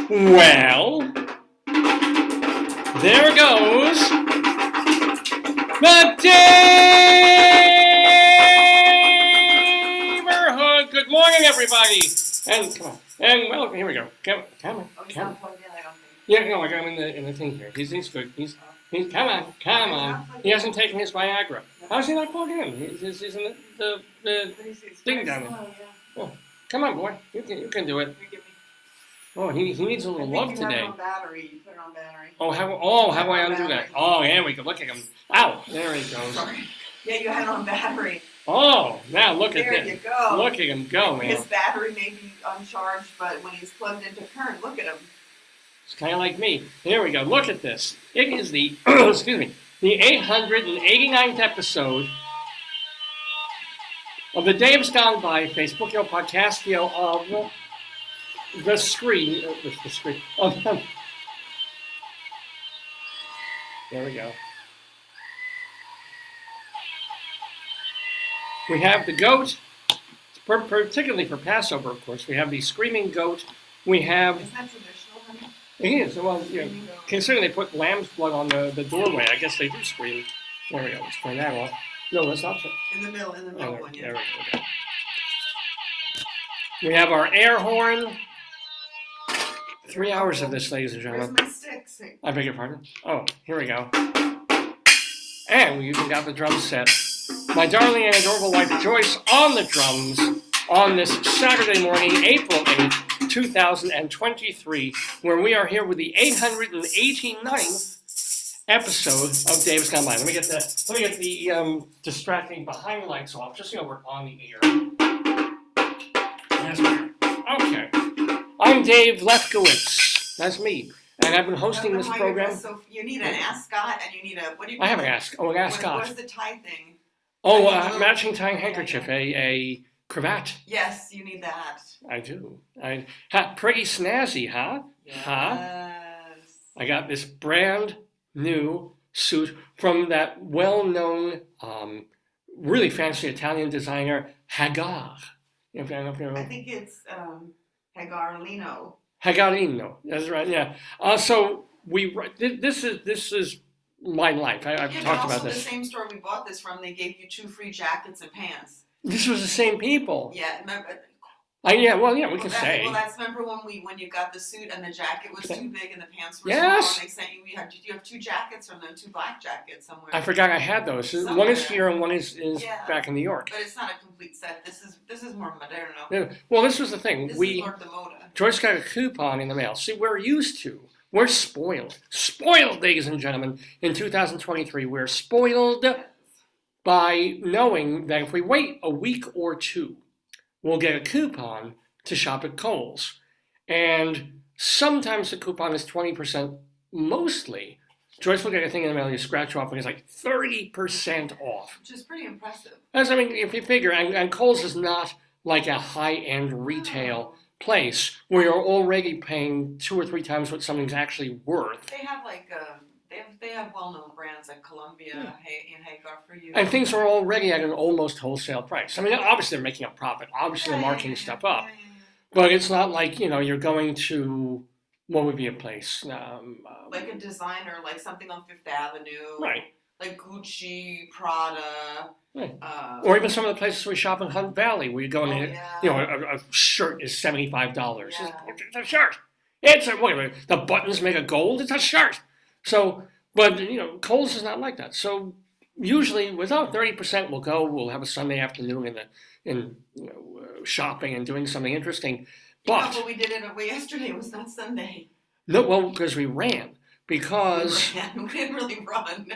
Well, there goes the Daverhood. Good morning, everybody. And come on. And well, here we go. Come on. Oh, he's not plugged in, I don't think. Yeah, no, I got him in the thing here. He's good. He's come on. He hasn't taken his Viagra. How's he not plugged in? He's in the thing down there. Oh, come on, boy. You can do it. Oh, he needs a little love today. You put it on battery. Oh, how do I undo that? Oh, yeah, we can look at him. Ow, there he goes. Sorry. Yeah, you had it on battery. Oh, now look at this. There you go. Look at him go, man. His battery may be uncharged, but when he's plugged into current, look at him. It's kind of like me. Here we go. Look at this. It is the, excuse me, the 889th episode of the Day Has Gone By Facebookio Podcastio of the screen. There we go. We have the goat, particularly for Passover, of course. We have the screaming goat. We have. Isn't that traditional, honey? It is. Well, considering they put lamb's blood on the doorway, I guess they do scream. There we go. Let's turn that off. No, that's not. In the middle one. Yeah. There we go. We have our air horn. 3 hours of this, ladies and gentlemen. Where's my sticks? I beg your pardon? Oh, here we go. And we even got the drum set. My darling and adorable wife, Joyce, on the drums on this Saturday morning, April 8th, 2023, where we are here with the 889th episode of Day Has Gone By. Let me get the distracting behind lights off, just so we're on the air. Yes, okay. I'm Dave Lefkowitz. That's me. And I've been hosting this program. So you need an ascot and you need a, what do you I have an ascot. Oh, an ascot. What is the tie thing? Oh, matching tie handkerchief, a cravat. Yes, you need that. I do. Pretty snazzy, huh? Yes. Huh? I got this brand new suit from that well-known, really fancy Italian designer, Hagar. I think it's Hagarino. Hagarino, that's right. Yeah. So this is my life. I've talked about this. The same store we bought this from, they gave you 2 free jackets and pants. This was the same people. Yeah, remember? We can say. Well, remember when you got the suit and the jacket was too big and the pants were yes. small, and they sent you have 2 jackets from them, 2 black jackets somewhere. I forgot I had those. Somewhere. One is here and one is back in New York. But it's not a complete set. This is more moderno. Yeah. Well, this was the thing. This is more de moda. Joyce got a coupon in the mail. See, we're used to. We're spoiled. Spoiled, ladies and gentlemen. In 2023, we're spoiled by knowing that if we wait a week or 2, we'll get a coupon to shop at Kohl's. And sometimes the coupon is 20%, mostly. Joyce will get a thing in the mail, you scratch off, and it's like 30% off. Which is pretty impressive. If you figure, and Kohl's is not like a high-end retail place where you're already paying 2 or 3 times what something's actually worth. They have they have well-known brands like Columbia and Hagar for you. And things are already at an almost wholesale price. I mean, obviously they're making a profit. Obviously they're marking stuff up. Yeah. But it's not like, you're going to, what would be a place? Like a designer, like something on Fifth Avenue. Right. Like Gucci, Prada. Right. Or even some of the places we shop in Hunt Valley where you go in a shirt is $75. Yeah. It's a shirt. The buttons make of gold. It's a shirt. So, but, Kohl's is not like that. So usually without 30% we'll have a Sunday afternoon in shopping and doing something interesting. But we did it yesterday. It was not Sunday. No, well, because we ran. Because we didn't really run.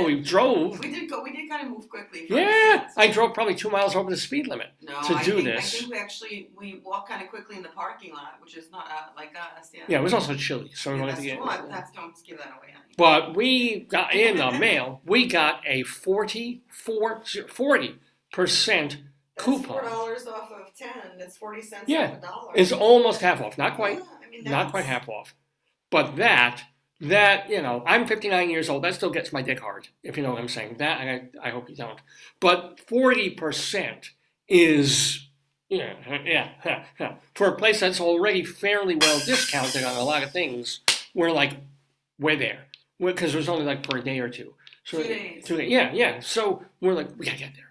We drove. We did kind of move quickly. Yeah, I drove probably 2 miles over the speed limit to do this. I think we walked kind of quickly in the parking lot, which is not like us. Yeah. Yeah, it was also chilly, so we wanted to get. Don't give that away, honey. But we got in the mail. We got a 40% coupon. $4 off of 10. That's 40 cents off $1. It's almost half off. Not quite. Yeah, not quite half off. But that I'm 59 years old. That still gets my dick hard, if you know what I'm saying. That I hope you don't. But 40% is Yeah. For a place that's already fairly well discounted on a lot of things, we're there. Because it was only like for a day or two. So 2 days. 2 days. Yeah. So we're like, we gotta get there.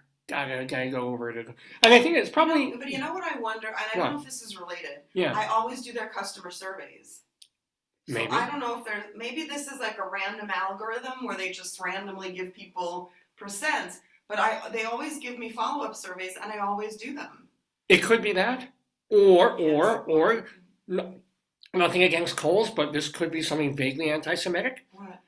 Gotta go over it. And I think it's probably. But you know what I wonder, and I don't know if this is related. Yeah. I always do their customer surveys. So Maybe. I don't know if maybe this is like a random algorithm where they just randomly give people percents, but they always give me follow-up surveys and I always do them. It could be that, or nothing against Kohl's, but this could be something vaguely anti-Semitic. What?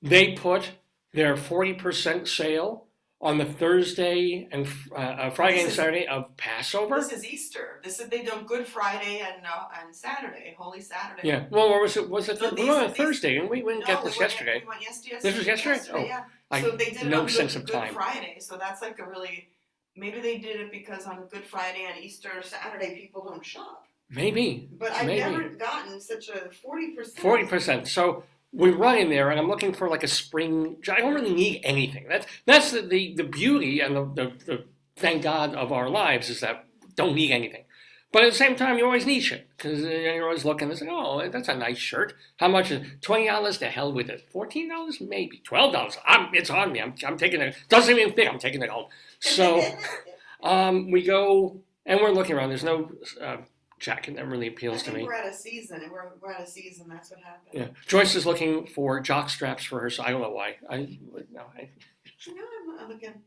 They put their 40% sale on the Thursday and Friday and Saturday of Passover. This is Easter. They do Good Friday and Saturday, Holy Saturday. Yeah. Well, or was it? We went on Thursday, and we didn't get this yesterday. We went yesterday. This was yesterday. Yeah. So they did it no on sense of time. Good Friday. So that's like maybe they did it because on Good Friday and Easter or Saturday people don't shop. Maybe. But I've never gotten such a 40%. 40%. So we run in there, and I'm looking for like a spring. I don't really need anything. That's the beauty and the thank God of our lives is that we don't need anything. But at the same time, you always need shit because you're always looking and saying, "Oh, that's a nice shirt. How much is it? $20? To hell with it. $14? Maybe. $12? It's on me. I'm taking it. Doesn't even fit. I'm taking it home." So we go and we're looking around. There's no jacket that really appeals to me. We're at a season, and we're at a season. That's what happened. Yeah, Joyce is looking for jock straps for her. So I don't know why. I'm not looking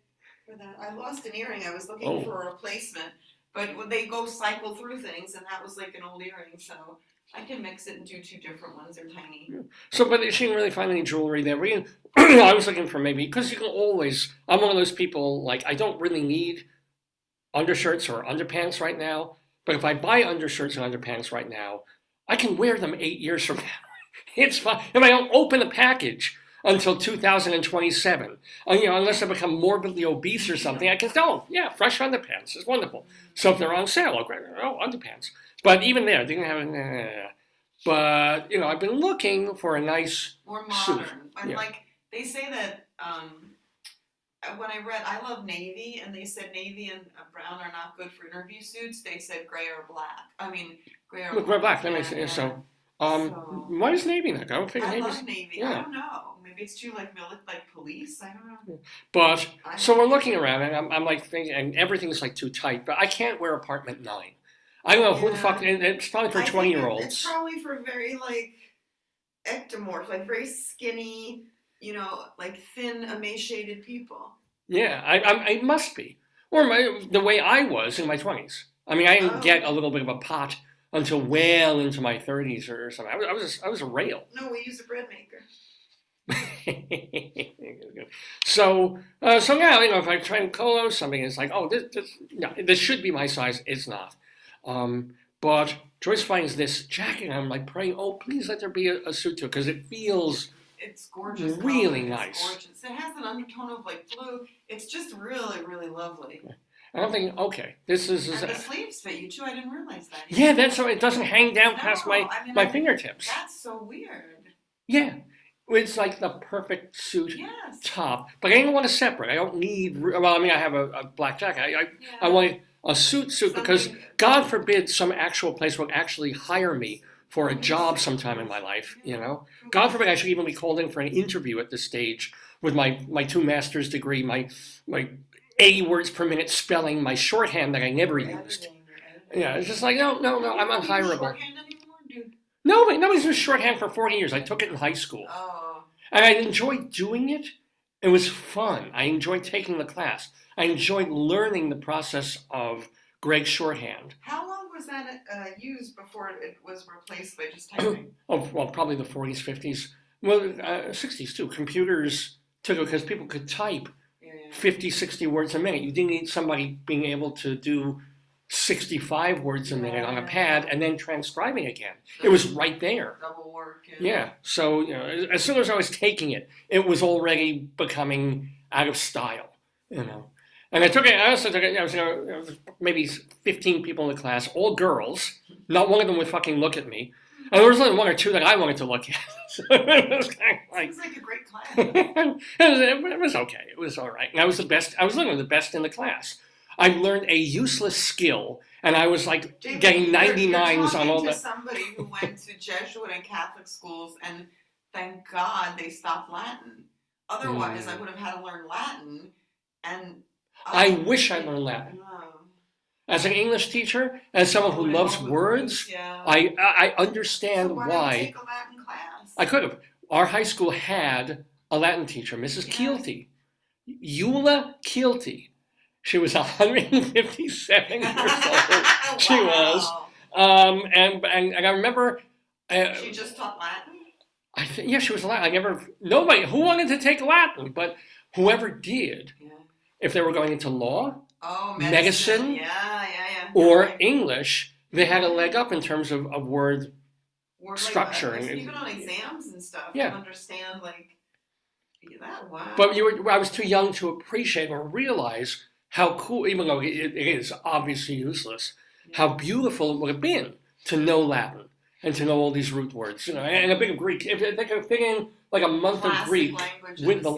for that. I lost an earring. I was looking for a replacement, but when they go cycle through things, and that was like an old earring, so I can mix it and do two different ones. They're tiny. Yeah. So, but she didn't really find any jewelry there. I was looking for maybe because you can always. I'm one of those people like I don't really need undershirts or underpants right now. But if I buy undershirts and underpants right now, I can wear them 8 years from now. It's fine. If I don't open the package until 2027, unless I become morbidly obese or something, I can tell, fresh underpants is wonderful. So if they're on sale, I'll grab underpants. But even there, they didn't have But, I've been looking for a nice more modern. suit. And they say that when I love navy, and they said navy and brown are not good for interview suits. They said gray or black. I mean, gray or black. That makes sense. So, why does navy not go? I love navy. I don't know. Maybe it's too like police. I don't know. But so we're looking around, and I'm like thinking, and everything's like too tight. But I can't wear apartment 9. I don't know who the fuck. And it's probably for 20-year-olds. It's probably for very ectomorph, very skinny. Thin, emaciated people. Yeah, I must be. Or the way I was in my 20s. I mean, I didn't get a little bit of a pot until well into my 30s or something. I was a rail. No, we use a bread maker. So now, if I try and colo something, it's like, this should be my size. It's not. But Joyce finds this jacket, and I'm like praying, please let there be a suit to it, because it feels... It's gorgeous. Really nice. Gorgeous. It has an undertone of blue. It's just really, really lovely. And I'm thinking, this is. And the sleeves fit you too. I didn't realize that. Yeah, that's so it doesn't hang down past my fingertips. That's so weird. Yeah, it's like the perfect suit top. But I don't want to separate. I don't need. Well, I have a black jacket. I want a suit because God forbid some actual place will actually hire me for a job sometime in my life, God forbid I should even be called in for an interview at this stage with my 2 master's degree, my 80 words per minute spelling, my shorthand that I never used. Yeah, it's just like, no, I'm unhireable. Shorthand anymore, dude? Nobody's used shorthand for 40 years. I took it in high school. Oh. And I enjoyed doing it. It was fun. I enjoyed taking the class. I enjoyed learning the process of Greg's shorthand. How long was that used before it was replaced by just typing? Probably the 40s, 50s. Well, 60s too. Computers took it because people could type 50, 60 words a minute. You didn't need somebody being able to do 65 words a minute on a pad and then transcribing again. It was right there. Double work. Yeah. So, as soon as I was taking it, it was already becoming out of style, And I also took it, I was maybe 15 people in the class, all girls. Not one of them would fucking look at me. And there was only 1 or 2 that I wanted to look at. So it was kind of Seems like a great class. it was okay. It was all right. And I was the best. I was literally the best in the class. I learned a useless skill, and I was like David, getting you're 99s on all talking to that. somebody who went to Jesuit and Catholic schools, and thank God they stopped Latin. Otherwise, I would have had to learn Latin, and I wish I learned Latin. As an English teacher, as someone who loves words, yeah. I understand So why why. don't you take a Latin class? I could have. Our high school had a Latin teacher, Mrs. Keelty. Eula Keelty. She was 157 years old. She was. And I remember. She just taught Latin? I think, yeah, she was Latin. Nobody who wanted to take Latin, but whoever did, if they were going into law, medicine, or English, they had a leg up in terms of word structure. Like, even on exams and stuff, you understand, like, that, wow. But I was too young to appreciate or realize how cool, even though it is obviously useless, how beautiful it would have been to know Latin and to know all these root words, and a bit of Greek. If they could fit in like a month of Greek with the,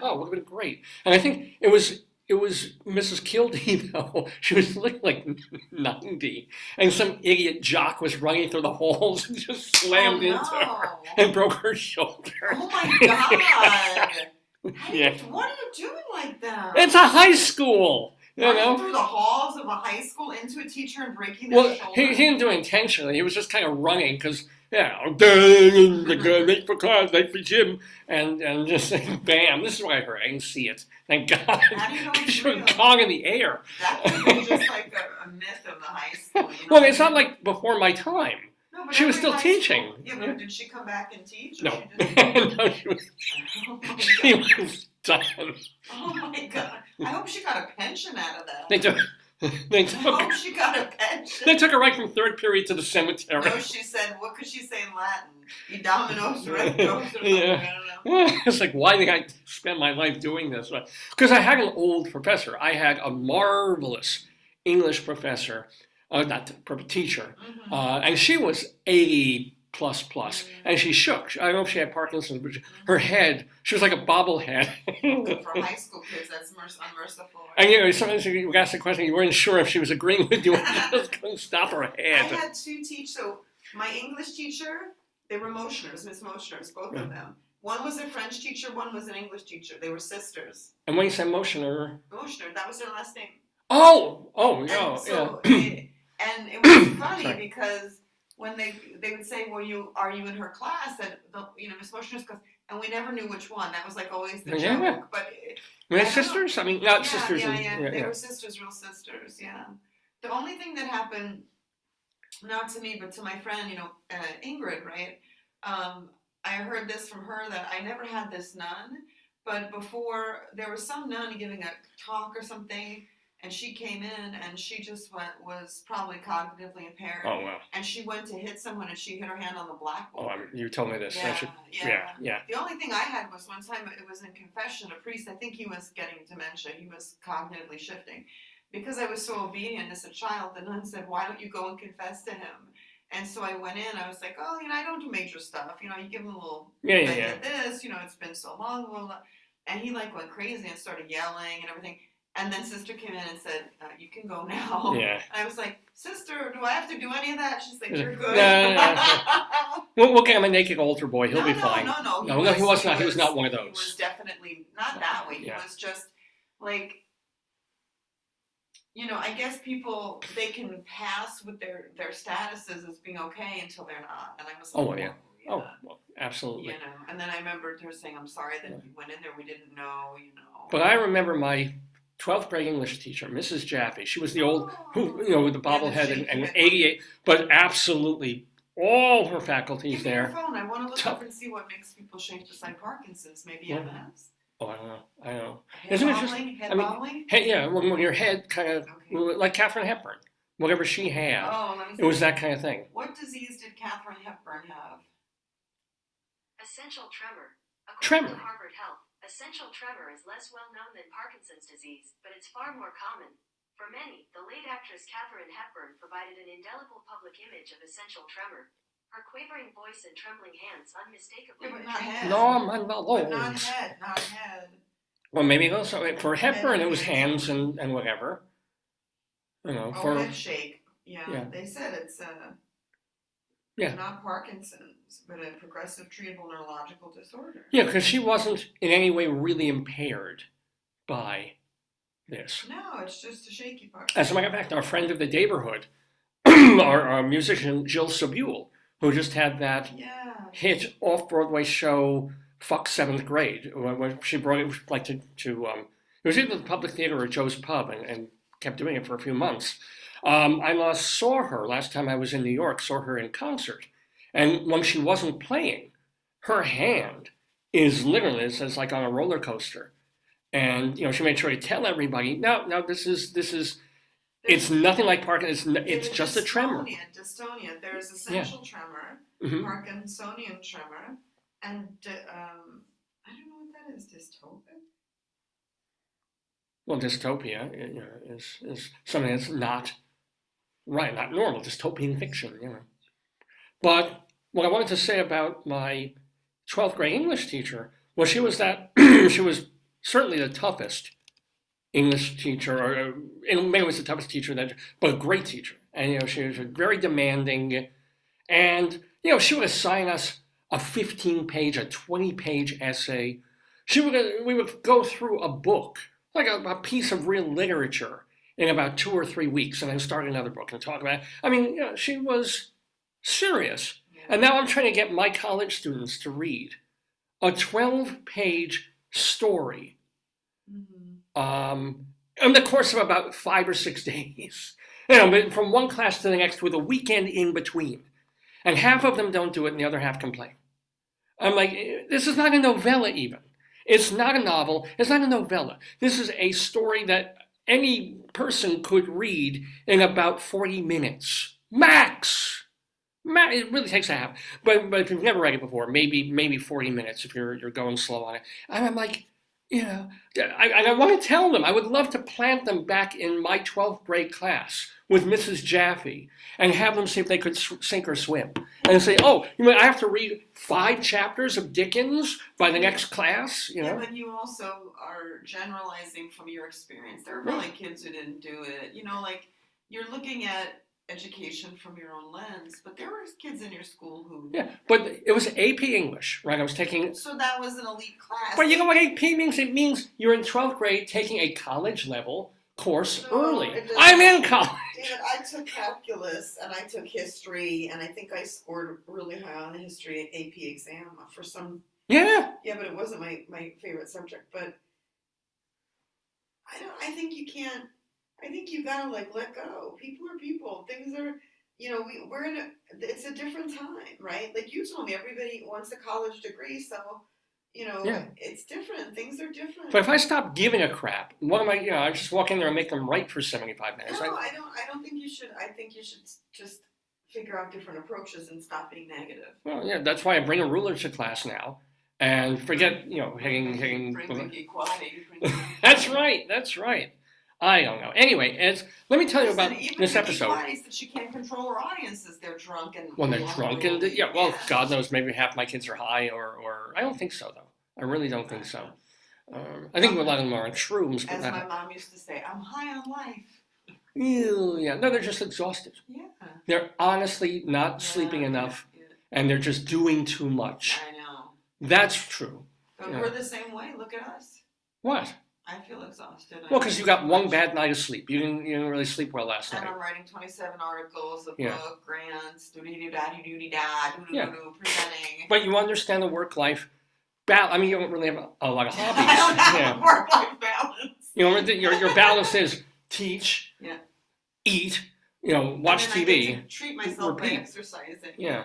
oh, it would have been great. And I think it was Mrs. Keelty, though. She was looking like 90, and some idiot jock was running through the halls and just slammed into her and broke her shoulder. Oh my God! What are you doing like that? It's a high school, running through the halls of a high school into a teacher and breaking their shoulder. He didn't do it intentionally. He was just kind of running because. Yeah, late for class, late for gym, and just bam. This is what I heard. I didn't see it. Thank God. How do you know it's real? Gong in the air. That could be just like a myth of the high school. Well, it's not like before my time. No, but she was still teaching. School, yeah, but did she come back and teach? No. No, she was. She was done. Oh my God! I hope she got a pension out of that. They took. I hope she got a pension. They took her right from third period to the cemetery. No, she said, what could she say in Latin? I Dominos Rectos or something, yeah. I don't know. It's like, why did I spend my life doing this? Because I had an old professor. I had a marvelous English professor, teacher, and she was 80++, and she shook. I don't know if she had Parkinson's, but her head, she was like a bobblehead. For high school kids, that's unmerciful. Right? And sometimes you asked the question, you weren't sure if she was agreeing with you, and just couldn't stop her head. I had two teachers. So my English teacher, they were Motioners, Miss Motioners, both of them. One was a French teacher, one was an English teacher. They were sisters. And when you said Motioner, that was their last name. And it was funny because when they would say, "Well, are you in her class?" And Miss Motioner's class, and we never knew which one. That was like always the joke. But were they sisters? I mean, not sisters. They were sisters, real sisters. Yeah. The only thing that happened, not to me, but to my friend, Ingrid, right? I heard this from her that I never had this nun, but before there was some nun giving a talk or something. And she came in, and she just was probably cognitively impaired. Oh, wow. And she went to hit someone, and she hit her hand on the blackboard. Oh, you told me this. Yeah. The only thing I had was one time, it was in confession, a priest, I think he was getting dementia. He was cognitively shifting. Because I was so obedient as a child, the nun said, why don't you go and confess to him? And so I went in, I was like, I don't do major stuff. You give him a little, did this, it's been so long, blah, blah. And he went crazy and started yelling and everything. And then Sister came in and said, you can go now. Yeah. And I was like, Sister, do I have to do any of that? She's like, you're good. No. We'll get him a naked altar boy. He'll be fine. No, he was not. He was not one of those. He was definitely not that way. He was just like, I guess people, they can pass with their statuses as being okay until they're not. And I was like, well, absolutely. And then I remember her saying, I'm sorry that you went in there. We didn't know, But I remember my 12th grade English teacher, Mrs. Jaffe. She was the old, with the bobblehead and 88, but absolutely all her faculties there. Your phone. I want to look up and see what makes people shake beside Parkinson's. Maybe MS. Oh, I don't know. Isn't it just head bobbling? When your head kind of like Katharine Hepburn, whatever she had. It was that kind of thing. What disease did Katharine Hepburn have? Essential tremor. Tremor. To Harvard Health. Essential tremor is less well known than Parkinson's disease, but it's far more common. For many, the late actress Katharine Hepburn provided an indelible public image of essential tremor. Her quavering voice and trembling hands unmistakably. But not head. No, not head. Well, maybe also for Hepburn it was hands and whatever. Head shake. Yeah. They said it's not Parkinson's, but a progressive treatable neurological disorder. Yeah, because she wasn't in any way really impaired by this. No, it's just a shaky part. As a matter of fact, our friend of the Daverhood, our musician Jill Sabule, who just had that hit off-Broadway show, Fuck 7th Grade, when she brought it like to it was either the Public Theater or Joe's Pub, and kept doing it for a few months. I last saw her last time I was in New York, saw her in concert. And when she wasn't playing, her hand is literally, it's like on a roller coaster. And, she made sure to tell everybody, no, this is, it's nothing like Parkinson's, it's just a tremor. Dystonia, there's essential tremor, Parkinsonian tremor, and I don't know what that is, dystopic? Well, dystopia is something that's not normal, dystopian fiction, But what I wanted to say about my 12th grade English teacher was she was certainly the toughest English teacher, or in many ways the toughest teacher, but a great teacher. And, she was very demanding. And, she would assign us a 15-page, a 20-page essay. We would go through a book, like a piece of real literature, in about 2 or 3 weeks, and then start another book and talk about it. I mean, she was serious. And now I'm trying to get my college students to read a 12-page story in the course of about 5 or 6 days. From one class to the next with a weekend in between. And half of them don't do it and the other half complain. I'm like, this is not a novella even. It's not a novel. It's not a novella. This is a story that any person could read in about 40 minutes. Max! It really takes a half. But if you've never read it before, maybe 40 minutes if you're going slow on it. And I'm like, I want to tell them, I would love to plant them back in my 12th grade class with Mrs. Jaffe and have them see if they could sink or swim. And say, I have to read 5 chapters of Dickens by the next class? Yeah, but you also are generalizing from your experience. There are probably kids who didn't do it. You're looking at education from your own lens, but there were kids in your school who... Yeah, but it was AP English, right? I was taking... So that was an elite class. But you know what AP means? It means you're in 12th grade taking a college level course early. I'm in college. David, I took calculus and I took history, and I think I scored really high on the history AP exam for some... Yeah. Yeah, but it wasn't my favorite subject. But I think you can't... I think you gotta let go. People are people. Things are, we're in it's a different time, right? Like you told me, everybody wants a college degree, so, it's different. Things are different. But if I stop giving a crap, what am I just walk in there and make them write for 75 minutes? No, I don't think you should. I think you should just figure out different approaches and stop being negative. Well, yeah, that's why I bring a ruler to class now and forget, hitting. Bring the equality. That's right. I don't know. Anyway, let me tell you about this episode. Even that she can't control her audiences. They're drunk and... When they're drunk and... God knows, maybe half my kids are high or... I don't think so, though. I really don't think so. I think a lot of them are on shrooms. As my mom used to say, I'm high on life. Yeah. No, they're just exhausted. Yeah. They're honestly not sleeping enough, and they're just doing too much. I know. That's true. But we're the same way. Look at us. What? I feel exhausted. Well, because you got one bad night of sleep. You didn't really sleep well last night. And I'm writing 27 articles, a book, grants, presenting. But you understand the work-life balance. I mean, you don't really have a lot of hobbies. I don't have a work-life balance. Your balance is teach, eat, watch and TV. I get to treat myself by exercising. Yeah.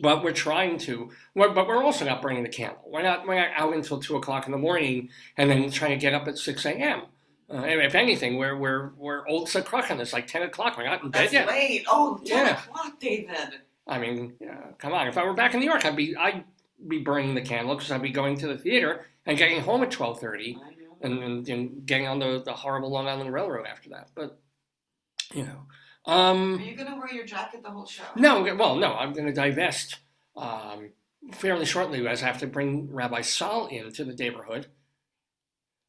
But we're trying to. But we're also not burning the candle. We're not out until 2 o'clock in the morning and then trying to get up at 6 a.m. If anything, we're old Sakruchan. It's like 10 o'clock. We're not in bed yet. That's late. Oh, 10 o'clock, David. I mean, come on. If I were back in New York, I'd be burning the candle because I'd be going to the theater and getting home at 12:30 and getting on the horrible Long Island Railroad after that. But are you going to wear your jacket the whole show? No. No. I'm going to divest fairly shortly, as I have to bring Rabbi Saul in to the Daverhood.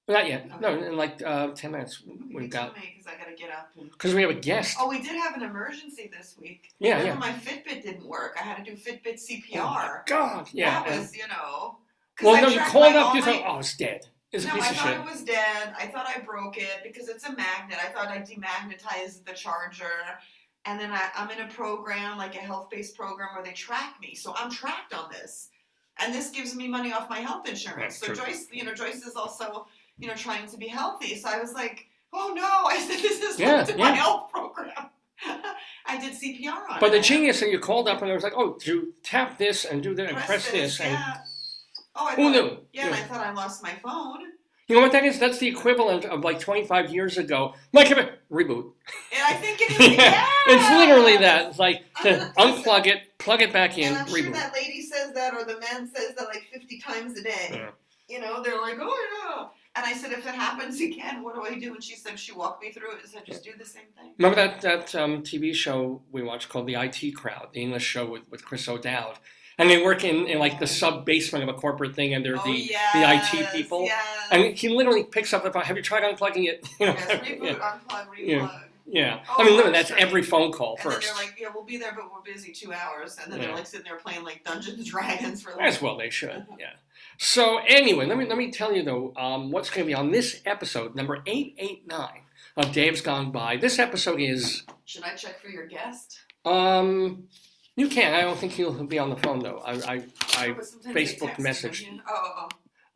Not yet. No, Okay. in like 10 minutes. We've got, because I gotta get up. because we have a guest. Oh, we did have an emergency this week. Yeah, Remember yeah. my Fitbit didn't work. I had to do Fitbit CPR. Oh my God. Yeah. That was, 'cause Well, I no, you tracked called my- up, all you my- thought, oh, it's dead. It's a No, piece I of thought shit. it was dead. I thought I broke it because it's a magnet. I thought I demagnetized the charger. And then I'm in a program, like a health-based program where they track me. So I'm tracked on this. And this gives me money off my health insurance. That's So true. Joyce is also, trying to be healthy. So I was like, oh no, I said, this is Yeah, linked to my yeah. health program. I did CPR on it. But the genius thing, you called up and it was like, oh, you tap this and do that and press this. And yeah. Oh, I who thought, knew? yeah, and I thought I lost my phone. You know what that is? That's the equivalent of like 25 years ago. Like, reboot. And I think it is, yeah. It's literally that. It's like to unplug it, plug it back in, And I'm sure reboot. that lady says that, or the man says that like 50 times a day. Yeah. They're like, oh yeah. And I said, if it happens again, what do I do? And she said, she walked me through it and said, just do the same thing. Remember that TV show we watched called The IT Crowd, the English show with Chris O'Dowd? And they work in like the sub-basement of a corporate thing, and they're the IT people. Yes. And he literally picks up the phone. Have you tried unplugging it? Yes, reboot, unplug, replug. Yeah. Oh, I mean, literally, that's that's every phone call And first. then they're like, yeah, we'll be there, but we're busy 2 hours. And then Yeah. they're like sitting there playing like Dungeons and Dragons for like. As well, they should. Yeah. So anyway, let me tell you though, what's going to be on this episode, number 889 of Dave's Gone By. This episode is. Should I check for your guest? You can. I don't think he'll be on the phone though. I But sometimes they Facebook text message. him, yeah.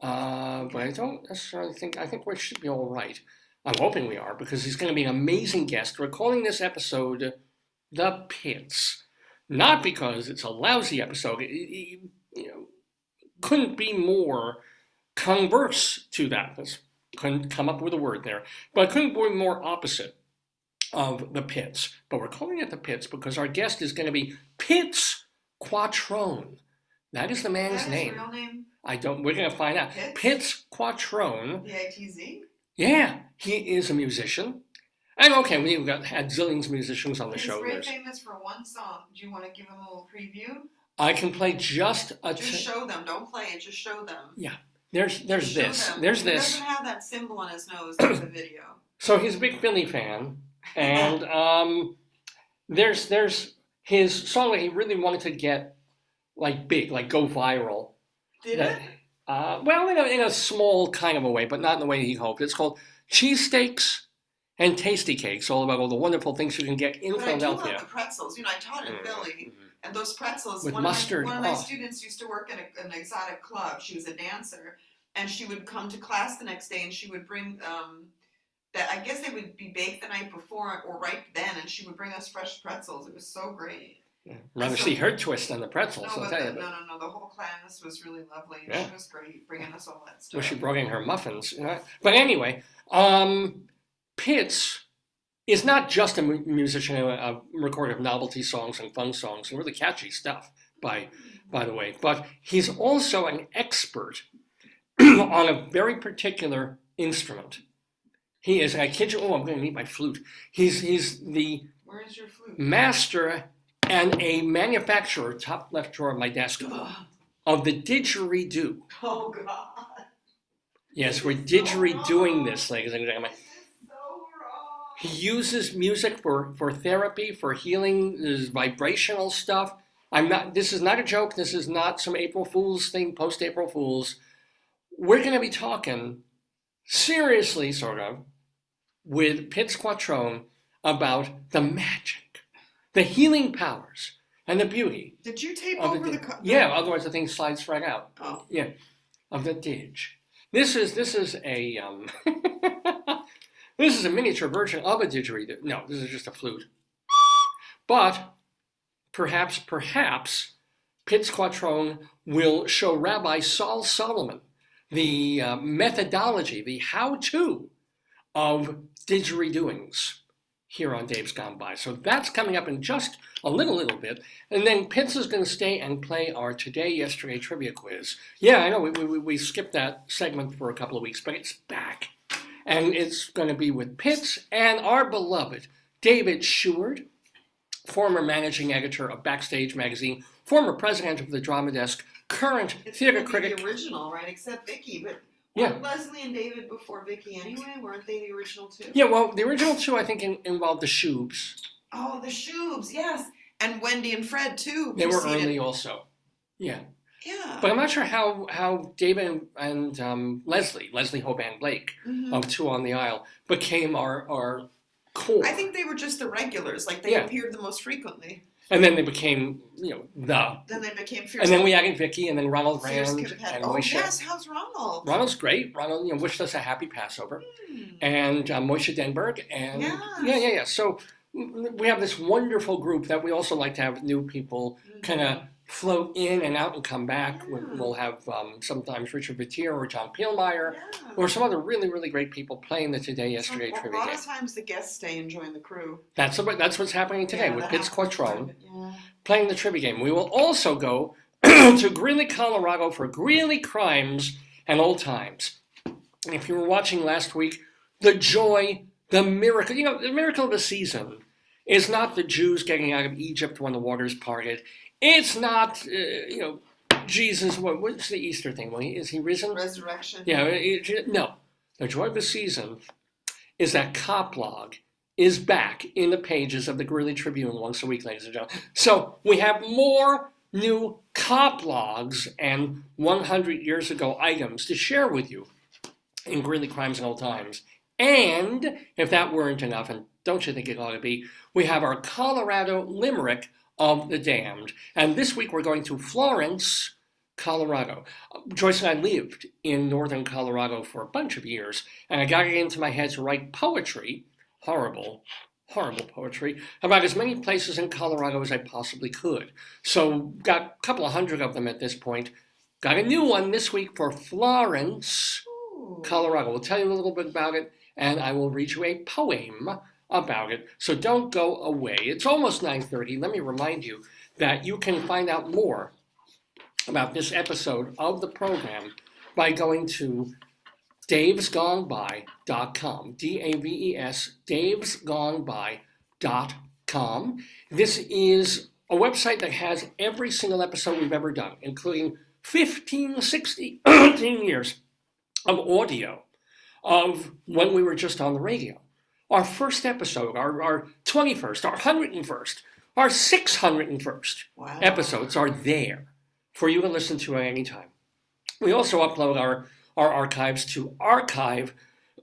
Oh. But I don't necessarily think. I think we should be all right. I'm hoping we are because he's going to be an amazing guest. We're calling this episode "The Pitz," not because it's a lousy episode. It couldn't be more converse to that. Couldn't come up with a word there, but couldn't be more opposite of the Pitz. But we're calling it the Pitz because our guest is going to be Pitz Quattrone. That is the man's Is that name. his real name? We're going to find out. Pitz? Pitz Quattrone. P-I-T-Z? Yeah, he is a musician. And okay, we've had zillions of musicians on the show. He's very famous for one song. Do you want to give him a little preview? I can play just a. Just show them. Don't play it. Just show them. Yeah. There's Just show this. them. There's He this. doesn't have that symbol on his nose. That's a video. So he's a big Philly fan, and there's his song that he really wanted to get like big, like go viral. Did That- it? Well, in a small kind of a way, but not in the way he hoped. It's called Cheesesteaks and Tasty Cakes, all about all the wonderful things you can get in But I do Philadelphia. love the pretzels. I taught in Philly, and those pretzels. With one mustard, Of my oh. students used to work at an exotic club. She was a dancer, and she would come to class the next day, and she would bring that. I guess they would be baked the night before or right then, and she would bring us fresh pretzels. It was so great. Yeah. Rather see her twist on the pretzels, No, I'll but tell you. no. The whole class was really lovely. And Yeah. She was great, bringing us all that stuff. Well, she brought in her muffins. But anyway, Pitz is not just a musician, a recorder of novelty songs and fun songs and really catchy stuff, by the way. But he's also an expert on a very particular instrument. He is, I kid you, I'm going to need my flute. He's the Where is your flute? master and a manufacturer, top left drawer of my desk, of the didgeridoo. Oh God. Yes, we're didgeridooing this, ladies and gentlemen. This is so wrong. He uses music for therapy, for healing, his vibrational stuff. This is not a joke. This is not some April Fool's thing, post-April Fool's. We're going to be talking seriously, sort of, with Pitz Quattrone about the magic, the healing powers, and the beauty. Did you tape of over the? Yeah, otherwise the thing slides right out. Oh. Yeah, of the didge. This is a this is a miniature version of a didgeridoo. No, this is just a flute. But perhaps Pitz Quattrone will show Rabbi Saul Solomon the methodology, the how-to of didgeridooings here on Dave's Gone By. So that's coming up in just a little bit. And then Pitz is going to stay and play our Today, Yesterday trivia quiz. Yeah, I know we skipped that segment for a couple of weeks, but it's back. And it's going to be with Pitz and our beloved David Sheward, former managing editor of Backstage Magazine, former president of the Drama Desk, current It's theater gonna be critic. the original, right? Except Vicky, but Yeah. Weren't Leslie and David before Vicky anyway? Weren't they the original two? Yeah, well, the original two, I think, involved the Shewbs. Oh, the Shewbs, yes. And Wendy and Fred, too. They were preceded. early also. Yeah. Yeah. But I'm not sure how David and Leslie Hoban Blake, of Two on the Aisle, became our core. I think they were just the regulars. Like, they appeared the most frequently. And then they became, the. Then they became Fierce. And then we added Vicky and then Ronald Rand and Oh, Moishe. yes. How's Ronald? Ronald's great. Ronald, wished us a happy Passover. And Moishe Denberg. And yeah. So we have this wonderful group that we also like to have new people kind of float in and out and come back. We'll have sometimes Richard Vittier or John Pielmeyer or some other really, really great people playing the Today, Yesterday trivia game. A lot of times the guests stay and join the crew. That's what's happening today with Pitz Quattrone Yeah. playing the trivia game. We will also go to Greeley, Colorado for Greeley Crimes and Old Times. If you were watching last week, the joy, the miracle, the miracle of the season is not the Jews getting out of Egypt when the waters parted. It's not, Jesus, what's the Easter thing? Is he risen? Resurrection. Yeah, no. The joy of the season is that Coplog is back in the pages of the Greeley Tribune once a week, ladies and gentlemen. So we have more new Coplogs and 100 years ago items to share with you in Greeley Crimes and Old Times. And if that weren't enough, and don't you think it ought to be, we have our Colorado Limerick of the Damned. And this week we're going to Florence, Colorado. Joyce and I lived in northern Colorado for a bunch of years, and I got it into my head to write poetry, horrible poetry, about as many places in Colorado as I possibly could. So got a couple of hundred of them at this point. Got a new one this week for Florence, Colorado. We'll tell you a little bit about it, and I will read you a poem about it. So don't go away. It's almost 9:30. Let me remind you that you can find out more about this episode of the program by going to davesgoneby.com. DAVES, davesgoneby.com. This is a website that has every single episode we've ever done, including 15 years of audio of when we were just on the radio. Our first episode, our 21st, our 101st, our 601st episodes are there for you to listen to at any time. We also upload our archives to archive.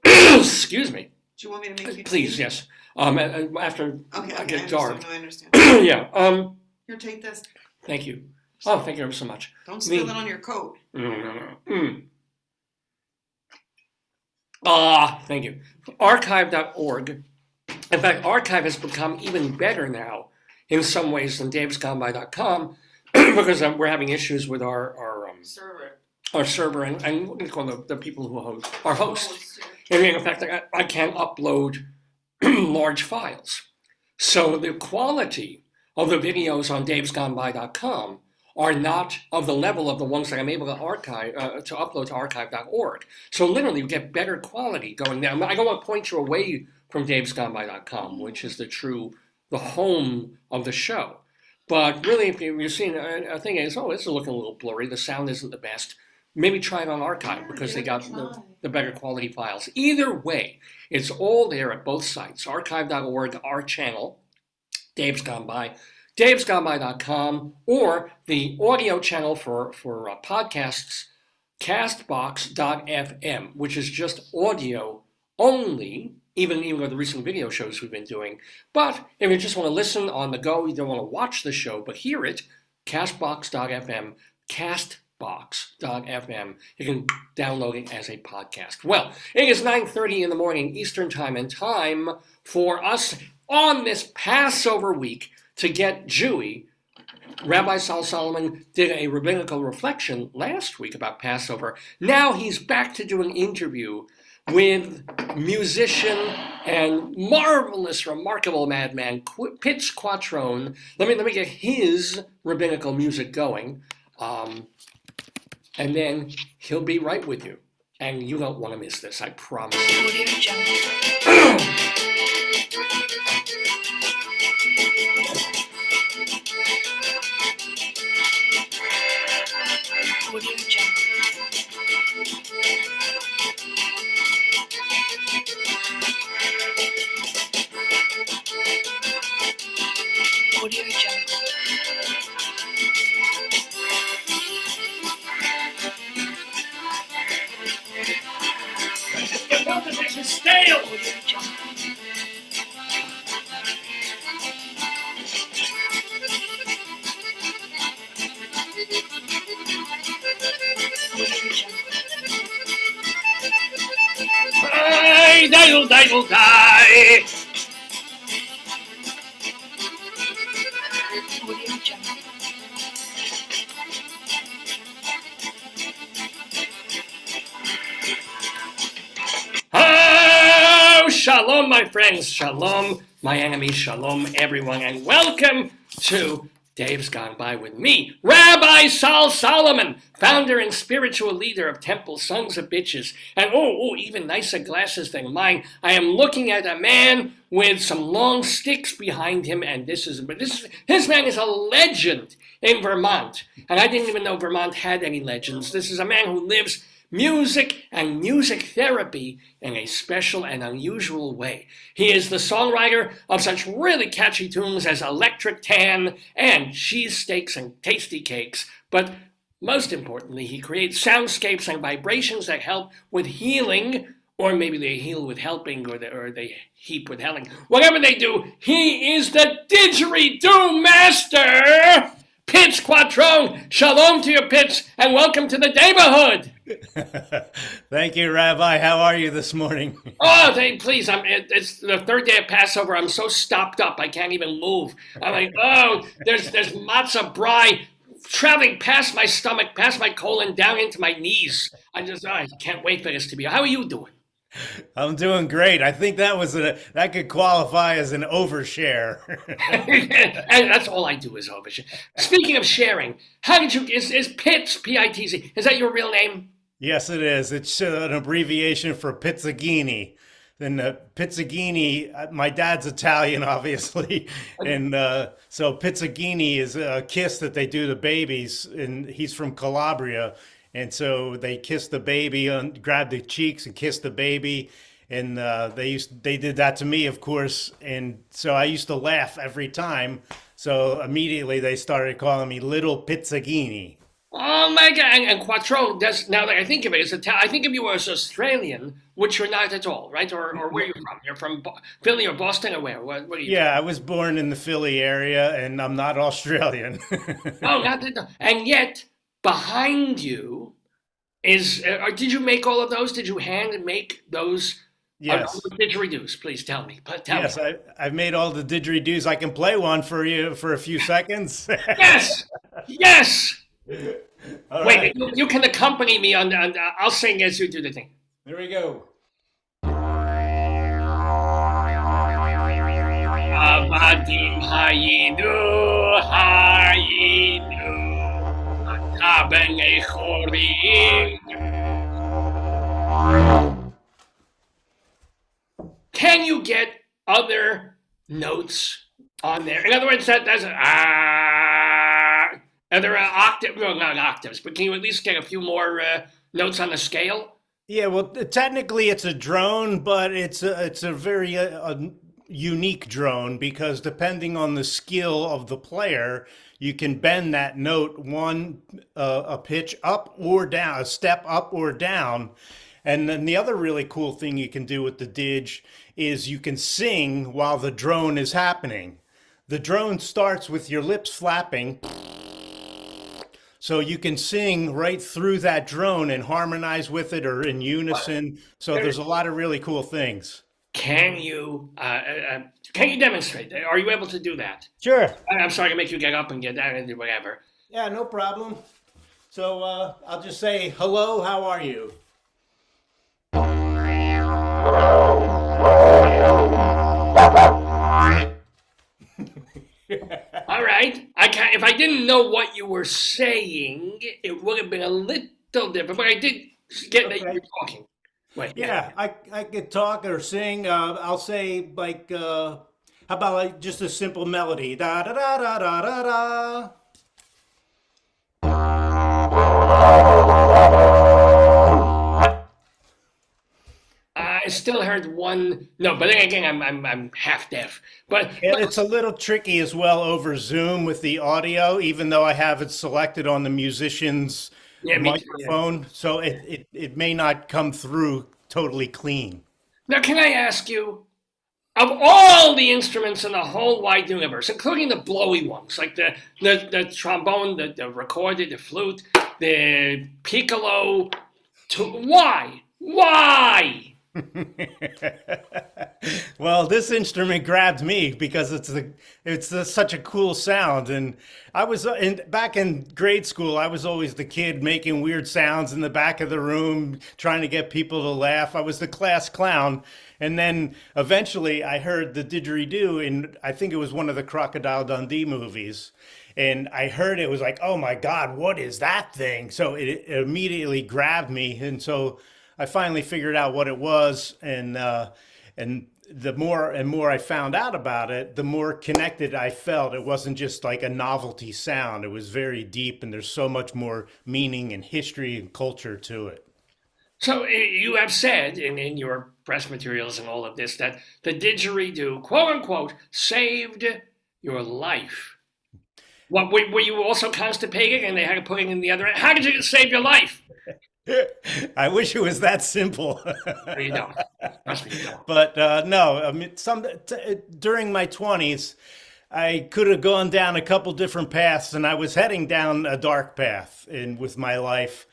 Excuse me. Do you want me to make you Please, tea? yes. After I get dark. No, I understand. Yeah. Here, take this. Thank you. Oh, thank you ever so much. Don't spill it on your coat. Thank you. Archive.org. In fact, Archive has become even better now in some ways than davesgoneby.com because we're having issues with our server and what do you call the people who host our host. And in fact, I can't upload large files. So the quality of the videos on davesgoneby.com are not of the level of the ones that I'm able to archive to upload to archive.org. So literally, you get better quality going there. I don't want to point you away from davesgoneby.com, which is the home of the show. But really, if you're seeing a thing is, this is looking a little blurry. The sound isn't the best. Maybe try it on archive because they got the better quality files. Either way, it's all there at both sites. Archive.org, our channel, Dave's Gone By, davesgoneby.com, or the audio channel for podcasts, castbox.fm, which is just audio only, even with the recent video shows we've been doing. But if you just want to listen on the go, you don't want to watch the show, but hear it, castbox.fm, castbox.fm. You can download it as a podcast. Well, it is 9:30 in the morning Eastern Time, and time for us on this Passover week to get Jewy. Rabbi Sal Solomon did a rabbinical reflection last week about Passover. Now he's back to do an interview with musician and marvelous, remarkable madman Pitz Quattrone. Let me get his rabbinical music going, and then he'll be right with you. And you don't want to miss this, I promise you. Audio Jungle. Get out of this, it's stale! Audio Jungle. Audio Jungle. Hey, diddle, diddle, die! Audio Jungle. Oh, shalom, my friends. Shalom, my enemies. Shalom, everyone. And welcome to Dave's Gone By with me, Rabbi Sol Solomon, founder and spiritual leader of Temple Sons of Bitches. And even nicer glasses than mine. I am looking at a man with some long sticks behind him. And this man is a legend in Vermont. And I didn't even know Vermont had any legends. This is a man who lives music and music therapy in a special and unusual way. He is the songwriter of such really catchy tunes as Electric Tan and Cheesesteaks and Tasty Cakes, but most importantly, he creates soundscapes and vibrations that help with healing, or maybe they heal with helping, or they heap with helling. Whatever they do, he is the didgeridoo master! Pitz Quattrone, shalom to you, Pitz, and welcome to the Daverhood. Thank you, Rabbi. How are you this morning? Oh, please, it's the third day of Passover. I'm so stopped up, I can't even move. I'm like, there's matzah brie traveling past my stomach, past my colon, down into my knees. I can't wait for this to be. How are you doing? I'm doing great. I think that could qualify as an overshare. And that's all I do is overshare. Speaking of sharing, is Pitz, P-I-T-Z, is that your real name? Yes, it is. It's an abbreviation for Pizzagini. And Pizzagini, my dad's Italian, obviously. And so Pizzagini is a kiss that they do to babies. And he's from Calabria. And so they kiss the baby, grab the cheeks and kiss the baby. And they did that to me, of course. And so I used to laugh every time. So immediately they started calling me Little Pizzagini. Oh my God! And Quattrone, now that I think of it, I think of you as Australian, which you're not at all, right? Or where are you from? You're from Philly or Boston or where? What are you? Yeah, I was born in the Philly area, and I'm not Australian. No, and yet behind you is. Did you make all of those? Did you hand make those? Yes. Didgeridoos, please tell me. Yes, I've made all the didgeridoos. I can play one for you for a few seconds. Yes, yes. All Wait, right. you can accompany me on I'll sing as you do the thing. Here we go. Avadim hayinu Ataben echorim. Can you get other notes on there? In other words, that's are there octaves? Well, not octaves, but can you at least get a few more notes on the scale? Yeah, well, technically it's a drone, but it's a very unique drone because depending on the skill of the player, you can bend that note a pitch up or down, a step up or down. And then the other really cool thing you can do with the didge is you can sing while the drone is happening. The drone starts with your lips flapping. So you can sing right through that drone and harmonize with it or in unison. So there's a lot of really cool things. Can you demonstrate? Are you able to do that? Sure. I'm sorry to make you get up and get down and do whatever. Yeah, no problem. So I'll just say, hello, how are you? All right. If I didn't know what you were saying, it would have been a little different. But I did get that you were talking. Wait. Yeah, I could talk or sing. I'll say how about just a simple melody? Da da da da da da da. still heard one. No, but then again, I'm half deaf. Yeah, it's a little tricky as well over Zoom with the audio, even though I have it selected on the musician's yeah, me too. Yeah. microphone, so it may not come through totally clean. Now, can I ask you, of all the instruments in the whole wide universe, including the blowy ones, like the trombone, the recorder, the flute, the piccolo, why? Why? Well, this instrument grabbed me because such a cool sound, and I was back in grade school. I was always the kid making weird sounds in the back of the room, trying to get people to laugh. I was the class clown, and then eventually I heard the didgeridoo, and I think it was one of the Crocodile Dundee movies. And I heard it was like, oh my God, what is that thing? So it immediately grabbed me, and so I finally figured out what it was, and the more and more I found out about it, the more connected I felt. It wasn't just like a novelty sound. It was very deep, and there's so much more meaning and history and culture to it. So you have said in your press materials and all of this that the didgeridoo, quote unquote, saved your life. What, were you also constipated and they had to put it in the other end? How did it save your life? I wish it was that simple. You don't. Trust me, you don't. But no, I mean, during my 20s, I could have gone down a couple different paths, and I was heading down a dark path with my life.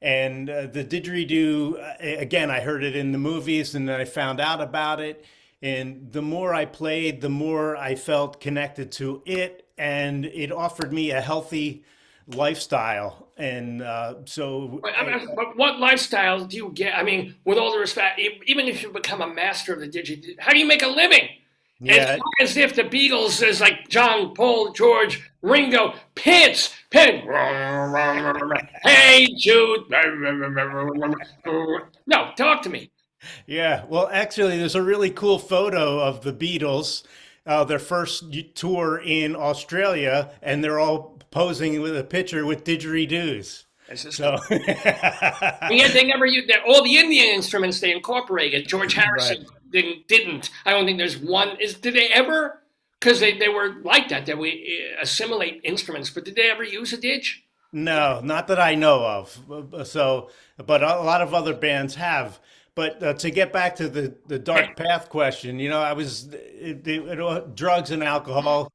And the didgeridoo, again, I heard it in the movies, and then I found out about it. And the more I played, the more I felt connected to it, and it offered me a healthy lifestyle. And but what lifestyle do you get? I mean, with all the respect, even if you become a master of the didgeridoo, how do you make a living? yeah, It's not as if the Beatles is like John, Paul, George, Ringo, Pitz, hey Jude. No, talk to me. yeah. Well, actually, there's a really cool photo of the Beatles, their first tour in Australia, and they're all posing with a picture with didgeridoos. So, And yet they never used that. All the Indian instruments they incorporated. George Harrison didn't. I don't think there's one. Did they ever? Because they were like that. They would assimilate instruments. But did they ever use a didge? no, not that I know of. So, but a lot of other bands have. But to get back to the dark path question, I was drugs and alcohol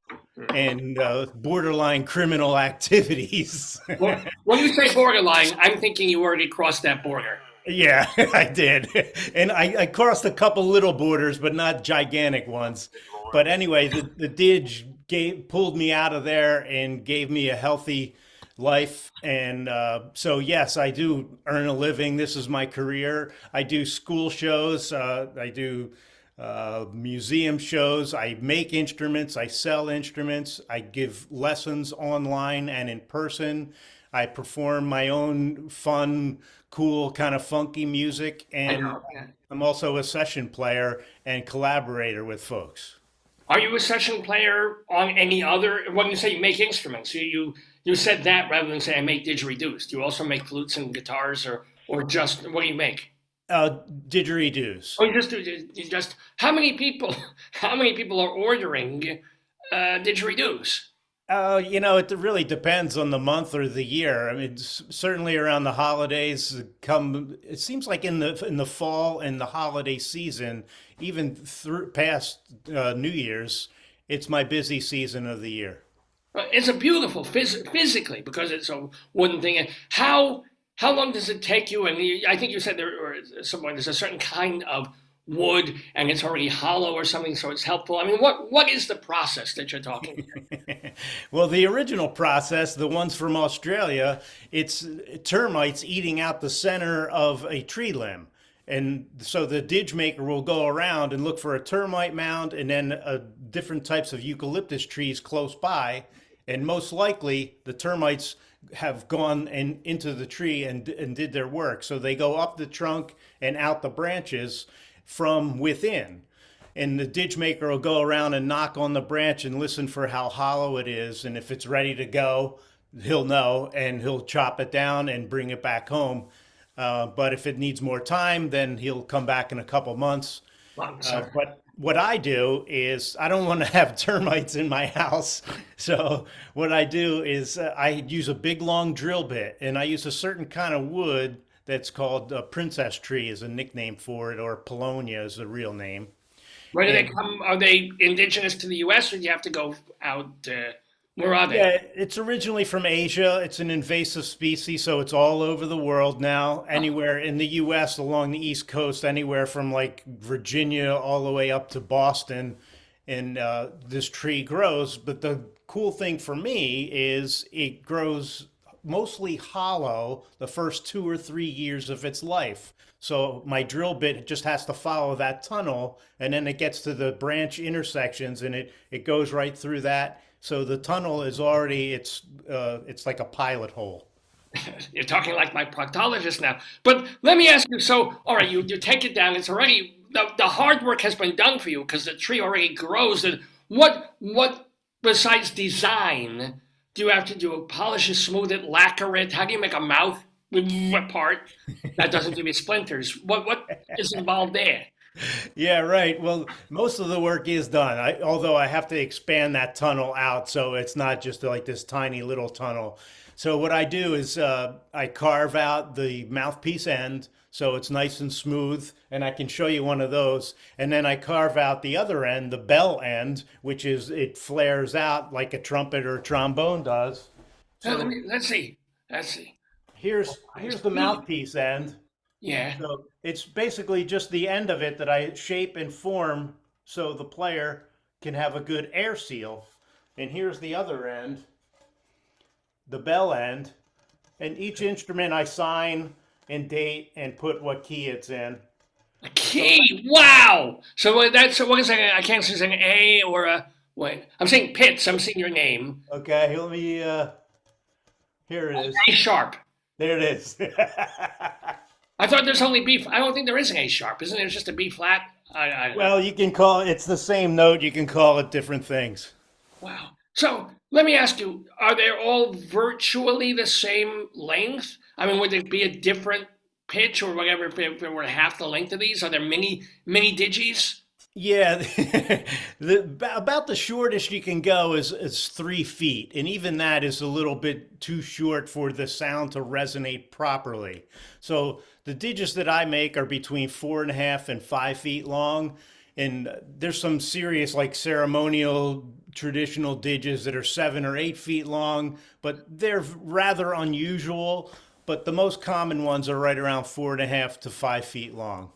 and borderline criminal activities. Well, when you say borderline, I'm thinking you already crossed that border. Yeah, I did. And I crossed a couple little borders, but not gigantic ones. But anyway, the Didge pulled me out of there and gave me a healthy life. And so, yes, I do earn a living. This is my career. I do school shows. I do museum shows. I make instruments. I sell instruments. I give lessons online and in person. I perform my own fun, cool, kind of funky music. And I'm also a session player and collaborator with folks. Are you a session player on any other? When you say you make instruments, you said that rather than say I make didgeridoos. Do you also make flutes and guitars, or just what do you make? Didgeridoos. Oh, you just how many people are ordering didgeridoos? It really depends on the month or the year. I mean, certainly around the holidays it seems like in the fall and the holiday season, even through past New Year's, it's my busy season of the year. It's a beautiful physically because it's a wooden thing. And how long does it take you? And I think you said there's a certain kind of wood and it's already hollow or something, so it's helpful. I mean, what is the process that you're talking about? Well, the original process, the ones from Australia, it's termites eating out the center of a tree limb. And so the didge maker will go around and look for a termite mound and then different types of eucalyptus trees close by. And most likely the termites have gone into the tree and did their work. So they go up the trunk and out the branches from within. And the didge maker will go around and knock on the branch and listen for how hollow it is. And if it's ready to go, he'll know and he'll chop it down and bring it back home. But if it needs more time, then he'll come back in a couple months. Months. But what I do is I don't want to have termites in my house. So what I do is I use a big long drill bit, and I use a certain kind of wood that's called princess tree is a nickname for it, or Polonia is the real name. Where do they And come? Are they indigenous to the U.S. or do you have to go out? Where are they? yeah, it's originally from Asia. It's an invasive species, so it's all over the world now. Anywhere in the US along the East Coast, anywhere from like Virginia all the way up to Boston. And this tree grows. But the cool thing for me is it grows mostly hollow the first 2 or 3 years of its life. So my drill bit just has to follow that tunnel, and then it gets to the branch intersections, and it goes right through that. So the tunnel is already it's like a pilot hole. You're talking like my proctologist now. But let me ask you, so, all right, you take it down. It's already, the hard work has been done for you because the tree already grows. And what besides design, do you have to do? Polish it, smooth it, lacquer it? How do you make a mouth part that doesn't give you splinters? What is involved there? Yeah, right. Well, most of the work is done. Although I have to expand that tunnel out so it's not just like this tiny little tunnel. So what I do is I carve out the mouthpiece end so it's nice and smooth, and I can show you one of those. And then I carve out the other end, the bell end, which is it flares out like a trumpet or a trombone does. So Let's see. Let's see. here's the mouthpiece end. Yeah. So it's basically just the end of it that I shape and form so the player can have a good air seal. And here's the other end, the bell end. And each instrument I sign and date and put what key it's in. A key. Wow. So what is that? I can't say an A or a wait. I'm saying Pitz. I'm saying your name. Okay, let me, here it is. A sharp. There it is. I thought there's only B. I don't think there is an A sharp. Isn't there just a B flat? Well, you can call it's the same note. You can call it different things. Wow. So let me ask you: are they all virtually the same length? I mean, would there be a different pitch or whatever if it were half the length of these? Are there mini digis? Yeah, about the shortest you can go is 3 feet, and even that is a little bit too short for the sound to resonate properly. So the digits that I make are between 4.5 and 5 feet long, and there's some serious like ceremonial traditional digits that are 7 or 8 feet long, but they're rather unusual. But the most common ones are right around 4.5 to 5 feet long.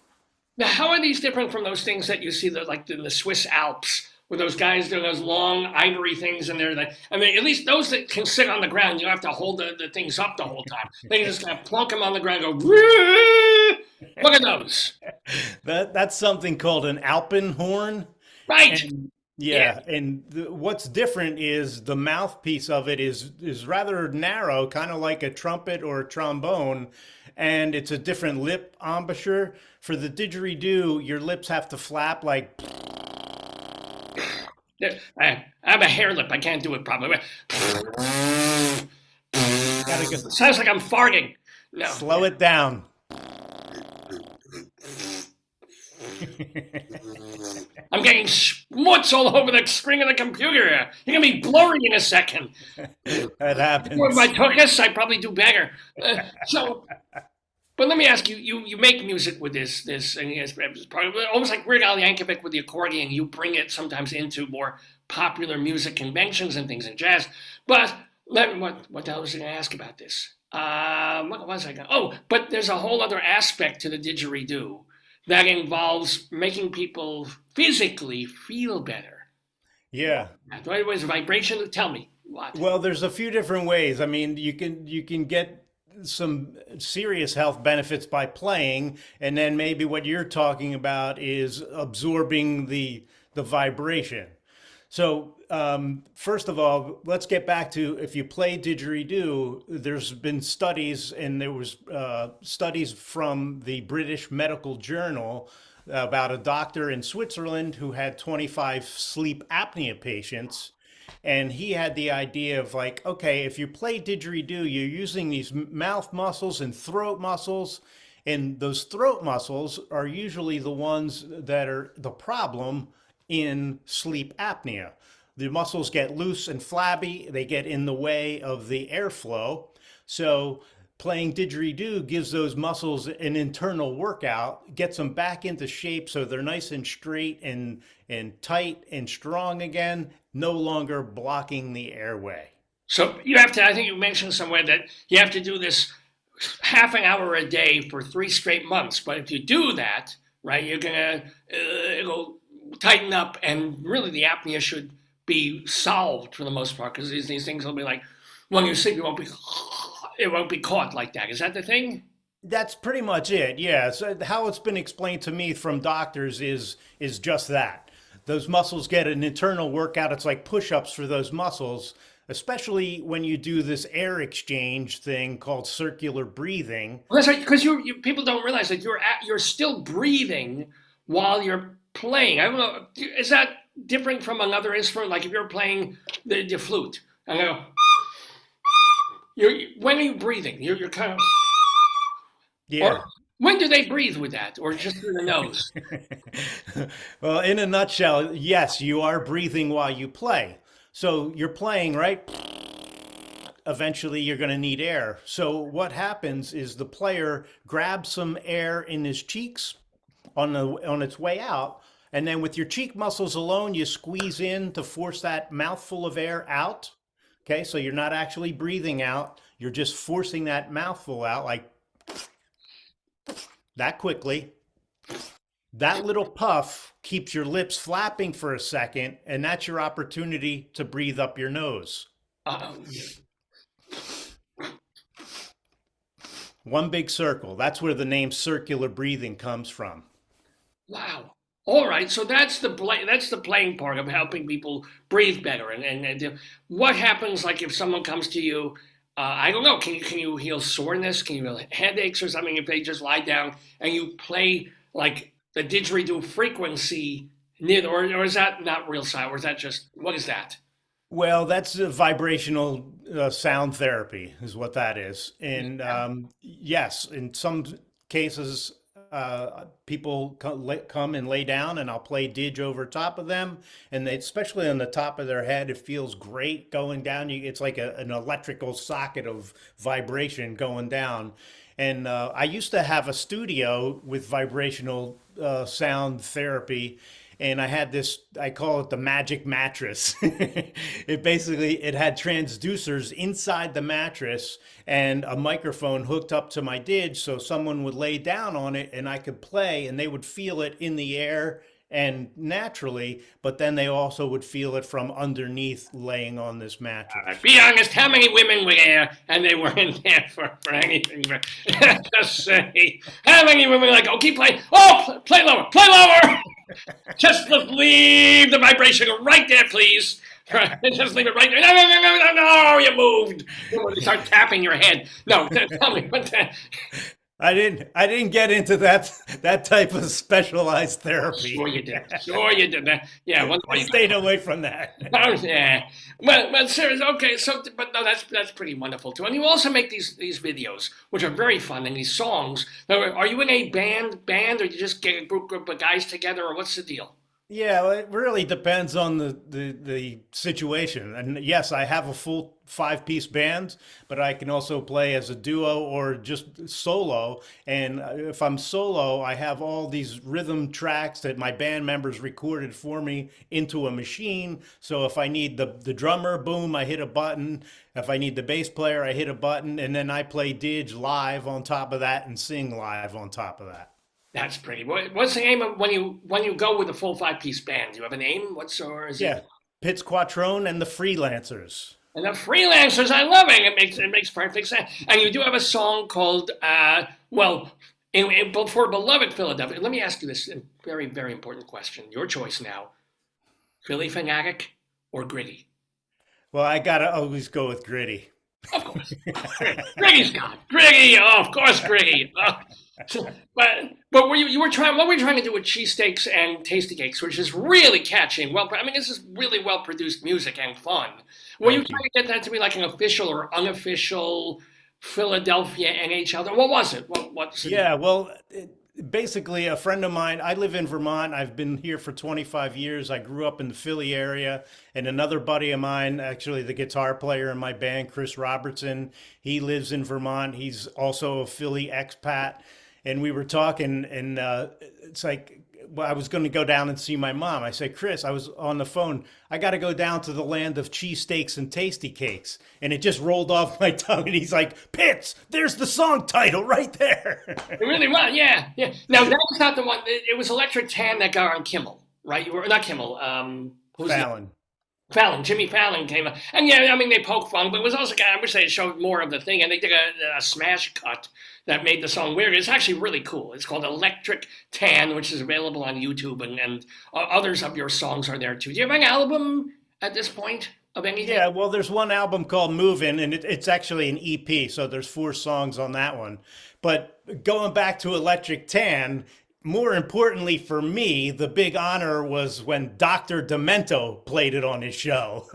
Now, how are these different from those things that you see like in the Swiss Alps, where those guys do those long ivory things, and they're like, I mean, at least those that can sit on the ground, you don't have to hold the things up the whole time. They can just kind of plunk them on the ground and go, "Woo!" Look at those. That's something called an alpenhorn. Right. And Yeah. yeah, and what's different is the mouthpiece of it is rather narrow, kind of like a trumpet or a trombone, and it's a different lip embouchure. For the didgeridoo, your lips have to flap like Yeah, I have a hair lip. I can't do it properly. gotta go Sounds like I'm farting. No. slow it down. I'm getting schmutz all over the screen of the computer. You're going to be blurry in a second. That happens. With my tuchus, I probably do better. But let me ask you, you make music with this, and yes, probably almost like Weird Al Yankovic with the accordion. You bring it sometimes into more popular music conventions and things in jazz. But what the hell was I going to ask about this? What was I going? Oh, but there's a whole other aspect to the didgeridoo that involves making people physically feel better. Yeah. What was vibration? Tell me what. Well, there's a few different ways. I mean, you can get some serious health benefits by playing, and then maybe what you're talking about is absorbing the vibration. So first of all, let's get back to if you play didgeridoo, there's been studies, and there was studies from the British Medical Journal about a doctor in Switzerland who had 25 sleep apnea patients. And he had the idea of like, okay, if you play didgeridoo, you're using these mouth muscles and throat muscles. And those throat muscles are usually the ones that are the problem in sleep apnea. The muscles get loose and flabby, they get in the way of the airflow. So playing didgeridoo gives those muscles an internal workout, gets them back into shape so they're nice and straight and tight and strong again, no longer blocking the airway. So you have to, I think you mentioned somewhere that you have to do this half an hour a day for 3 straight months. But if you do that, right, you're gonna, it'll tighten up, and really the apnea should be solved for the most part, because these things will be like, when you sleep, it won't be caught like that. Is that the thing? That's pretty much it. Yeah. So how it's been explained to me from doctors is just that. Those muscles get an internal workout. It's like push-ups for those muscles, especially when you do this air exchange thing called circular breathing. Well, that's right, because people don't realize that you're still breathing while you're playing. I don't know. Is that different from another instrument? Like if you're playing the flute, and I go, when are you breathing? You're kind of. Yeah. Or when do they breathe with that, or just through the nose? Well, in a nutshell, yes, you are breathing while you play. So you're playing, right? Eventually, you're going to need air. So what happens is the player grabs some air in his cheeks on its way out, and then with your cheek muscles alone, you squeeze in to force that mouthful of air out. Okay, so you're not actually breathing out. You're just forcing that mouthful out like that quickly. That little puff keeps your lips flapping for a second, and that's your opportunity to breathe up your nose. One big circle. That's where the name circular breathing comes from. Wow. All right. So that's the playing part of helping people breathe better. And what happens, like if someone comes to you, I don't know, can you heal soreness? Can you heal headaches or something if they just lie down and you play like the didgeridoo frequency near, or is that not real sound? Or is that just, what is that? Well, that's a vibrational sound therapy is what that is. And yes, in some cases, people come and lay down and I'll play didge over top of them. And especially on the top of their head, it feels great going down. It's like an electrical socket of vibration going down. And I used to have a studio with vibrational sound therapy. And I had this, I call it the magic mattress. It had transducers inside the mattress and a microphone hooked up to my didge, so someone would lay down on it and I could play and they would feel it in the air and naturally, but then they also would feel it from underneath laying on this mattress. Be honest, how many women were there and they weren't there for anything? Just say, how many women were like, oh, keep playing, oh, play lower, play lower! Just leave the vibration right there, please. Just leave it right there. No, you moved. You start tapping your head. No, tell me what that. I didn't get into that type of specialized therapy. Sure you did. Sure you did that. Yeah, I stayed away from that. Oh, yeah. Well, seriously, okay. So, but no, that's pretty wonderful too. And you also make these videos, which are very fun, and these songs. Now, are you in a band, or you just get a group of guys together, or what's the deal? Yeah, well, it really depends on the situation. And yes, I have a full 5-piece band, but I can also play as a duo or just solo. And if I'm solo, I have all these rhythm tracks that my band members recorded for me into a machine. So if I need the drummer, boom, I hit a button. If I need the bass player, I hit a button. And then I play didge live on top of that and sing live on top of that. That's pretty. What's the name of when you go with a full 5-piece band? Do you have a name? Yeah, Pitz Quattrone and the Freelancers. And the Freelancers, I love it. It makes perfect sense. And you do have a song called for Beloved Philadelphia. Let me ask you this very, very important question. Your choice now: Philly Fanatic or Gritty? Well, I gotta always go with Gritty. Of course, Gritty's got Gritty. Oh, of course, Gritty. So, but you were trying, what were you trying to do with cheesesteaks and tasty cakes, which is really catchy and well. I mean, this is really well produced music and fun. Were you Thank trying you. to get that to be like an official or unofficial Philadelphia NHL? What was it? What's the deal? Yeah, well, basically, a friend of mine, I live in Vermont. I've been here for 25 years. I grew up in the Philly area. And another buddy of mine, actually the guitar player in my band, Chris Robertson, he lives in Vermont. He's also a Philly expat. And we were talking, and it's like, well, I was going to go down and see my mom. I said, Chris, I was on the phone. I got to go down to the land of cheesesteaks and tasty cakes. And it just rolled off my tongue. And he's like, Pitts, there's the song title right there. It really was, yeah, yeah. Now that was not the one. It was Electric Tan that got on Kimmel, right? You were not Kimmel. Who's the Fallon. Fallon, Jimmy Fallon came up. And yeah, I mean, they poked fun, but it was also, I wish they showed more of the thing. And they did a smash cut that made the song weird. It's actually really cool. It's called Electric Tan, which is available on YouTube, and others of your songs are there too. Do you have an album at this point of anything? Yeah, well, there's one album called Movin', and it's actually an EP, so there's 4 songs on that one. But going back to Electric Tan, more importantly for me, the big honor was when Dr. Demento played it on his show.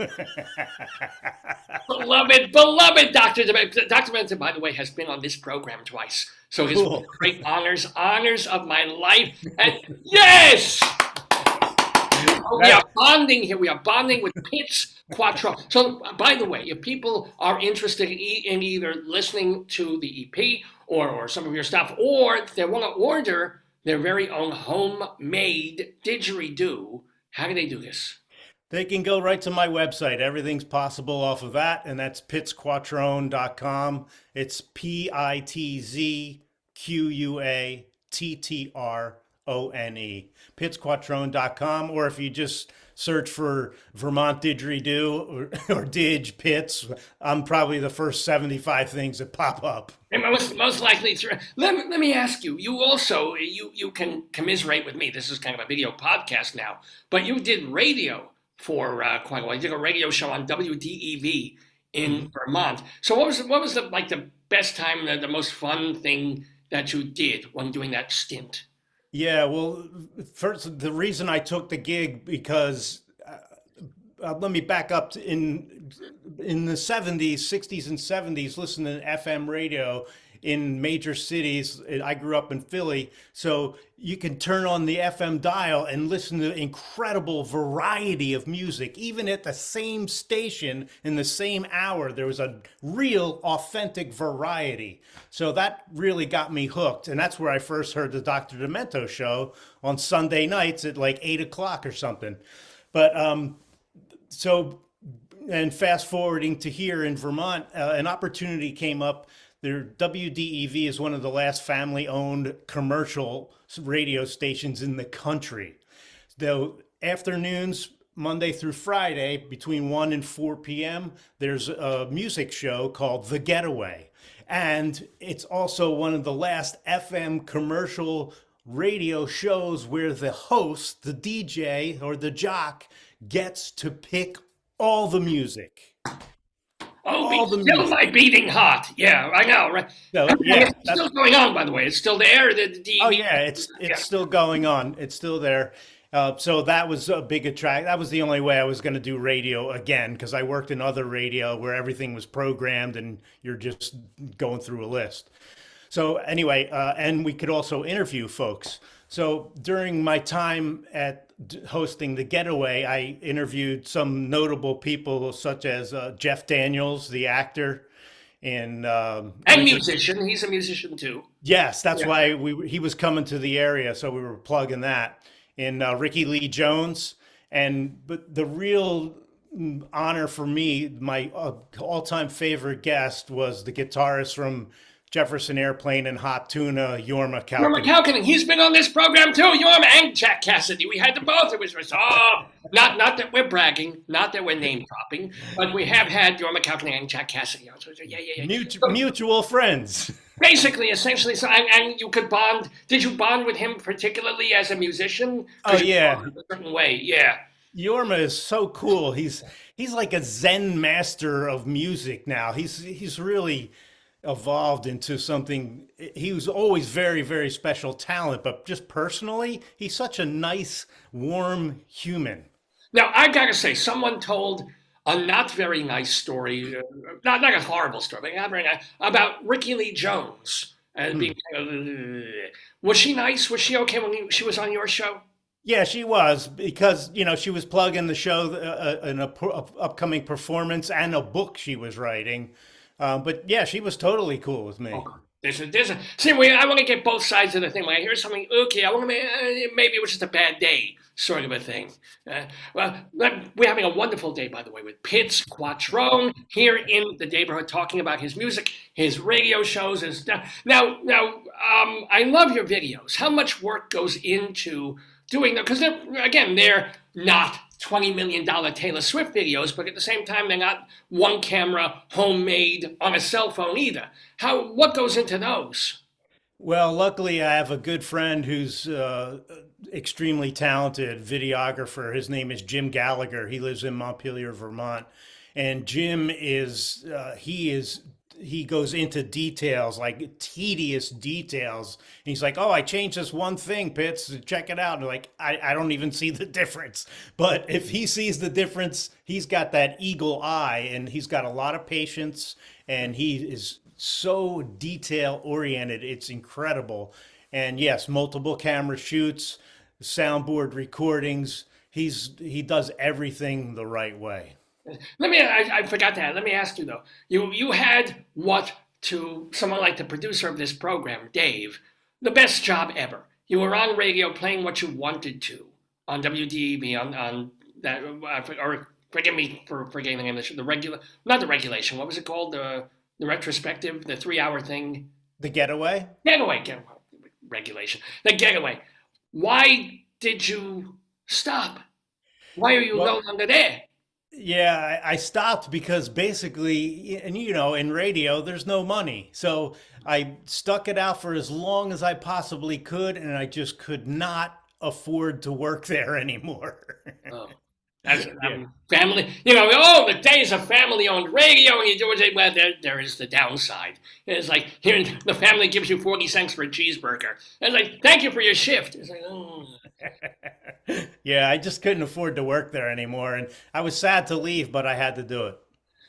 Beloved Dr. Demento. Dr. Demento, by the way, has been on this program twice. So his Cool. great honors of my life. And yes! Oh, we are bonding here. We are bonding with Pitz Quattrone. So, by the way, if people are interested in either listening to the EP or some of your stuff, or if they want to order their very own homemade didgeridoo, how do they do this? They can go right to my website. Everything's possible off of that, and that's pitzquattrone.com. It's PITZQUATTRONE. Pitzquattrone.com, or if you just search for Vermont Didgeridoo or Didge Pitts, I'm probably the first 75 things that pop up. And most likely through. Let me ask you. You also you can commiserate with me. This is kind of a video podcast now, but you did radio for quite a while. You did a radio show on WDEV in Vermont. So what was the best time, the most fun thing that you did when doing that stint? Yeah, well, first, the reason I took the gig because let me back up in the 70s, 60s and 70s, listening to FM radio in major cities. I grew up in Philly, so you can turn on the FM dial and listen to incredible variety of music. Even at the same station in the same hour, there was a real authentic variety. So that really got me hooked. And that's where I first heard the Dr. Demento show on Sunday nights at like 8 o'clock or something. But so, and fast forwarding to here in Vermont, an opportunity came up. Their WDEV is one of the last family-owned commercial radio stations in the country. Though afternoons, Monday through Friday, between 1 and 4 p.m., there's a music show called The Getaway. And it's also one of the last FM commercial radio shows where the host, the DJ or the jock, gets to pick all the music. Oh, still my beating heart. Yeah, I know, right? So, And yeah, it's still going on, by the way. It's still there. The DV. oh yeah, it's still going on. It's still there. So that was a big attract. That was the only way I was going to do radio again, because I worked in other radio where everything was programmed and you're just going through a list. So anyway, and we could also interview folks. So during my time at hosting The Getaway, I interviewed some notable people such as Jeff Daniels, the actor, and musician. He's a musician too. yes, that's Yeah. why he was coming to the area, so we were plugging that. And Ricky Lee Jones, but the real honor for me, my all-time favorite guest was the guitarist from Jefferson Airplane and Hot Tuna, Jorma Norman Kaukonen. Kaukonen, he's been on this program too. Yorm and Jack Cassidy. We had the both. It was not that we're bragging, not that we're name dropping, but we have had Yorma Kaukonen and Jack Cassidy on. So, yeah. Mutual friends. Basically, essentially, so and you could bond. Did you bond with him particularly as a musician? Oh, 'Cause you yeah. bonded a certain way, yeah. Yorma is so cool. He's like a Zen master of music now. He's really evolved into something. He was always very, very special talent, but just personally, he's such a nice, warm human. Now, I gotta say, someone told a not very nice story, not a horrible story, but not very nice, about Ricky Lee Jones and Hmm. being kind of, was she nice? Was she okay when she was on your show? Yeah, she was because she was plugging the show, upcoming performance and a book she was writing. But yeah, she was totally cool with me. Okay. See, I want to get both sides of the thing. When I hear something, okay, I want to, maybe it was just a bad day, sort of a thing. We're having a wonderful day, by the way, with Pitz Quattrone here in the Daverhood, talking about his music, his radio shows, his stuff. Now, I love your videos. How much work goes into doing them? Because they're not $20 million Taylor Swift videos, but at the same time, they're not one camera, homemade on a cell phone either. What goes into those? Well, luckily, I have a good friend who's extremely talented videographer. His name is Jim Gallagher. He lives in Montpelier, Vermont, and Jim he goes into details, like tedious details. And he's like, "Oh, I changed this one thing, Pitts. Check it out." And like, I don't even see the difference. But if he sees the difference, he's got that eagle eye, and he's got a lot of patience, and he is so detail oriented. It's incredible. And yes, multiple camera shoots, soundboard recordings. He does everything the right way. I forgot that. Let me ask you though. You had what to someone like the producer of this program, Dave, the best job ever. You were on radio playing what you wanted to on WDEB on that or forgive me for forgetting the name of the show, the regular not the regulation. What was it called? The retrospective, the 3 hour thing. The Getaway? Getaway, regulation. The getaway. Why did you stop? Why are you no Well, longer there? yeah, I stopped because basically, and in radio, there's no money. So I stuck it out for as long as I possibly could, and I just could not afford to work there anymore. Oh. That's Yeah. family. The days of family-owned radio, and you do it. Well, there is the downside. It's like here, the family gives you 40 cents for a cheeseburger. And it's like, thank you for your shift. It's like, oh. Yeah, I just couldn't afford to work there anymore, and I was sad to leave, but I had to do it.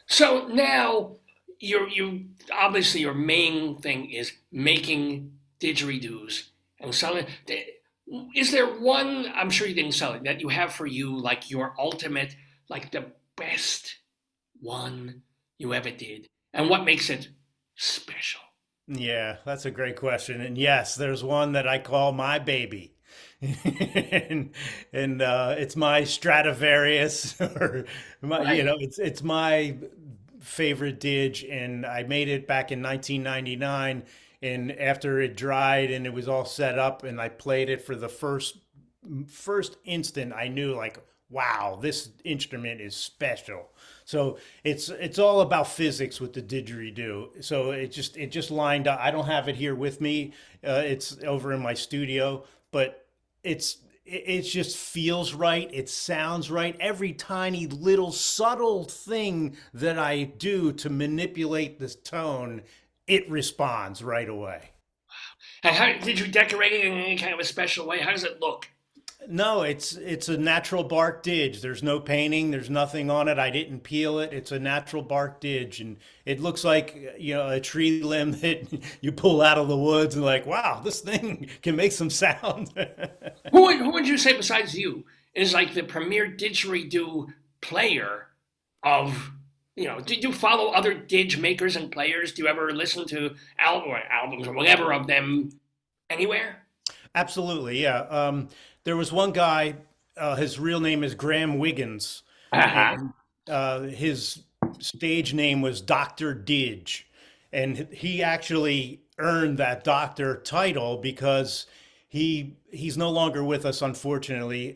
So now, you obviously your main thing is making didgeridoos and selling. Is there one? I'm sure you didn't sell it that you have for you, like your ultimate, like the best one you ever did, and what makes it special? Yeah, that's a great question. And yes, there's one that I call my baby. And it's my Stradivarius or my, Right. it's my favorite dig, and I made it back in 1999. And after it dried and it was all set up, and I played it for the first instant, I knew like, wow, this instrument is special. So it's all about physics with the didgeridoo. So it just lined up. I don't have it here with me. It's over in my studio, but it just feels right. It sounds right. Every tiny little subtle thing that I do to manipulate this tone, it responds right away. And how did you decorate it in any kind of a special way? How does it look? No, it's a natural bark didge. There's no painting. There's nothing on it. I didn't peel it. It's a natural bark didge, and it looks like a tree limb that you pull out of the woods, and like, wow, this thing can make some sound. Who would you say besides you is like the premier didgeridoo player of? Did you follow other didge makers and players? Do you ever listen to albums or whatever of them anywhere? Absolutely, yeah. There was one guy. His real name is Graham Wiggins, Uh-huh. and his stage name was Doctor Didge, and he actually earned that doctor title because he's no longer with us, unfortunately.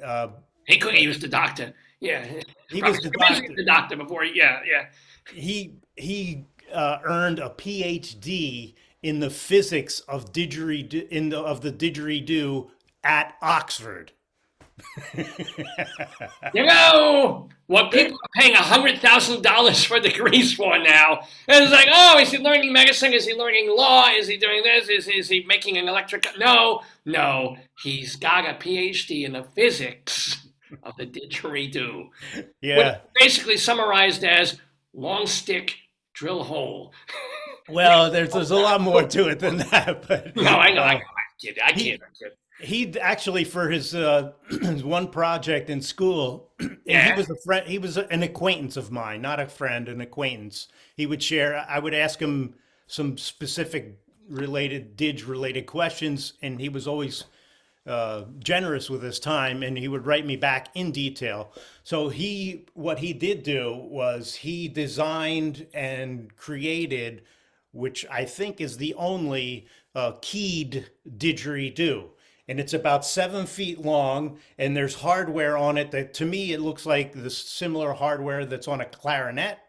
He could have used the doctor. Yeah, He probably was the busy doctor. the doctor before. Yeah, yeah. He earned a PhD in the physics of didgeridoo of the didgeridoo at Oxford. You know what people are paying $100,000 for degrees for now? And it's like, oh, is he learning medicine? Is he learning law? Is he doing this? Is he making an electric? No, he's got a PhD in the physics of the didgeridoo. Which Yeah. is basically summarized as long stick, drill hole. Well, there's a lot more to it than that, but No, I know, I kid. he actually for his his one project in school, and Yeah. he was a friend. He was an acquaintance of mine, not a friend, an acquaintance. He would share. I would ask him some specific related questions, and he was always generous with his time, and he would write me back in detail. So what he did do was he designed and created, which I think is the only keyed didgeridoo. And it's about 7 feet long, and there's hardware on it that to me it looks like the similar hardware that's on a clarinet.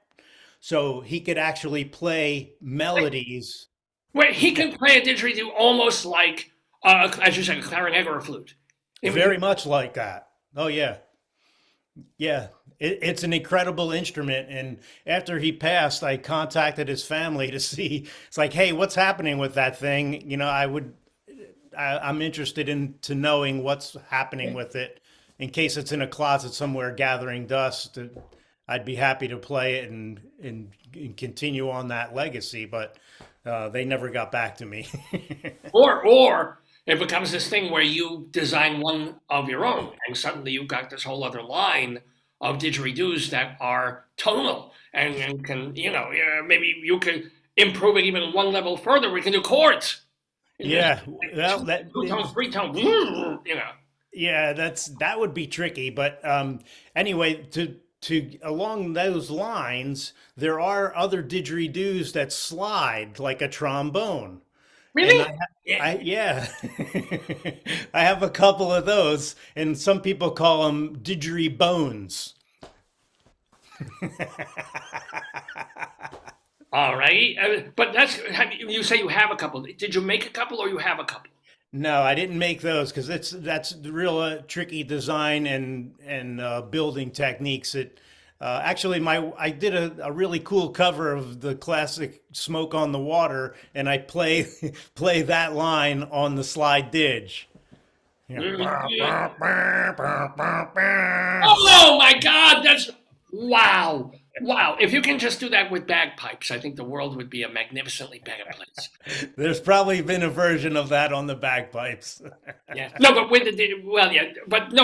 So he could actually play melodies. Wait, he can play a didgeridoo almost like, as you said, a clarinet or a flute. Very much like that. Oh yeah, yeah. It's an incredible instrument. And after he passed, I contacted his family to see. It's like, hey, what's happening with that thing? You know, I'm interested in to knowing what's happening with it. In case it's in a closet somewhere gathering dust, I'd be happy to play it and continue on that legacy. But they never got back to me. Or it becomes this thing where you design one of your own, and suddenly you've got this whole other line of didgeridoos that are tonal and can, maybe you can improve it even one level further. We can do chords. Yeah, well, that Two tone, three tone, yeah, that would be tricky. But anyway, to along those lines, there are other didgeridoos that slide like a trombone. Really? And yeah, I have a couple of those, and some people call them didgeribones. All right. But you say you have a couple. Did you make a couple or you have a couple? No, I didn't make those because that's the real tricky design and building techniques. It actually I did a really cool cover of the classic "Smoke on the Water," and I play play that line on the slide didge. Yeah. Oh my God, that's wow. Wow. If you can just do that with bagpipes, I think the world would be a magnificently better place. There's probably been a version of that on the bagpipes. Yeah. No, but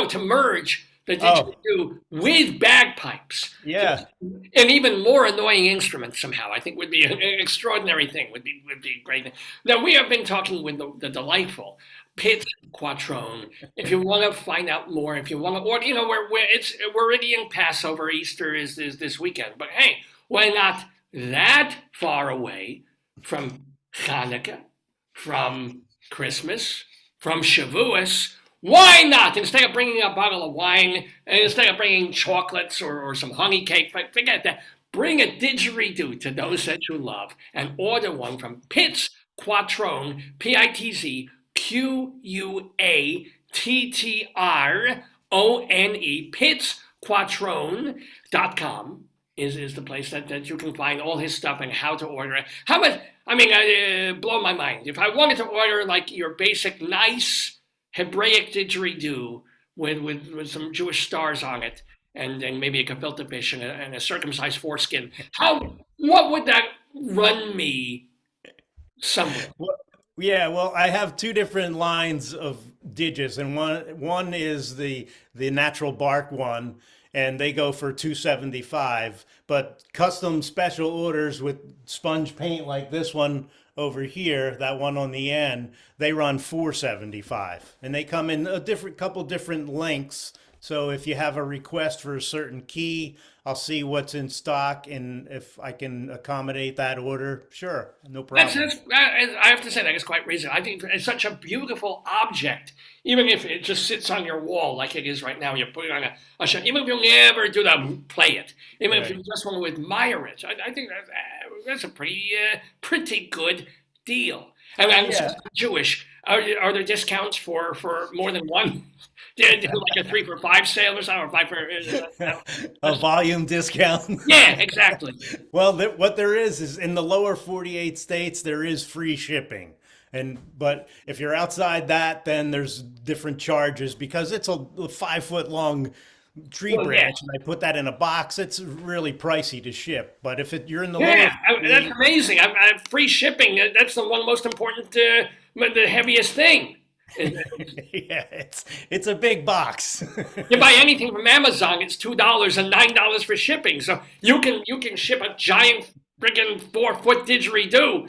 to merge the didgeridoo with bagpipes. Yeah. An even more annoying instrument somehow, I think would be an extraordinary thing, would be great. Now, we have been talking with the delightful Pitz Quattrone. If you want to find out more, if you want to, or we're already in Passover. Easter is this weekend, but hey, why not that far away from Hanukkah, from Christmas, from Shavuos? Why not? Instead of bringing a bottle of wine, and instead of bringing chocolates or some honey cake, forget that. Bring a didgeridoo to those that you love and order one from Pitz Quattrone, Pitzquattrone, PitzQuattrone.com is the place that you can find all his stuff and how to order it. How much? I mean, blow my mind. If I wanted to order like your basic nice Hebraic didgeridoo with some Jewish stars on it, and maybe a gefilte fish and a circumcised foreskin, what would that run me somewhere? Yeah, well, I have two different lines of digits, and one is the natural bark one, and they go for 275. But custom special orders with sponge paint like this one over here, that one on the end, they run 475, and they come in a couple different lengths. So if you have a request for a certain key, I'll see what's in stock, and if I can accommodate that order, sure, no problem. I have to say that is quite reasonable. I think it's such a beautiful object, even if it just sits on your wall like it is right now. You put it on a shelf. Even if you never do that, play it. Even if you just want to admire it, I think that's a pretty good deal. And Yeah. since I'm Jewish, are there discounts for more than one? Like a 3 for 5 sale or something, or 5 for A volume discount. yeah, exactly. Well, what there is in the lower 48 states, there is free shipping. But if you're outside that, then there's different charges because it's a 5 foot long tree Well, yeah. branch and I put that in a box. It's really pricey to ship. But if you're in the Yeah, lower that's amazing. I free shipping. That's the one most important, the heaviest thing. yeah, it's a big box. You buy anything from Amazon, it's $2 and $9 for shipping. So you can ship a giant friggin' 4 foot didgeridoo,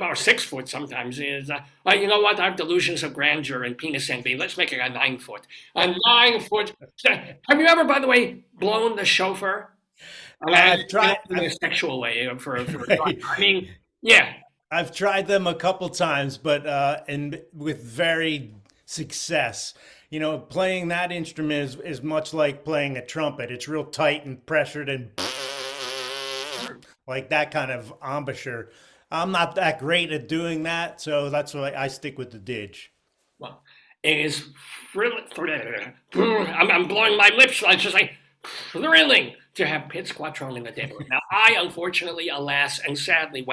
or 6 foot sometimes. Is you know what? I have delusions of grandeur and penis envy. Let's make it a 9 foot. A 9 foot. Have you ever, by the way, blown the shofar? I've tried in a sexual way I mean, yeah. I've tried them a couple times, but and with very success. You know, playing that instrument is much like playing a trumpet. It's real tight and pressured and like that kind of embouchure. I'm not that great at doing that, so that's why I stick with the didge. Well, it is I'm blowing my lips. I just like thrilling to have Pitz Quattrone in the Daverhood. Now, I unfortunately, alas, and sadly,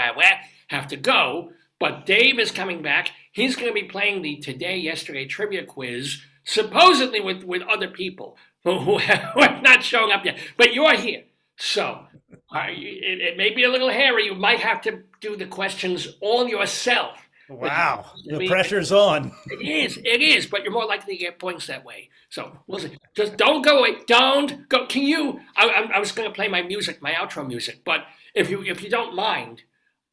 have to go, but Dave is coming back. He's going to be playing the Today, Yesterday trivia quiz, supposedly with other people who have not shown up yet. But you're here. So it may be a little hairy. You might have to do the questions all yourself. Wow, the pressure's on. It is, but you're more likely to get points that way. So we'll see. Just don't go away. Don't go. Can you? I was going to play my music, my outro music, but if you don't mind,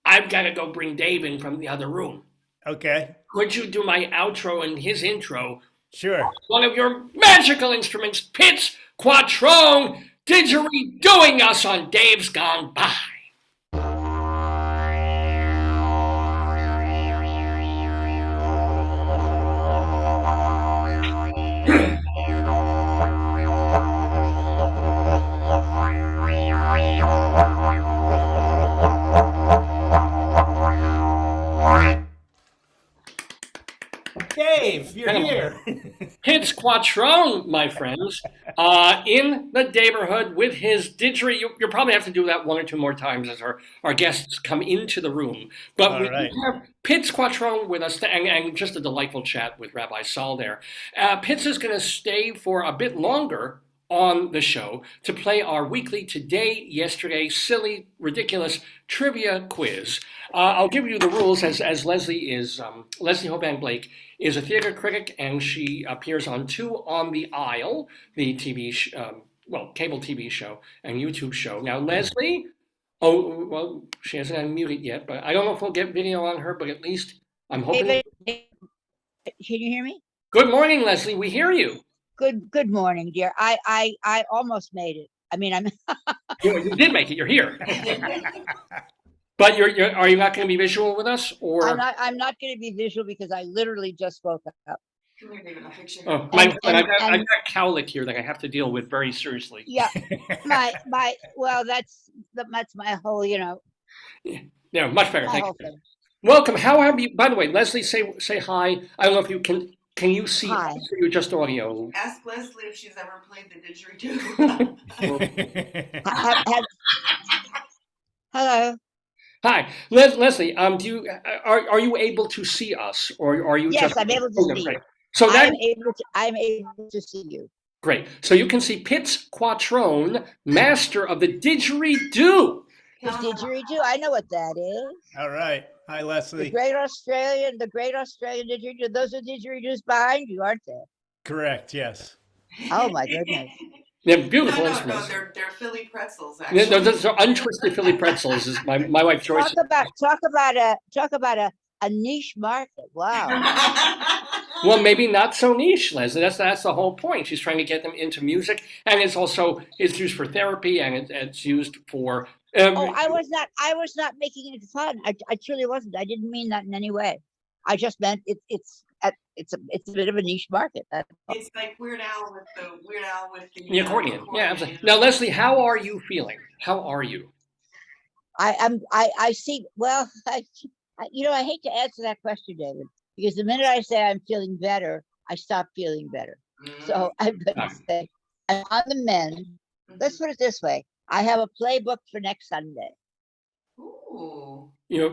I've got to go bring Dave in from the other room. Okay. Could you do my outro and his intro? Sure. One of your magical instruments, Pitz Quattrone, didgeridooing us on Dave's Gone By. Dave, you're here. Pitz Quattrone, my friends, in the Daverhood with his didgeridoo. You'll probably have to do that 1 or 2 more times as our guests come into the room. But All we right. have Pitz Quattrone with us, and just a delightful chat with Rabbi Saul there. Pitz is going to stay for a bit longer on the show to play our weekly Today, Yesterday, silly, ridiculous trivia quiz. I'll give you the rules as Leslie is, Leslie Hoban Blake is a theater critic, and she appears on Two on the Aisle, the TV, cable TV show and YouTube show. Now, Leslie, she hasn't unmuted yet, but I don't know if we'll get video on her, but at least I'm hoping. David, can you hear me? Good morning, Leslie. We hear you. Good morning, dear. I almost made it. I mean, I'm You did make it. You're here. But are you not going to be visual with us, or? I'm not going to be visual because I literally just woke up. Come here, David, I'll fix your Oh, hair. I've got cowlick here that I have to deal with very seriously. Yeah, that's my whole, Yeah, much better. my Thank whole you. thing. Welcome. How have you? By the way, Leslie, say hi. I don't know if you can. Can you see Hi. us, or you're just audio? Ask Leslie if she's ever played the didgeridoo. Hello. Hi, Leslie. Are you able to see us, or are you Yes, just? I'm able to see you. Great. So that I'm able to see you. great. So you can see Pitz Quattrone, master of the didgeridoo. The didgeridoo. I know what that is. All right. Hi, The Leslie. great Australian didgeridoo. Those are didgeridoos behind you, aren't they? Correct. Yes. Oh my goodness. They're beautiful No, instruments. they're Philly pretzels, Yeah, actually. those are untwisted Philly pretzels. Is my wife Joyce. Talk about a niche market. Wow. Well, maybe not so niche, Leslie. That's the whole point. She's trying to get them into music, and it's used for therapy, and it's used for. Oh, I was not making it fun. I truly wasn't. I didn't mean that in any way. I just meant it's a bit of a niche market. It's like Weird Al with The accordion. Yeah, absolutely. Now, Leslie, how are you feeling? How are you? I see. Well, I hate to answer that question, David, because the minute I say I'm feeling better, I stop feeling better. So I'm going to say I'm on the mend. Let's put it this way. I have a playbook for next Sunday. Ooh. Play a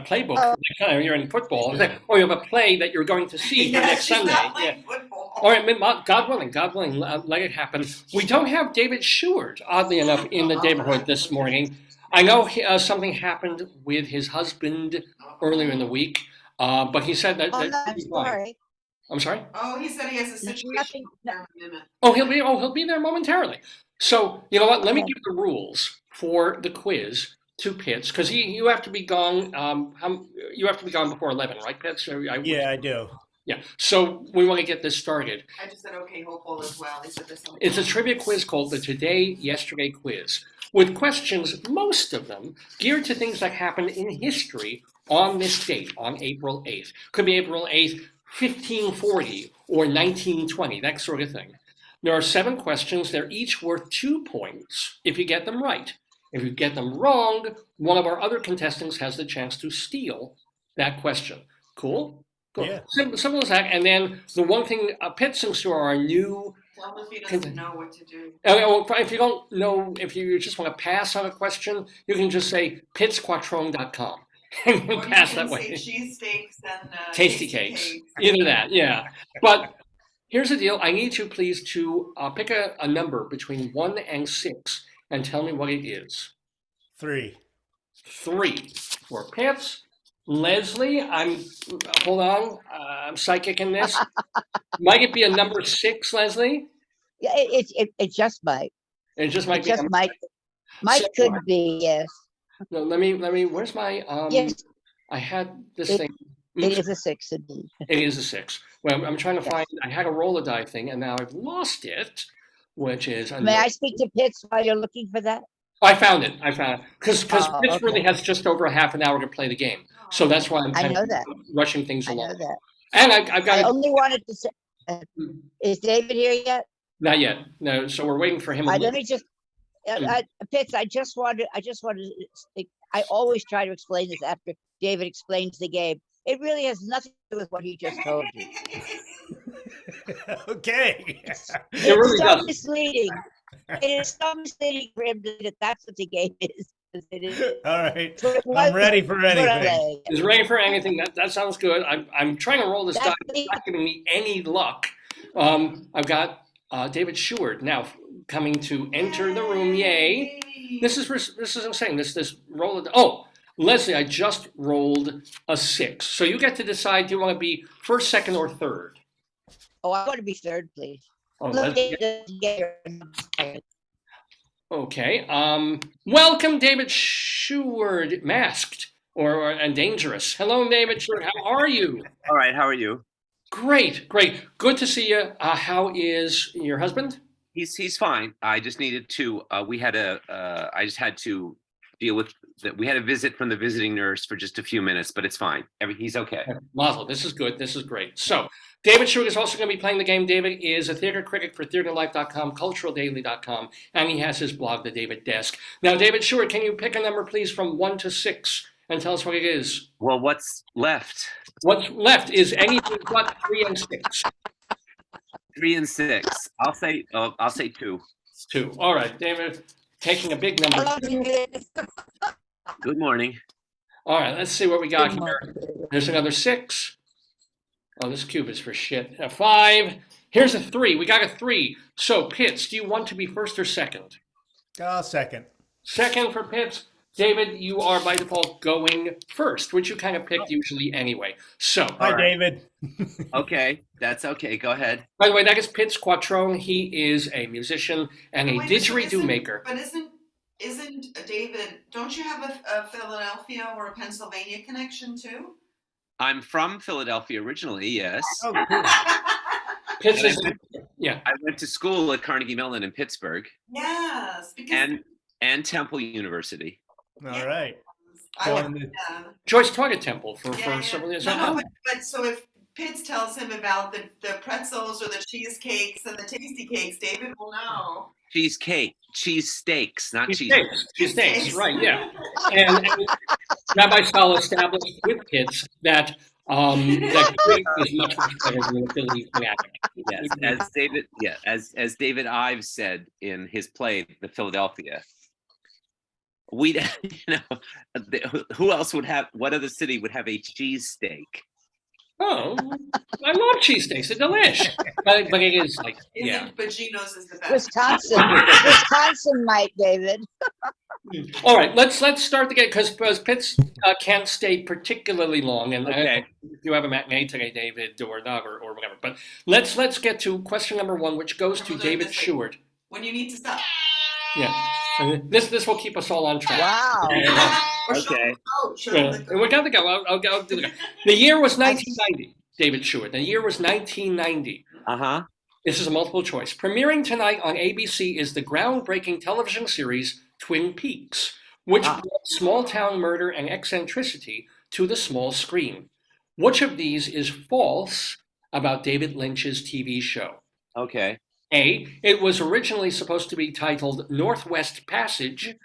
playbook. You're in football. Or you have a play that you're going to see here next she's Sunday. not playing football. All right, God willing, let it happen. We don't have David Sheward, oddly enough, in the Daverhood this morning. I know something happened with his husband earlier in the week, but he said that. Oh, that no, I'm he's fine. sorry. I'm sorry? Oh, he said he has a There's situation. nothing- Oh, he'll be there momentarily. So you know what? Let me give the rules for the quiz to Pitz, because you have to be gone. You have to be gone before 11, right, Pitz? Yeah, I do. Yeah. So we want to get this started. I just said okay, hopeful as well. He said there's something. It's a trivia quiz called the Today Yesterday Quiz, with questions, most of them geared to things that happened in history on this date, on April 8th. Could be April 8th, 1540 or 1920, that sort of thing. There are 7 questions. They're each worth 2 points if you get them right. If you get them wrong, one of our other contestants has the chance to steal that question. Cool? Cool. Yeah. Simple as that. And then the one thing, Pitz, since you are our new Tell him if he doesn't know what to do. if you don't know, if you just want to pass on a question, you can just say pitzquattrone.com and Or pass you that can way. say cheesesteaks and Tasty cakes. Either that, yeah. But here's the deal. I need you please to pick a number between 1 and 6 and tell me what it is. 3. 3 for Pitz. Leslie, hold on, I'm psychic in this. Might it be a number 6, Leslie? Yeah, it just might. It just might It be. just might. Might So- could be, yes. No, let me. Where's my? Yes, I had this It- thing. it Oops, is a 6 indeed. it is a 6. Well, I'm trying to Yes. find. I had a roll a die thing, and now I've lost it, which is. May I speak to Pitts while you're looking for that? I found it. Because Oh, Pitts really okay. has just over a half an hour to play the game, so that's why I'm I kind know of that. rushing things I know along. that. And I've I got only wanted to say, is David here yet? not yet. No, so we're waiting for him. Let me just, Pitts, I just wanted, I always try to explain this after David explains the game. It really has nothing to do with what he just told you. Okay. It's really so doesn't. misleading. It is so misleading for him that that's what the game is. It is All right. what it I'm was, ready for what I'm anything. saying. Is ready for anything? That sounds good. I'm trying to roll this die. That's It's not giving me any luck. I've got David Sheward now coming to enter the room. Yay! This is insane. This roll of Leslie, I just rolled a 6. So you get to decide. Do you want to be first, second, or third? Oh, I want to be third, please. Oh, Look Leslie. at the- Okay. Welcome, David Sheward, masked and dangerous. Hello, David Sheward. How are you? All right, how are you? Great. Good to see you. How is your husband? He's fine. I just needed to. I just had to deal with that. We had a visit from the visiting nurse for just a few minutes, but it's fine. He's okay. Mazel. This is good. This is great. So, David Sheward is also going to be playing the game. David is a theater critic for theaterlife.com, culturaldaily.com, and he has his blog, The David Desk. Now, David Sheward, can you pick a number, please, from 1 to 6 and tell us what it is? Well, what's left? What's left is anything but 3 and 6. 3 and 6. I'll say 2. 2. All right, David, taking a big number. Hello, David. Good morning. All right, let's see what we got Good here. morning. There's another 6. Oh, this cube is for shit. A 5. Here's a 3. We got a 3. So, Pitz, do you want to be first or second? Second. Second for Pitz. David, you are by default going first, which you kind of picked usually anyway. So, Hi, right. David. Okay, that's okay. Go ahead. by the way, that is Pitz Quattrone. He is a musician and a Wait, so didgeridoo isn't- maker. But isn't David? Don't you have a Philadelphia or a Pennsylvania connection too? I'm from Philadelphia originally. Yes, Oh, cool. Pitz is, I went to school at Carnegie Mellon in Pittsburgh Yes, because and Temple University. All right. I Going would, to- yeah. Joyce taught at Temple for Yeah, yeah. several years. No, but so if Pitts tells him about the pretzels or the cheesecakes and the tasty cakes, David will know. Cheesesteaks, not cheese. Cheesesteaks, right, yeah. And Rabbi Stahl established with Pitz that that Greeley is much better than the Philly fanatic. Yes, as David Ives said in his play, The Philadelphia, we, who else would have? What other city would have a cheesesteak? Oh, I love cheesesteaks. They're delish. But it is like, yeah. Isn't Bugino's is the best? Wisconsin might, David. All right, let's start the game because Pitts can't stay particularly long, and Okay. if you have a matinee today, David, or not, or whatever. But let's get to question number 1, which goes to We'll do it David this way. Sheward. When you need to stop. Yeah, and this will keep us all on track. Wow. Or show Okay. them the code, show Yeah, them the and we code. got to go. I'll do the. The year was 1990. David Sheward. The year was 1990. Uh-huh. This is a multiple choice. Premiering tonight on ABC is the groundbreaking television series Twin Peaks, which brought small town murder and eccentricity to the small screen. Which of these is false about David Lynch's TV show? Okay. A, it was originally supposed to be titled Northwest Passage.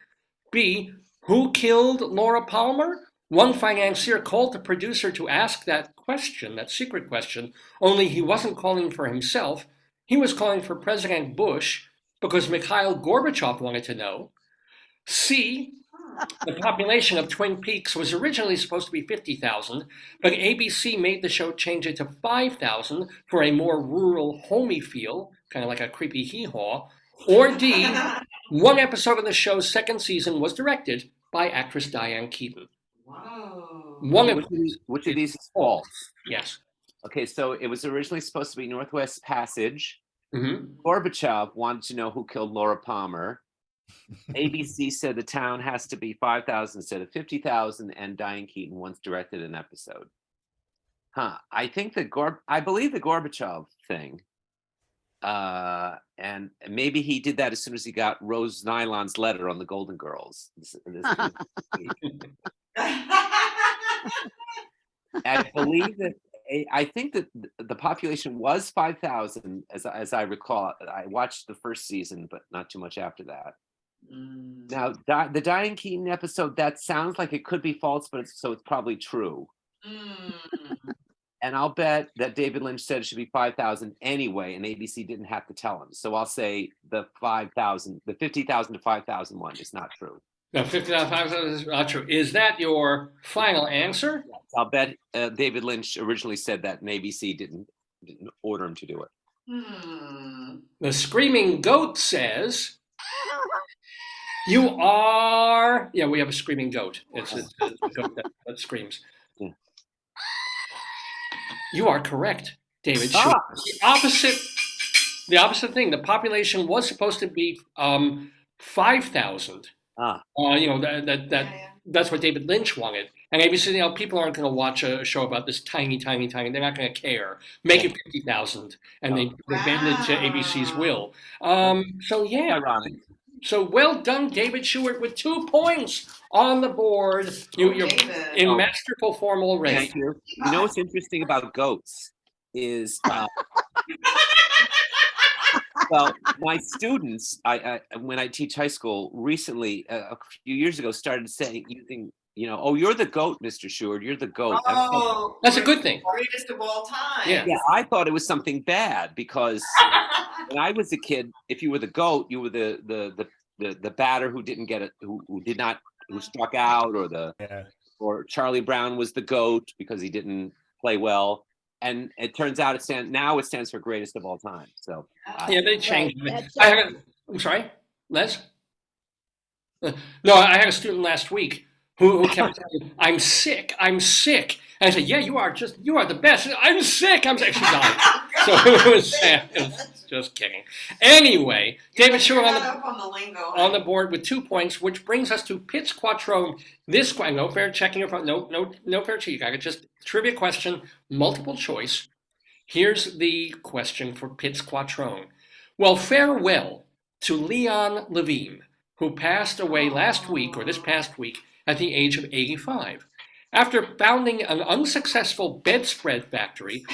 B, who killed Laura Palmer? One financier called the producer to ask that question, that secret question, only he wasn't calling for himself. He was calling for President Bush because Mikhail Gorbachev wanted to know. C, the population of Twin Peaks was originally supposed to be 50,000, but ABC made the show change it to 5,000 for a more rural, homey feel, kind of like a creepy hee-haw. Or D, one episode of the show's second season was directed by actress Diane Keaton. Whoa. One of Which of these is false? yes. Okay, so it was originally supposed to be Northwest Passage. Mm-hmm. Gorbachev wanted to know who killed Laura Palmer. ABC said the town has to be 5,000 instead of 50,000, and Diane Keaton once directed an episode. I think I believe the Gorbachev thing. And maybe he did that as soon as he got Rose Nylon's letter on the Golden Girls. I believe that I think that the population was 5,000, as I recall. I watched the first season, but not too much after that. Now, the Diane Keaton episode, that sounds like it could be false, but it's probably true. And I'll bet that David Lynch said it should be 5,000 anyway, and ABC didn't have to tell him. So I'll say the 5,000, the 50,000 to 5,000 one is not true. No, 50,000 is not true. Is that your final answer? Yes, I'll bet David Lynch originally said that, and ABC didn't order him to do it. The Screaming Goat says, you are... Yeah, we have a screaming goat. It's a goat that screams. Yeah. You are correct, David. The opposite thing. The population was supposed to be 5,000. That's what David Lynch wanted. And ABC, people aren't going to watch a show about this tiny. They're not going to care. Make it 50,000, and they bend it to ABC's will. So yeah. Ironic. So well done, David Sheward, with 2 points on the board. You're in masterful form already. Thank you. You know what's interesting about goats is, well, my students, I when I teach high school recently, a few years ago, started using, oh, you're the goat, Mr. Sheward. You're the goat. Oh, That's a good thing. Greatest of all time. Yeah. Yeah, I thought it was something bad because when I was a kid, if you were the goat, you were the batter who didn't get it, who struck out, or Charlie Brown was the goat because he didn't play well. And it turns out it stands for greatest of all time. So Yeah, they changed Right, it. I'm sorry, Les? No, I had a student last week who kept saying, I'm sick. And I said, yeah, you are the best. I'm sick. I'm actually dying. So it was sad. It was just kidding. Anyway, David Sheward on the board with 2 points, which brings us to Pitz Quattrone. No fair checking your phone. No fair check. I could just trivia question, multiple choice. Here's the question for Pitz Quattrone. Well, farewell to Leon Levine, who passed away this past week, at the age of 85. After founding an unsuccessful bedspread factory,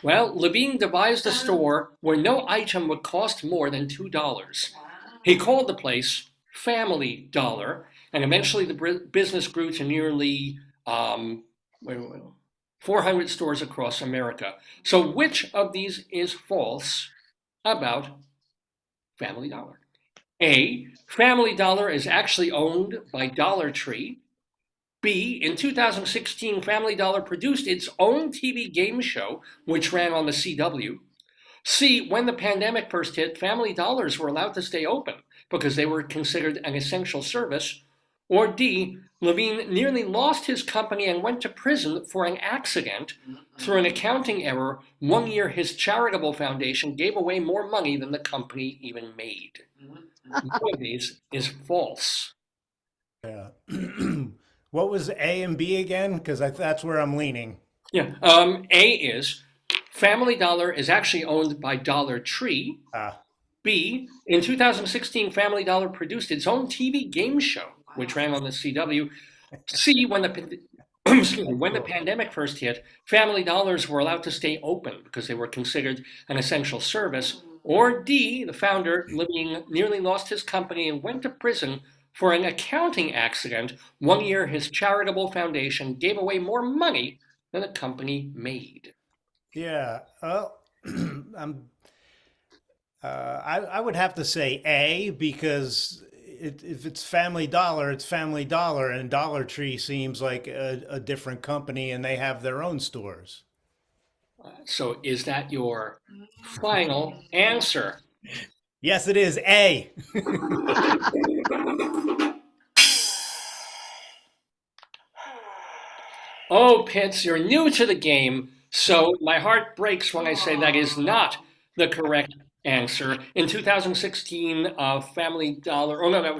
Levine devised a store where no item would cost more than $2. He called the place Family Dollar, and eventually the business grew to nearly 400 stores across America. So which of these is false about Family Dollar? A, Family Dollar is actually owned by Dollar Tree. B, in 2016, Family Dollar produced its own TV game show, which ran on the CW. C, when the pandemic first hit, Family Dollars were allowed to stay open because they were considered an essential service. Or D, Levine nearly lost his company and went to prison for an accident. Through an accounting error, 1 year his charitable foundation gave away more money than the company even made. One of these is false. Yeah. What was A and B again? Because that's where I'm leaning. Yeah. A is Family Dollar is actually owned by Dollar Tree. B, in 2016, Family Dollar produced its own TV game show, which ran on the CW. C, when the pandemic first hit, Family Dollars were allowed to stay open because they were considered an essential service. Or D, the founder, Levine, nearly lost his company and went to prison for an accounting accident. 1 year, his charitable foundation gave away more money than the company made. Yeah. Well, I would have to say A, because if it's Family Dollar, it's Family Dollar, and Dollar Tree seems like a different company, and they have their own stores. So is that your final answer? Yes, it is A. Oh, Pitz, you're new to the game, so my heart breaks when I say that is not the correct answer. In 2016, Family Dollar, whatever, it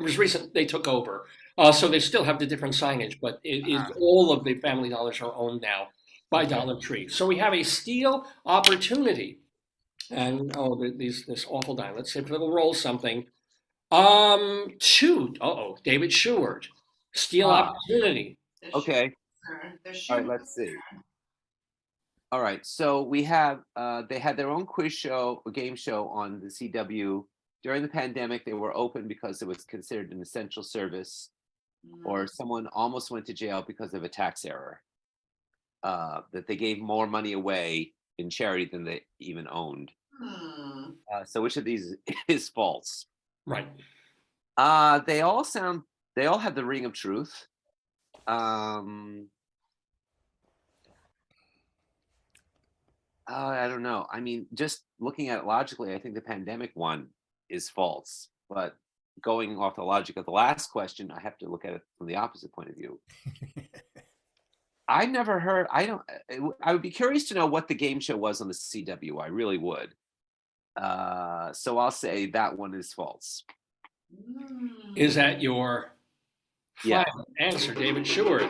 was recent, they took over. So they still have the different signage, but all of the Family Dollars are owned now by Dollar Tree. So we have a steal opportunity. And, this awful die. Let's see if it'll roll something. David Sheward. Steal opportunity. Okay. All right, let's see. All right, so we have, they had their own quiz show, a game show on the CW. During the pandemic, they were open because it was considered an essential service, or someone almost went to jail because of a tax error. That they gave more money away in charity than they even owned. So which of these is false? Right. They all have the ring of truth. I don't know. I mean, just looking at it logically, I think the pandemic one is false. But going off the logic of the last question, I have to look at it from the opposite point of view. I never heard. I would be curious to know what the game show was on the CW. I really would. So I'll say that one is false. Is that your final answer, David Sheward?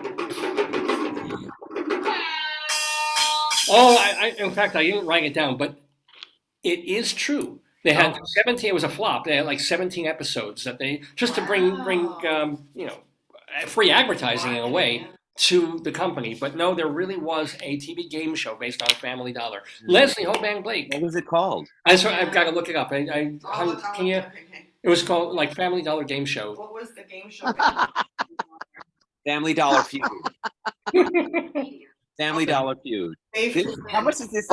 Oh, in fact, I didn't write it down, but it is true. They had 17. It was a flop. They had like 17 episodes that they just to bring free advertising in a way to the company. But no, there really was a TV game show based on Family Dollar. Leslie Hoban Blake. What was it called? I've got to look it up. Can you? Okay. It was called like Family Dollar Game Show. What was the game show? Family Dollar Feud. Family Dollar Feud. How much is this?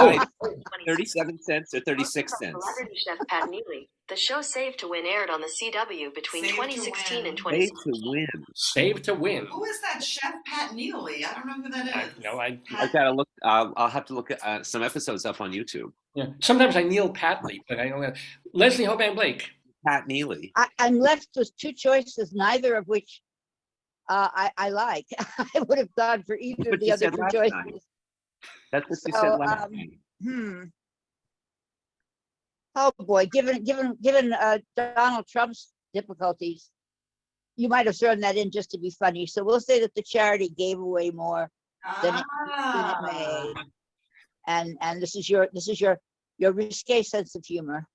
37 cents or 36 cents? Celebrity chef Pat Neely. The show Save to Win aired on the CW between Save to 2016 and Save 2017. to Win. Save to Win. Who is that chef Pat Neely? I don't know who that is. I gotta look. I'll have to look at some episodes up on YouTube. Yeah. Sometimes I kneel Patley, but I don't know. Leslie Hoban Blake. Pat Neely. I'm left with two choices, neither of which I like. I would have gone for either of the other two choices. That's what you said last time. Oh boy, given Donald Trump's difficulties, you might have thrown that in just to be funny. So we'll say that the charity gave away more than it made. And this is your risque sense of humor.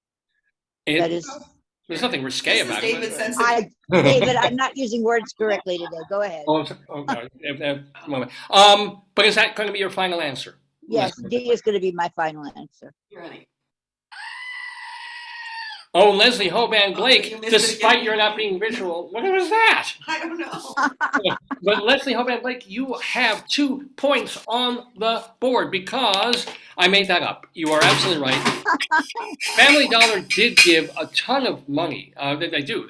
There's nothing risque about it. David, I'm not using words correctly today. Go ahead. But is that going to be your final answer? Yes, D is going to be my final answer. You're ready. Oh, Leslie Hoban Blake, you missed it despite again. your not being visual, what was that? I don't know. But Leslie Hoban Blake, you have 2 points on the board because I made that up. You are absolutely right. Family Dollar did give a ton of money. They do.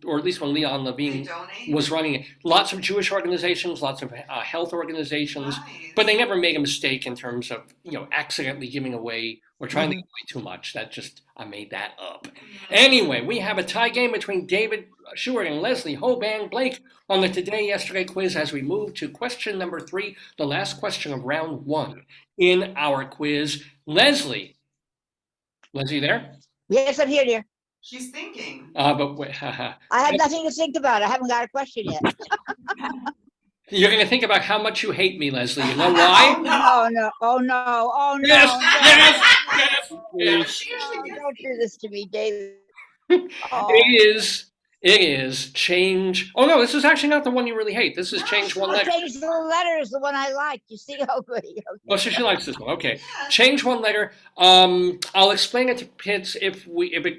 Or at least when Leon They Levine donate. was running it. Lots of Jewish organizations, lots of health organizations, Nice. but they never made a mistake in terms of accidentally giving away or trying to give away too much. I made that up. Anyway, we have a tie game between David Sheward and Leslie Hoban Blake on the Today Yesterday quiz as we move to question number 3, the last question of round 1 in our quiz. Leslie, you there? Yes, I'm here, dear. She's thinking. But wait, I have nothing to think about. I haven't got a question yet. you're going to think about how much you hate me, Leslie. You know why? Oh no! Oh no! Oh no! Yes, no. yes, yes. She usually No, gets don't do this to me, David. It Oh, is change. Oh no, this is actually not the one you really hate. This is change one I letter. changed the letter is the one I like. You see, okay. Oh, so she likes this one. Okay, Yeah. change one letter. I'll explain it to Pitz if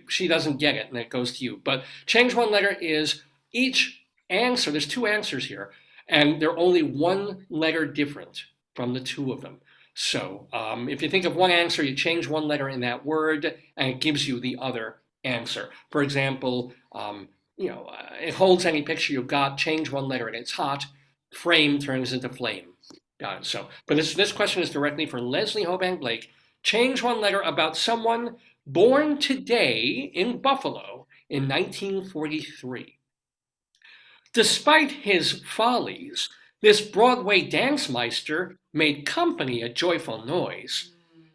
she doesn't get it and it goes to you. But change one letter is each answer. There's 2 answers here, and they're only 1 letter different from the 2 of them. So if you think of one answer, you change 1 letter in that word, and it gives you the other answer. For example, it holds any picture you've got. Change 1 letter and it's hot. Frame turns into flame. Got it. So, but this question is directly for Leslie Hoban Blake. Change 1 letter about someone born today in Buffalo in 1943. Despite his follies, this Broadway dance meister made company a joyful noise.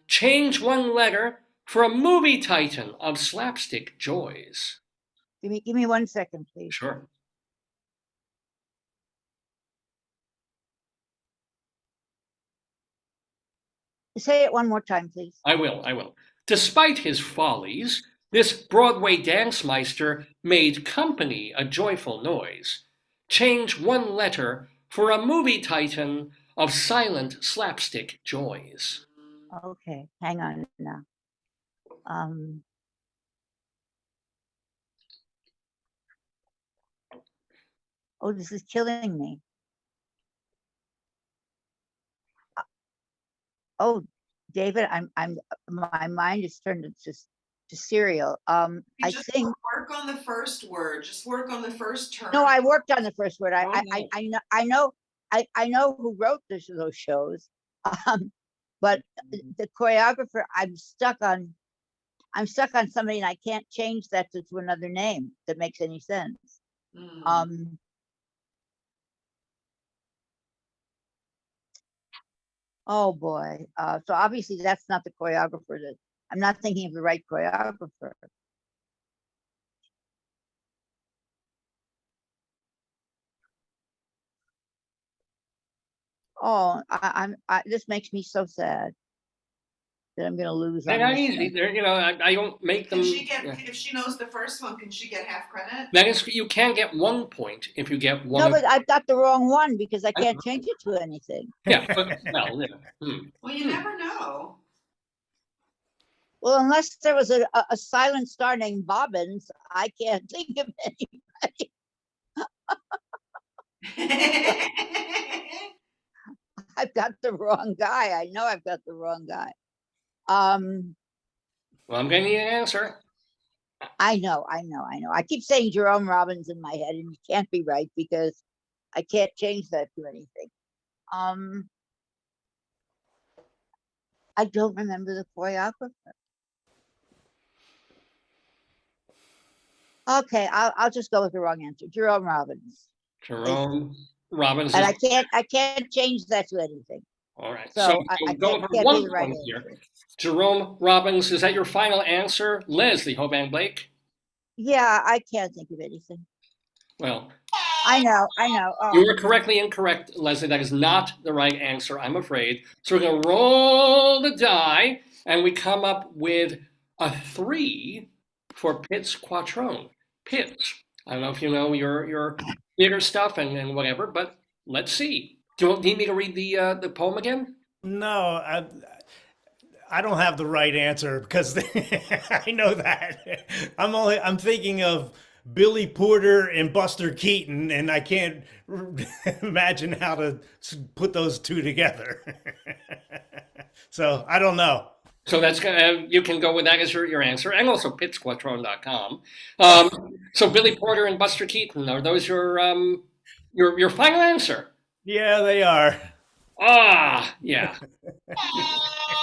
Change 1 letter for a movie titan of slapstick joys. Give me 1 second, please. Sure. Say it one more time, please. I will. Despite his follies, this Broadway dance meister made company a joyful noise. Change 1 letter for a movie titan of silent slapstick joys. Okay, hang on now. Oh, this is killing me. Oh, David, my mind is turned to cereal. I just think. work on the first word. Just work on the first term. No, I worked on the first word. Oh, no. I know who wrote those shows. But the choreographer, I'm stuck on somebody, and I can't change that to another name that makes any sense. Oh boy. So obviously that's not the choreographer. I'm not thinking of the right choreographer. Oh, this makes me so sad that I'm gonna lose. They're not easy. I don't make them. Can she get, if she knows the first one, can she get half credit? That is, you can get 1 point if you get one. No, but I've got the wrong one because I can't change it to anything. Yeah, but, well, yeah. Well, you never know. Well, unless there was a silent star named Bobbins, I can't think of anybody. I've got the wrong guy. I know I've got the wrong guy. Well, I'm going to need an answer. I know. I keep saying Jerome Robbins in my head, and you can't be right because I can't change that to anything. I don't remember the choreographer. Okay, I'll just go with the wrong answer. Jerome Robbins. Jerome Robbins. And I can't change that to anything. All right. So we'll I go can't over be 1 the right point here. answer. Jerome Robbins, is that your final answer? Leslie Hoban Blake? Yeah, I can't think of anything. Well, I know. Oh. you were correctly incorrect, Leslie. That is not the right answer, I'm afraid. So we're going to roll the die, and we come up with a 3 for Pitz Quattrone. Pitz, I don't know if you know your theater stuff and whatever, but let's see. Do you need me to read the poem again? No, I don't have the right answer because I know that. I'm thinking of Billy Porter and Buster Keaton, and I can't imagine how to put those two together. So I don't know. So that's you can go with that as your answer, and also pitzquattrone.com. So Billy Porter and Buster Keaton, are those your final answer? Yeah, they are. Ah, yeah.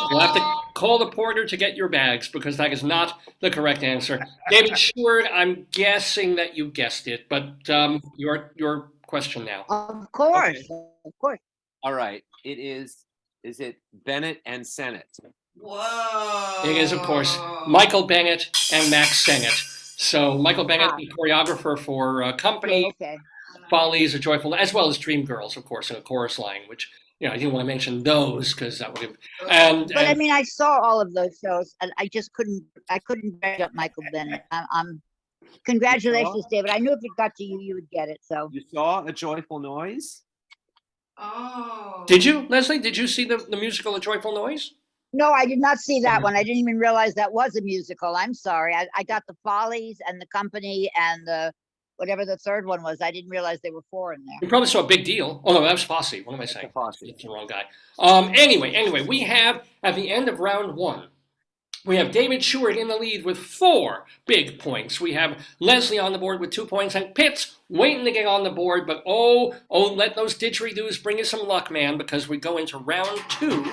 We'll have to call the porter to get your bags because that is not the correct answer. David Sheward, I'm guessing that you guessed it, but your question now. Of course, of course. All right. It is it Bennett and Sennett? Whoa. It is, of course, Michael Bennett and Max Sennett. So Michael Bennett, the choreographer for Company, Okay. Follies, A Joyful, as well as Dreamgirls, of course, in a chorus line, which, I didn't want to mention those because that would give, But I mean, I saw all of those shows, and I just couldn't drag up Michael Bennett. Congratulations, David. I knew if it got to you, you would get it. So You saw A Joyful Noise? Oh. Did you, Leslie? Did you see the musical A Joyful Noise? no, I did not see that one. I didn't even realize that was a musical. I'm sorry. I got the Follies and the Company and the whatever the third one was. I didn't realize there were four in there. You probably saw A Big Deal. Oh no, that was Fosse. What am I saying? Fosse. That's the wrong guy. Anyway, we have at the end of round one, we have David Sheward in the lead with 4 big points. We have Leslie on the board with 2 points, and Pitz waiting to get on the board. But let those didgeridoos bring you some luck, man, because we go into round 2.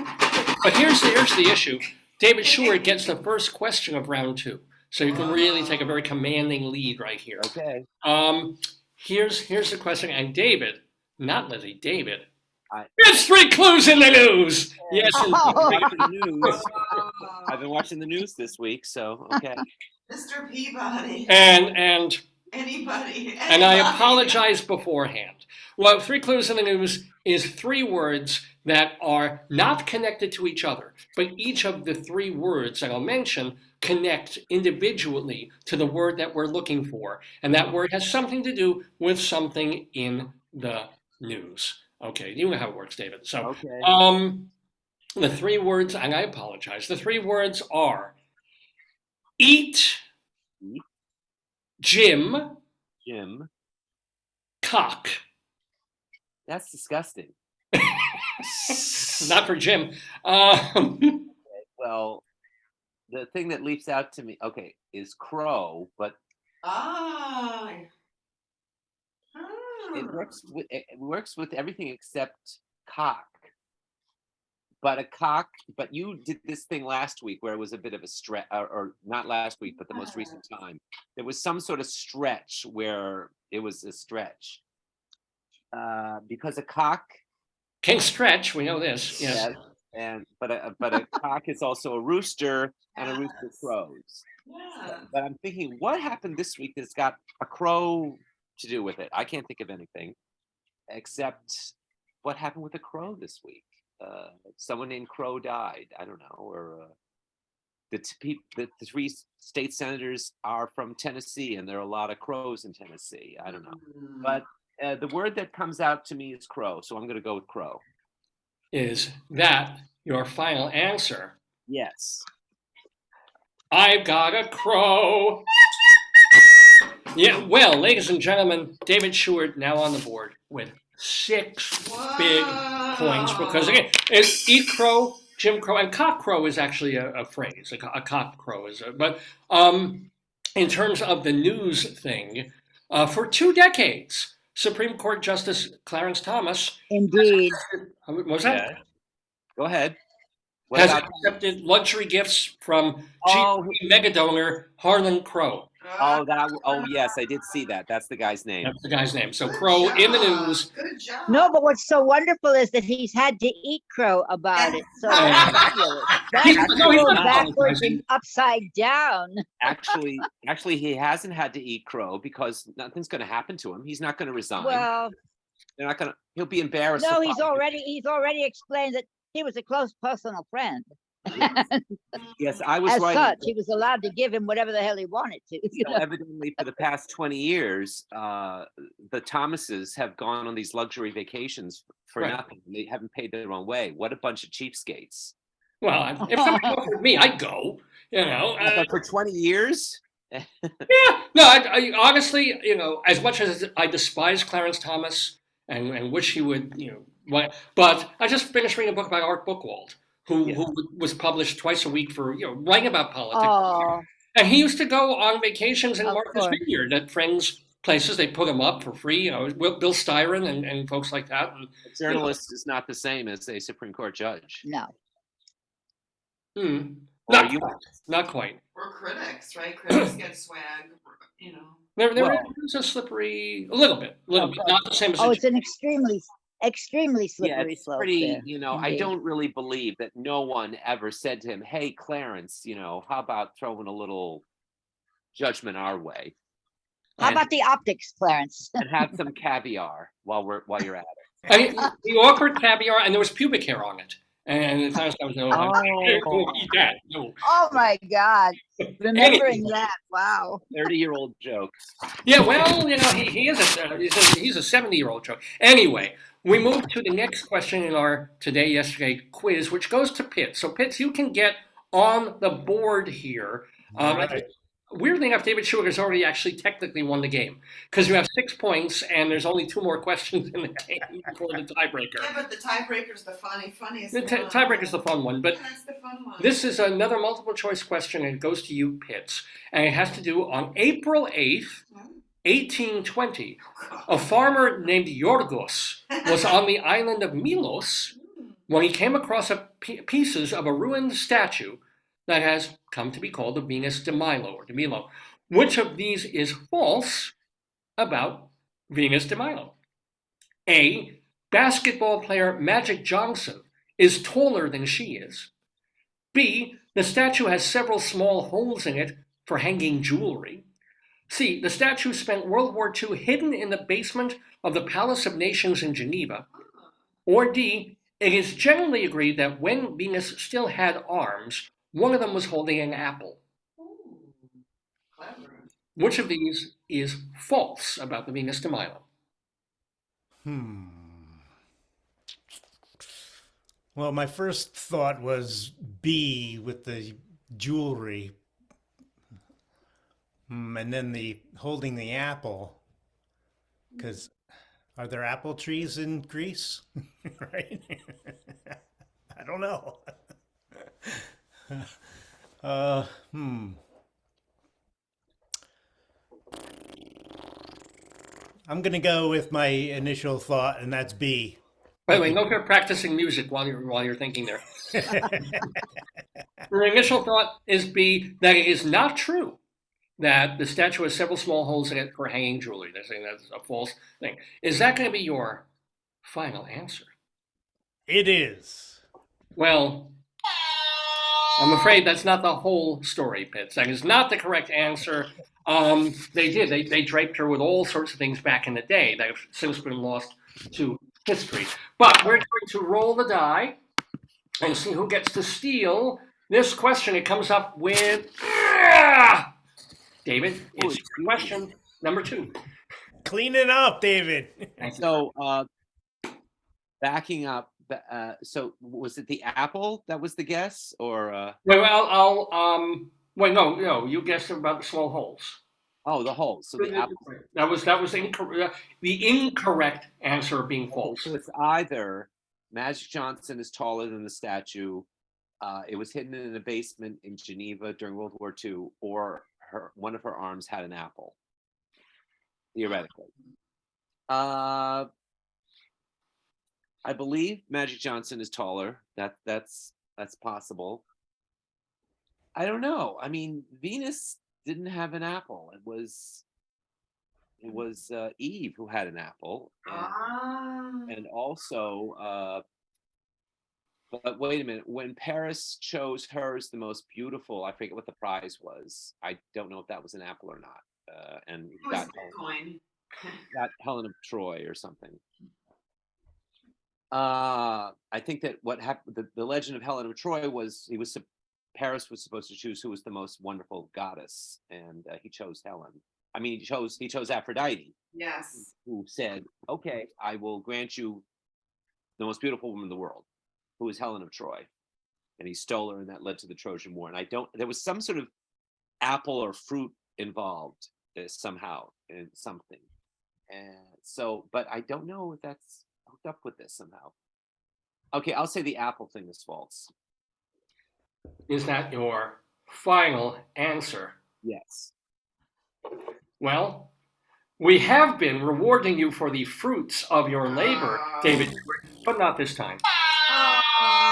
But here's the issue: David Sheward gets the first question of round 2. So you can really take a very commanding lead right here. Okay. Here's the question, and David, not Leslie, David. I- It's 3 clues in the news. Yes, Watching the news. I've been watching the news this week, so okay. Mr. Peabody. and Anybody. I apologize beforehand. Well, 3 clues in the news is 3 words that are not connected to each other, but each of the 3 words that I'll mention connect individually to the word that we're looking for, and that word has something to do with something in the news. Okay, you know how it works, David. So, Okay. the 3 words, and I apologize, the 3 words are eat, Eat. Jim, Jim. cock. That's disgusting. Not for Jim. Well, the thing that leaps out to me, is crow, but Ah. it works with everything except cock. But you did this thing last week where it was a bit of a stretch, or not last week, but the most recent time. There was some sort of stretch where it was a stretch. Because a cock Can stretch, we know this. Yes. but a cock is also a rooster, and a rooster crows. Yeah. But I'm thinking, what happened this week that's got a crow to do with it? I can't think of anything except what happened with the crow this week. Someone named Crow died. I don't know. Or the 3 state senators are from Tennessee, and there are a lot of crows in Tennessee. I don't know. But the word that comes out to me is crow, so I'm going to go with crow. Is that your final answer? Yes. I've got a crow. Yeah, well, ladies and gentlemen, David Sheward now on the board with 6 big points, because again, it's eat crow, Jim Crow, and cock crow is actually a phrase. A cock crow is but in terms of the news thing, for 2 decades, Supreme Court Justice Clarence Thomas, Indeed. what was that? Yeah. Go ahead. What Has about? accepted luxury gifts from Oh, GP mega donor Harlan Crow. Oh yes, I did see that. That's the guy's name. That's the guy's name. So Crow in the news. Good job. No, but what's so wonderful is that he's had to eat crow about it. So Yeah. that's He's crow not backwards apologizing. and upside down. Actually, he hasn't had to eat crow because nothing's going to happen to him. He's not going to resign. Well, They're not going to. He'll be embarrassed. no, to he's file. already explained that he was a close personal friend. Yes, I was As right. such, he was allowed to give him whatever the hell he wanted to. You So know? evidently, for the past 20 years, the Thomases have gone on these luxury vacations for Right. nothing. They haven't paid their own way. What a bunch of cheapskates! Well, if somebody offered me, I'd go. You know. But for 20 years, Yeah. No. I honestly, as much as I despise Clarence Thomas and wish he would, but I just finished reading a book about Art Buchwald, Yeah. who was published twice a week for writing about politics. Oh, And he used to go on vacations in of Martha's course. Vineyard at friends' places. They put him up for free, Bill Styron and folks like that. And, a journalist is not the same as a Supreme Court judge. No. Or not you- quite. Not quite. We're critics, right? Critics get swag, you know. There Well- is a slippery, a little bit, not the same as Oh, a it's an extremely Yeah, slippery it's slope pretty, there. I indeed. don't really believe that no one ever said to him, hey, Clarence, how about throwing a little judgment our way How about the optics, Clarence? and have some caviar while you're at it. I mean, the awkward caviar, and there was pubic hair on it. And sometimes I was don't eat that. No. Oh my God. Remembering that. Wow. 30-year-old joke. Yeah, well, he is he's a 70-year-old joke. Anyway, we move to the next question in our today, yesterday quiz, which goes to Pitz. So Pitz, you can get on the board here. Right. Weirdly enough, David Sheward has already actually technically won the game because you have 6 points and there's only 2 more questions in the game before the tiebreaker. Yeah, but the tiebreaker's the funniest The one. tiebreaker's the fun one, but That's the fun one. this is another multiple choice question and it goes to you, Pitz. And it has to do on April 8th, 1820. A farmer named Yorgos was on the island of Milos when he came across pieces of a ruined statue that has come to be called the Venus de Milo. Which of these is false about Venus de Milo? A. Basketball player Magic Johnson is taller than she is. B. The statue has several small holes in it for hanging jewelry. C. The statue spent World War II hidden in the basement of the Palace of Nations in Geneva. Or D. It is generally agreed that when Venus still had arms, one of them was holding an apple. Ooh, clever. Which of these is false about the Venus de Milo? Well, my first thought was B with the jewelry. And then the holding the apple. Because are there apple trees in Greece? Right? I don't know. I'm going to go with my initial thought, and that's B. By the way, no practicing music while you're thinking there. Your initial thought is B, that it is not true that the statue has several small holes in it for hanging jewelry. They're saying that's a false thing. Is that going to be your final answer? It is. Well, I'm afraid that's not the whole story, Pitts. That is not the correct answer. They draped her with all sorts of things back in the day that have since been lost to history. But we're going to roll the die and see who gets to steal this question. It comes up with David. It's question number 2. Clean it up, David. So, backing up, so was it the apple that was the guess, or? Wait, no, you guessed about the small holes. Oh, the holes. So the apple. That was incorrect. The incorrect answer being false. So it's either Magic Johnson is taller than the statue. It was hidden in a basement in Geneva during World War II, or one of her arms had an apple. Theoretically, I believe Magic Johnson is taller. That's possible. I don't know. I mean, Venus didn't have an apple. It was Eve who had an apple, and also. But wait a minute. When Paris chose her as the most beautiful, I forget what the prize was. I don't know if that was an apple or not. And It was Bitcoin. got Helen of Troy or something. I think that what happened, the legend of Helen of Troy was Paris was supposed to choose who was the most wonderful goddess, and he chose Helen. I mean, he chose Aphrodite, Yes. who said, "Okay, I will grant you the most beautiful woman in the world," who is Helen of Troy. and he stole her, and that led to the Trojan War. And there was some sort of apple or fruit involved somehow in something. And so, but I don't know if that's hooked up with this somehow. Okay, I'll say the apple thing is false. Is that your final answer? Yes. Well, we have been rewarding you for the fruits of your labor, David, but not this time.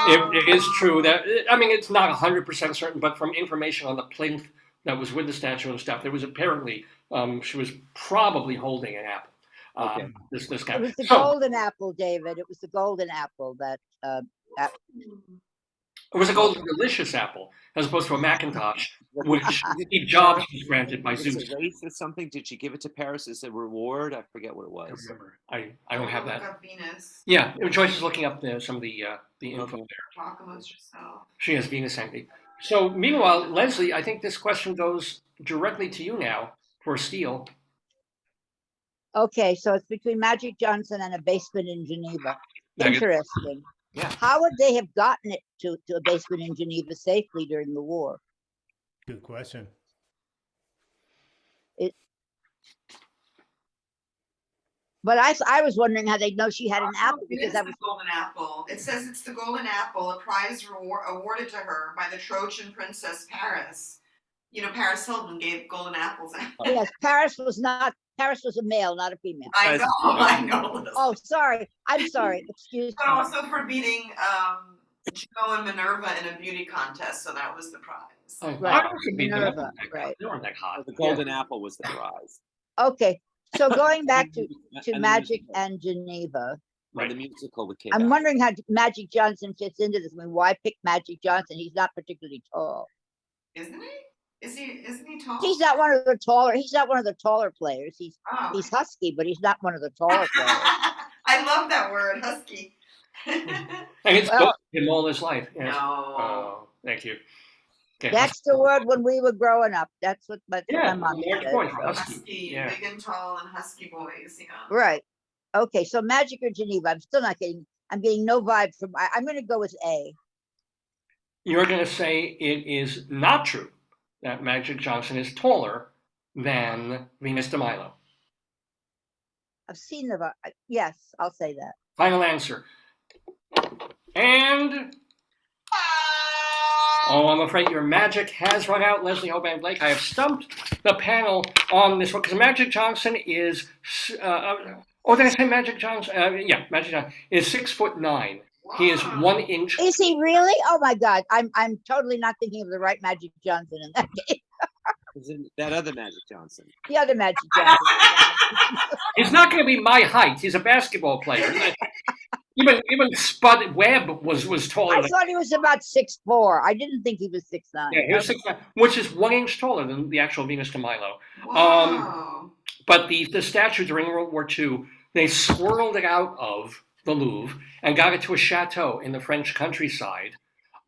It is true that, I mean, it's not 100% certain, but from information on the plinth that was with the statue and stuff, there was apparently, she was probably holding an apple. Okay. This guy. It was the So, golden apple, David. It was the golden apple that, it was a golden delicious apple, as opposed to a Macintosh, which Steve Jobs was granted by Was Zeus. it a race or something? Did she give it to Paris as a reward? I forget what it I was. remember. I don't have Look that. up Venus. Yeah, Joyce is looking up some of the info there. Talk amongst yourself. She has Venus envy. So meanwhile, Leslie, I think this question goes directly to you now for Steele. okay, so it's between Magic Johnson and a basement in Geneva. Magic- Interesting. Yeah. How would they have gotten it to a basement in Geneva safely during the war? Good question. But I was wondering how they'd know she had an apple It because is that the was golden apple. It says it's the golden apple, a prize awarded to her by the Trojan princess Paris. You know, Paris Hilton gave golden apples out. yes. Paris was a male, not a female. I know. Oh, sorry. I'm sorry. Excuse But me. also for beating Juno and Minerva in a beauty contest, so that was the prize. Oh, Right. I could be Minerva, right. They weren't that hot. The golden apple was the prize. Okay, so going back to And the Magic musical. and Geneva, Or the musical with Kate. I'm wondering how Magic Johnson fits into this. I mean, why pick Magic Johnson? He's not particularly tall. Isn't he? Isn't he tall? He's not one of the taller. He's not one of the taller players. He's Oh. husky, but he's not one of the taller players. I love that word, husky. And it's Well- both him all his life. Yes. No. Oh, thank you. Okay. That's the word when we were growing up. That's what my Yeah, mom large said. boys, so- husky. Husky, Yeah. big and tall and husky boys, yeah. Right. Okay, so Magic or Geneva? I'm still not getting. I'm getting no vibe from. I'm going to go with A. You're going to say it is not true that Magic Johnson is taller than Venus de Milo. I've seen the. Yes, I'll say that. Final answer. And oh, I'm afraid your magic has run out, Leslie Hoban Blake. I have stumped the panel on this one because Magic Johnson is. Did I say Magic Johnson? Yeah, Magic Johnson is 6'9". He is Wow. 1 inch. Is he really? Oh my God! I'm totally not thinking of the right Magic Johnson in that case. That other Magic Johnson. The other Magic Johnson. He's not going to be my height. He's a basketball player. Even Spud Webb was taller I than. thought he was about 6'4". I didn't think he was 6'9". Yeah, he was 6'9", which is 1 inch taller than the actual Venus de Milo. Wow. But the statue during World War II, they swirled it out of the Louvre and got it to a chateau in the French countryside.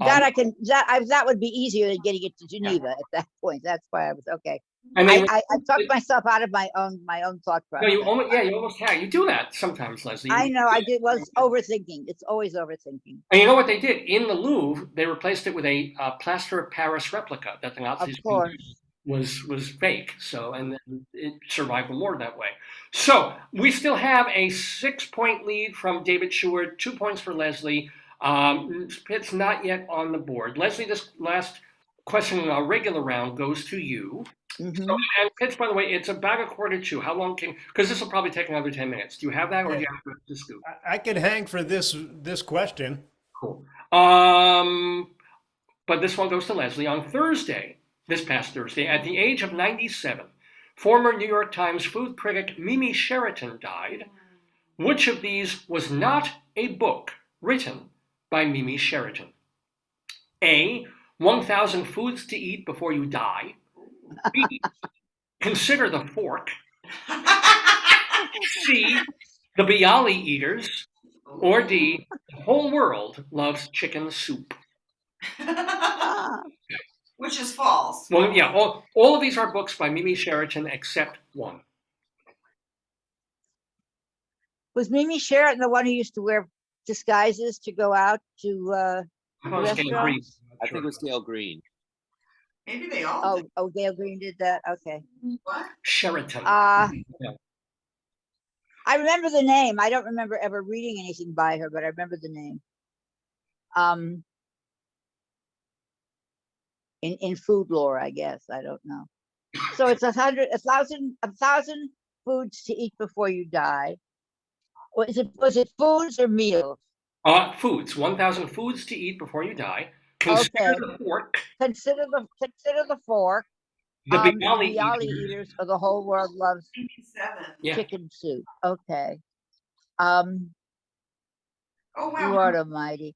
That would be easier than getting it to Geneva at that point. That's why I was okay. And they, I talked myself out of my own thought no, process. you almost have. You do that sometimes, Leslie. I know I did was overthinking. It's always overthinking. And you know what they did? In the Louvre, they replaced it with a plaster of Paris replica that the Nazis Of course. was fake. So, and then it survived the war that way. So we still have a 6-point lead from David Sheward, 2 points for Leslie. Pitz not yet on the board. Leslie, this last question in our regular round goes to you. Mhm. So, and Pitz, by the way, it's about 1:45. How long can? Because this will probably take another 10 minutes. Do you have that, or do you have to scoop? I could hang for this question. Cool. But this one goes to Leslie. On Thursday, this past Thursday, at the age of 97, former New York Times food critic Mimi Sheraton died. Which of these was not a book written by Mimi Sheraton? A, 1,000 Foods to Eat Before You Die. B, Consider the Fork. C, The Bialy Eaters. Or D, The Whole World Loves Chicken Soup. Ah, Which is false. Well, yeah, all of these are books by Mimi Sheraton except one. was Mimi Sheraton the one who used to wear disguises to go out to I thought it was Gail Green. restaurants? I think it was Gail Green. Maybe they all did. Oh, Gail Green did that, okay. What? Sheraton. I remember the name. I don't remember ever reading anything by her, but I remember the name. In food lore, I guess. I don't know. So it's 1,000 foods to eat before you die. Was it foods or meals? Foods. 1,000 foods to eat before you die. Consider Okay. the fork. Consider the fork. The The Bialy Bialy eaters. eaters of the whole world loves 7. Yeah. chicken soup. Okay. Oh wow. Lord Almighty.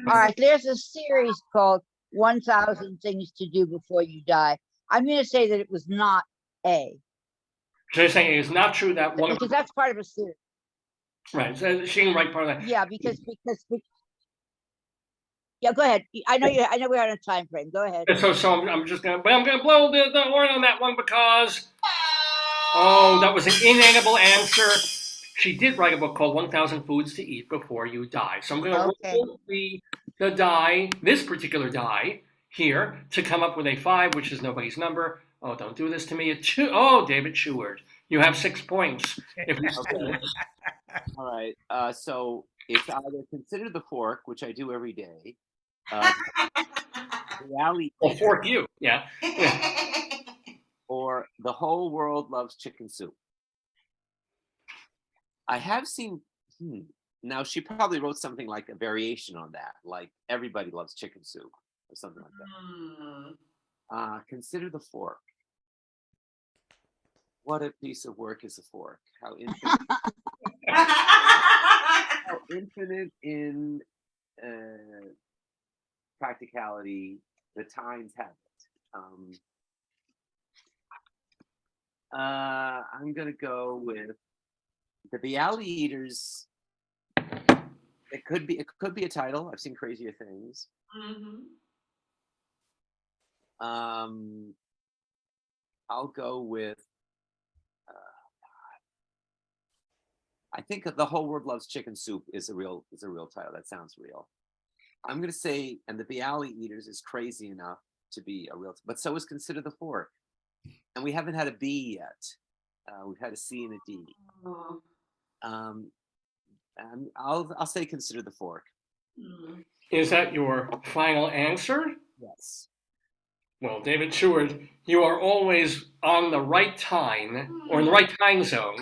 All right, there's a series called 1,000 Things to Do Before You Die. I'm going to say that it was not A, So you're saying it's not true that one of because that's part of a series. right? So she didn't write part of that. Yeah, because yeah, go ahead. I know we're on a time frame. Go ahead. So I'm just gonna blow the horn on that one because that was an inedible answer. She did write a book called 1,000 Foods to Eat Before You Die. So I'm gonna roll the die, this particular die here, to come up with a 5, which is nobody's number. Oh, don't do this to me. A 2. Oh, David Sheward, you have 6 points. If you All right. So it's either consider the fork, which I do every day. Reality, Well, fork you, yeah. or the whole world loves chicken soup. I have seen. Now she probably wrote something like a variation on that, like everybody loves chicken soup or something like that. Consider the fork. What a piece of work is a fork. How infinite in practicality the times have it. I'm gonna go with the Bialy Eaters. It could be a title. I've seen crazier things. I'll go with. I think the whole world loves chicken soup is a real title. That sounds real. I'm gonna say, and the Bialy Eaters is crazy enough to be a real, but so is Consider the Fork, and we haven't had a B yet. We've had a C and a D. And I'll say Consider the Fork. Is that your final answer? Yes. Well, David Sheward, you are always on the right time, or in the right time zone.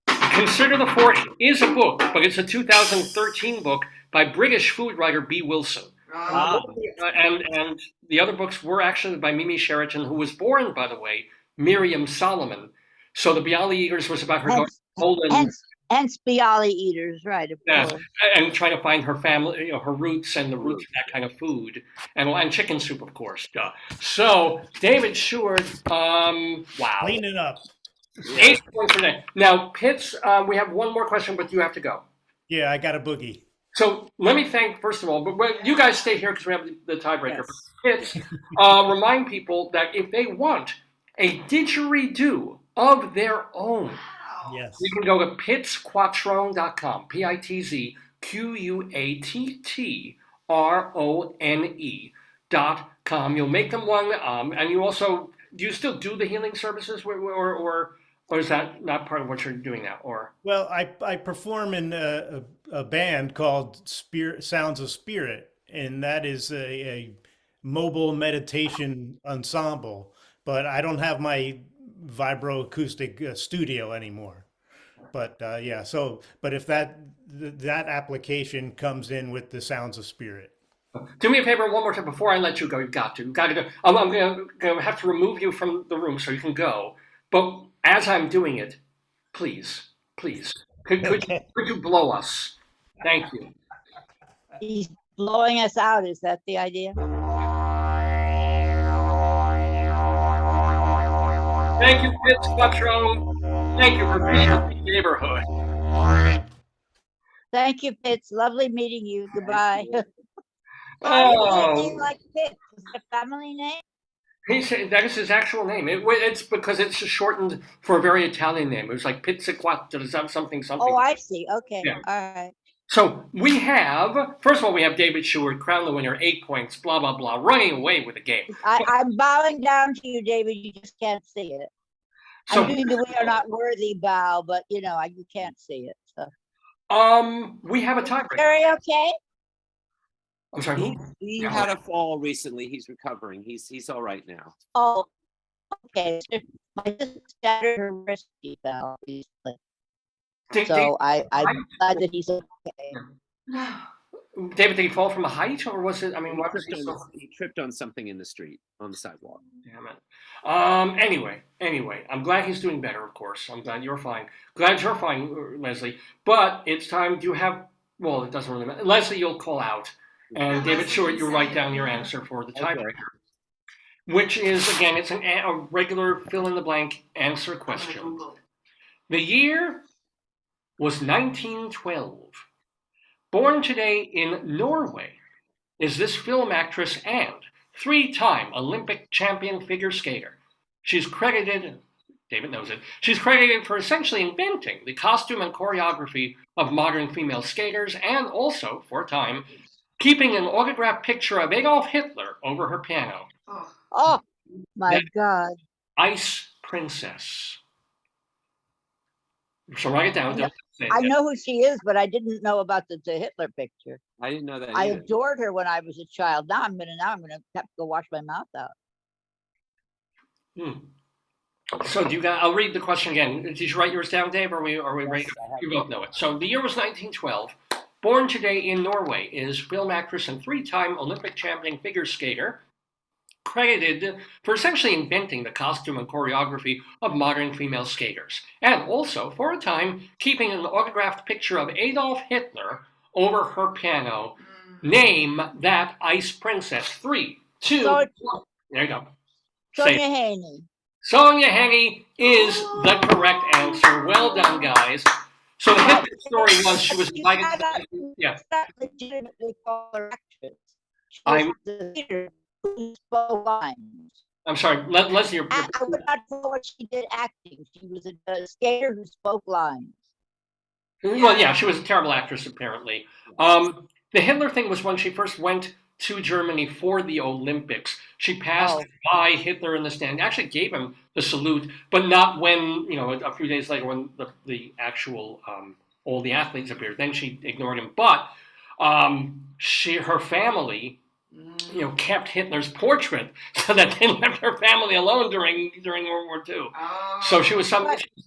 Consider the Fork is a book, but it's a 2013 book by British food writer B. Wilson. And the other books were actually by Mimi Sheraton, who was born, by the way, Miriam Solomon. So the Bialy Eaters was about her going to Poland. Hence Bialy Eaters, right, of course. And trying to find her family, her roots and the roots of that kind of food. And chicken soup, of course. Duh. So, David Sheward, wow. Clean it up. 8 points for today. Now, Pitz, we have one more question, but you have to go. Yeah, I got a boogie. So let me thank, first of all, but you guys stay here because we have the tiebreaker. Yes. Pitz, remind people that if they want a didgeridoo of their own, Yes. you can go to pitzquattrone.com, PITZQUATTRONE.com. You'll make them one, and you also, do you still do the healing services, or is that not part of what you're doing now? Or Well, I perform in a band called Sounds of Spirit, and that is a mobile meditation ensemble. But I don't have my vibroacoustic studio anymore. But yeah, so but if that application comes in with the Sounds of Spirit. do me a favor one more time before I let you go. You've got to go. I'm going to have to remove you from the room so you can go. But as I'm doing it, please, could you blow us? Thank you. He's blowing us out. Is that the idea? Thank you, Pitz Quattrone. Thank you for being in the neighborhood. Thank you, Pitz. Lovely meeting you. Goodbye. Why is his name like Pitz? Is it a family name? That is his actual name. It's because it's shortened for a very Italian name. It was like Pitz Quattrone, something. Oh, I see. Okay. Yeah. All right. So we have, first of all, we have David Sheward, crowned the winner, 8 points, blah, blah, blah, running away with the game. I'm bowing down to you, David. You just can't see it. So, I'm doing the "we are not worthy" bow, but you know, you can't see it. So we have a tiebreaker. Jerry, okay? I'm sorry, who? He had a fall recently. He's recovering. He's all right now. Oh, okay. My sister shattered her wrist, bow, so I'm glad that he's okay. David, did he fall from a height, or was it? I mean, what was He tripped on something in the street, on the sidewalk. Damn it. Anyway, I'm glad he's doing better. Of course, I'm glad you're fine. Glad you're fine, Leslie. But it's time. Do you have? Well, it doesn't really matter. Leslie, you'll call out, and David Sheward, you write down your answer for the tiebreaker, which is again, it's a regular fill in the blank answer question. The year was 1912. Born today in Norway is this film actress and 3-time Olympic champion figure skater. She's credited, David knows it, she's credited for essentially inventing the costume and choreography of modern female skaters and also, for a time, keeping an autographed picture of Adolf Hitler over her piano. Oh, my God. Ice Princess. So write it down. I know who she is, but I didn't know about the Hitler picture. I didn't know that. I either. adored her when I was a child. Now I'm gonna have to go wash my mouth out. So I'll read the question again. Did you write yours down, Dave? Or are we ready? You both know it. So the year was 1912. Born today in Norway is film actress and 3-time Olympic champion figure skater, credited for essentially inventing the costume and choreography of modern female skaters, and also, for a time, keeping an autographed picture of Adolf Hitler over her piano. Name that Ice Princess. 3, 2, 1. There you go. Sonia Haney. Sonia Haney is the correct answer. Well done, guys. So the Hitler story was she was invited to... Yeah. Not legitimately call her actress. She was the leader who spoke lines. I'm sorry, Leslie. I would not call what she did acting. She was a skater who spoke lines. Well, yeah, she was a terrible actress, apparently. The Hitler thing was when she first went to Germany for the Olympics. She passed by Hitler in the stand, actually gave him the salute, but not when, a few days later when the actual, all the athletes appeared. Then she ignored him. But her family, kept Hitler's portrait so that they left her family alone during World War II. So she was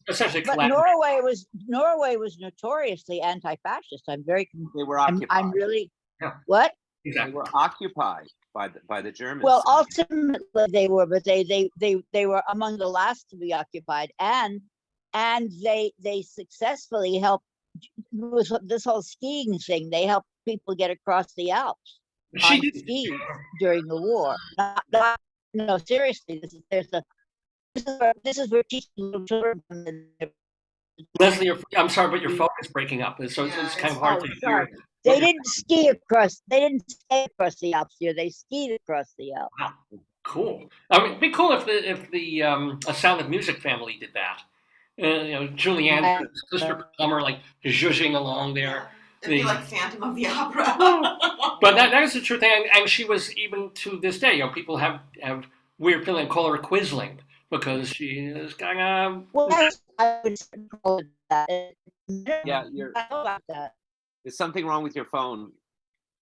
essentially collaborating. But Norway was notoriously anti-fascist. I'm very. They were occupied. I'm really. Yeah. What? Exactly. They were occupied by the Germans. Well, ultimately they were, but they were among the last to be occupied, and they successfully helped with this whole skiing thing. They helped people get across the Alps on skis during the war. No, seriously, this is where teaching little children. Leslie, I'm sorry, but your phone is breaking up, so it's kind of hard to hear. They didn't ski across the Alps here. They skied across the Alps. Wow, cool. I mean, it'd be cool if the A Sound of Music family did that. Julianne, sister plumber, like zhuzhing along there. It'd be like Phantom of the Opera. But that is the true thing, and she was, even to this day, people have weird feeling, call her a Quisling because she is kind of. Well, I would call it that. Yeah, there's something wrong with your phone.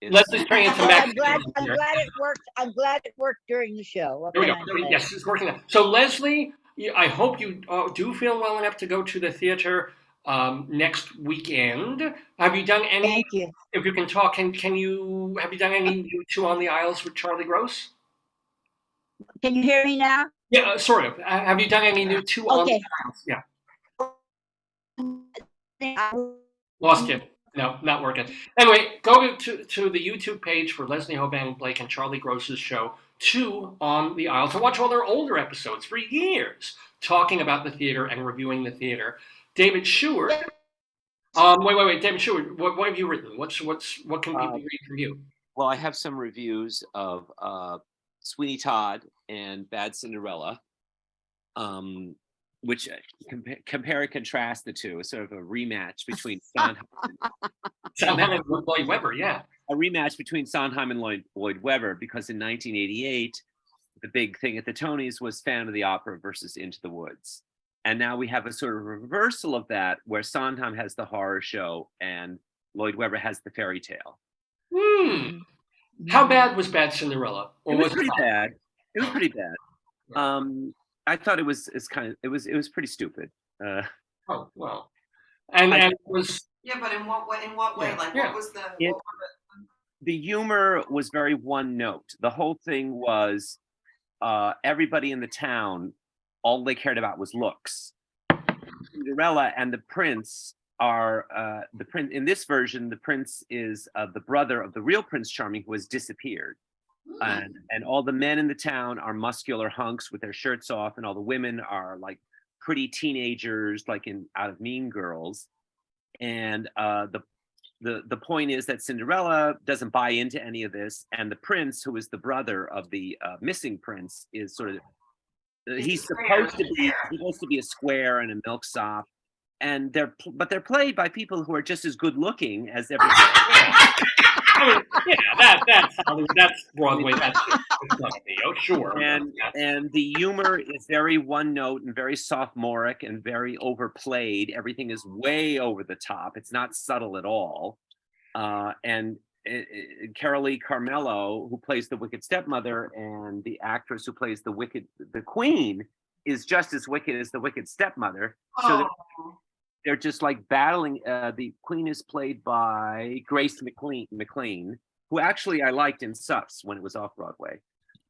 Leslie's turning into Max. I'm glad it worked. I'm glad it worked during the show. There we go. Yes, it's working now. So Leslie, I hope you do feel well enough to go to the theater next weekend. Have you done any? Thank you. If you can talk, have you done any new Two on the Aisles with Charlie Gross? Can you hear me now? Yeah, sort of. Have you done any new Two on the Aisles? Yeah. Lost you. No, not working. Anyway, go to the YouTube page for Leslie Hoban Blake and Charlie Gross's show, Two on the Aisle, to watch all their older episodes for years, talking about the theater and reviewing the theater. David Sheward. Wait. David Sheward, what have you written? What can people read from you? Well, I have some reviews of Sweeney Todd and Bad Cinderella. which compare and contrast the two, sort of a rematch between Sondheim. Sondheim and Lloyd Webber, yeah. A rematch between Sondheim and Lloyd Webber, because in 1988, the big thing at the Tonys was Phantom of the Opera versus Into the Woods. And now we have a sort of reversal of that, where Sondheim has the horror show and Lloyd Webber has the fairy tale. How bad was Bad Cinderella? Or It was pretty fine? bad. It was pretty bad. I thought it was pretty stupid. Oh, well. And it was... Yeah, but in what way? Yeah, Like, yeah. what was the? The humor was very one note. The whole thing was everybody in the town, all they cared about was looks. Cinderella and the prince are the prince in this version. The prince is the brother of the real Prince Charming, who has disappeared. And all the men in the town are muscular hunks with their shirts off, and all the women are like pretty teenagers, like out of Mean Girls. And the point is that Cinderella doesn't buy into any of this, and the prince, who is the brother of the missing prince, is sort of he's supposed to be a square and a milksop, and they're played by people who are just as good looking as everybody else. I mean, yeah, that's Broadway. That's video, sure. And the humor is very one note and very sophomoric and very overplayed. Everything is way over the top. It's not subtle at all. And Carolee Carmello, who plays the wicked stepmother, and the actress who plays the queen, is just as wicked as the wicked stepmother. So they're just like battling. The queen is played by Grace McLean, who actually I liked in Sups when it was off Broadway.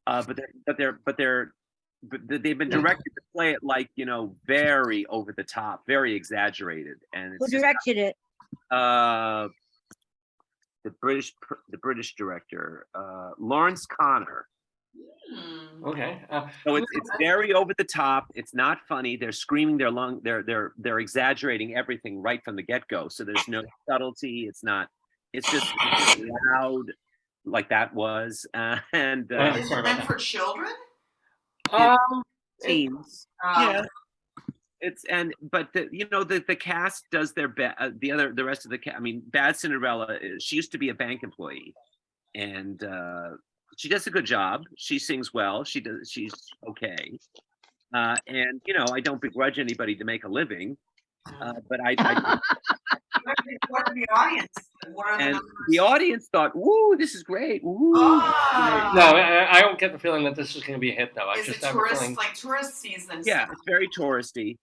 But they've been directed to play it like, very over the top, very exaggerated. And it's Who directed it? The British director, Lawrence Connor. Okay. So it's very over the top. It's not funny. They're screaming their lung. They're exaggerating everything right from the get-go. So there's no subtlety. It's just loud, like that was. Is it meant for children? Teens. Yeah. But the cast does their best. The rest of the cast. I mean, Bad Cinderella. She used to be a bank employee, and she does a good job. She sings well. She's okay. And I don't begrudge anybody to make a living. But What are the audience? The audience thought, "Woo, this is great!" Woo. No, I don't get the feeling that this is going to be a hit, though. Is it tourist season? Yeah, it's very touristy.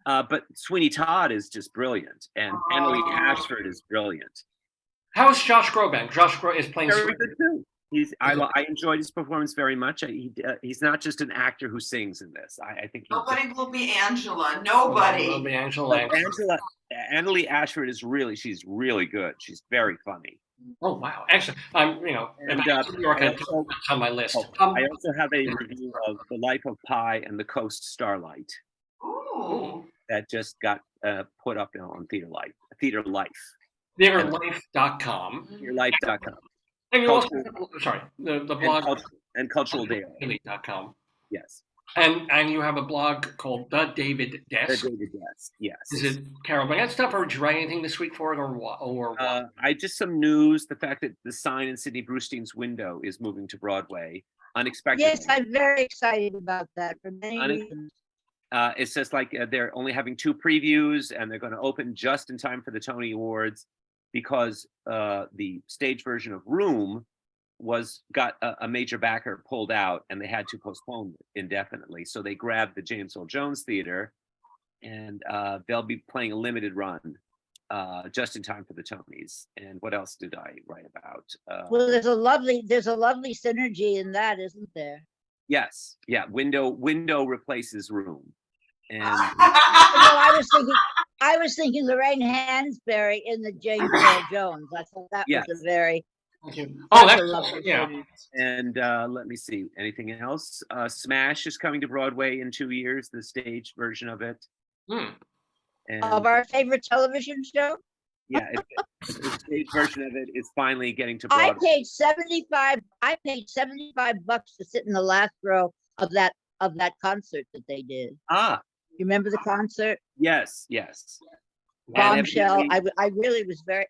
But Sweeney Todd is just brilliant, and Emily Ashford is brilliant. How is Josh Groban? Josh Groban is playing very good too. I enjoyed his performance very much. He's not just an actor who sings in this. I think nobody will be Angela. Nobody will be Angela. Emily Ashford she's really good. She's very funny. Oh wow! Actually, I'm New York on my list. I also have a review of The Life of Pi and The Coast Starlight. Ooh. That just got put up on Theater Life. Theaterlife.com. Theaterlife.com. And you also, the blog and culturaldaily.com. Yes. And you have a blog called The David Desk. The David Desk, yes. Is it Carol Burnett stuff, or did you write anything this week for it, or what? I just some news. The fact that the sign in Sidney Brustein's window is moving to Broadway unexpectedly. Yes, I'm very excited about that for many reasons. It says they're only having 2 previews, and they're going to open just in time for the Tony Awards, because the stage version of Room got a major backer pulled out, and they had to postpone it indefinitely. So they grabbed the James Earl Jones Theater, and they'll be playing a limited run just in time for the Tonys. And what else did I write about? Well, there's a lovely synergy in that, isn't there? Yes, yeah. Window replaces Room, and I was thinking Lorraine Hansberry in the James Earl Jones. I thought that was a very that's a lovely synergy. And let me see, anything else? Smash is coming to Broadway in 2 years, the stage version of it. And, of our favorite television show. Yeah, the stage version of it is finally getting to Broadway. I paid $75 to sit in the last row of that concert that they did. You remember the concert? Yes, yes. Wow. Bombshell. I really was very.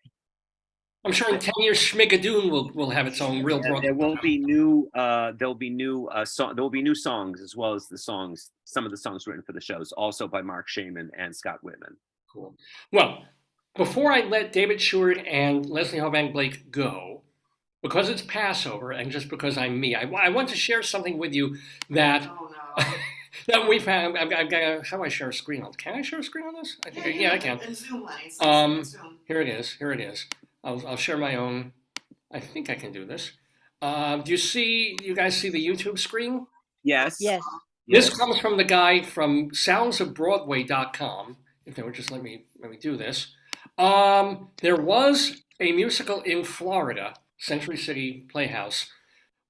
I'm sure in 10 years, Schmigadoon will have its own real And Broadway. there will be new there will be new songs, as well as some of the songs written for the shows, also by Mark Shaman and Scott Whitman. Cool. Well, before I let David Sheward and Leslie Hoban Blake go, because it's Passover and just because I'm me, I want to share something with you that Oh, no. that we found. I've got how do I share a screen? Can I share a screen on this? I think I can. In Zoom, Lenny. Zoom. Here it is. Here it is. I'll share my own. I think I can do this. Do you guys see the YouTube screen? Yes. Yes. This comes from the guy from soundsofbroadway.com. If they would just let me do this. There was a musical in Florida, Century City Playhouse,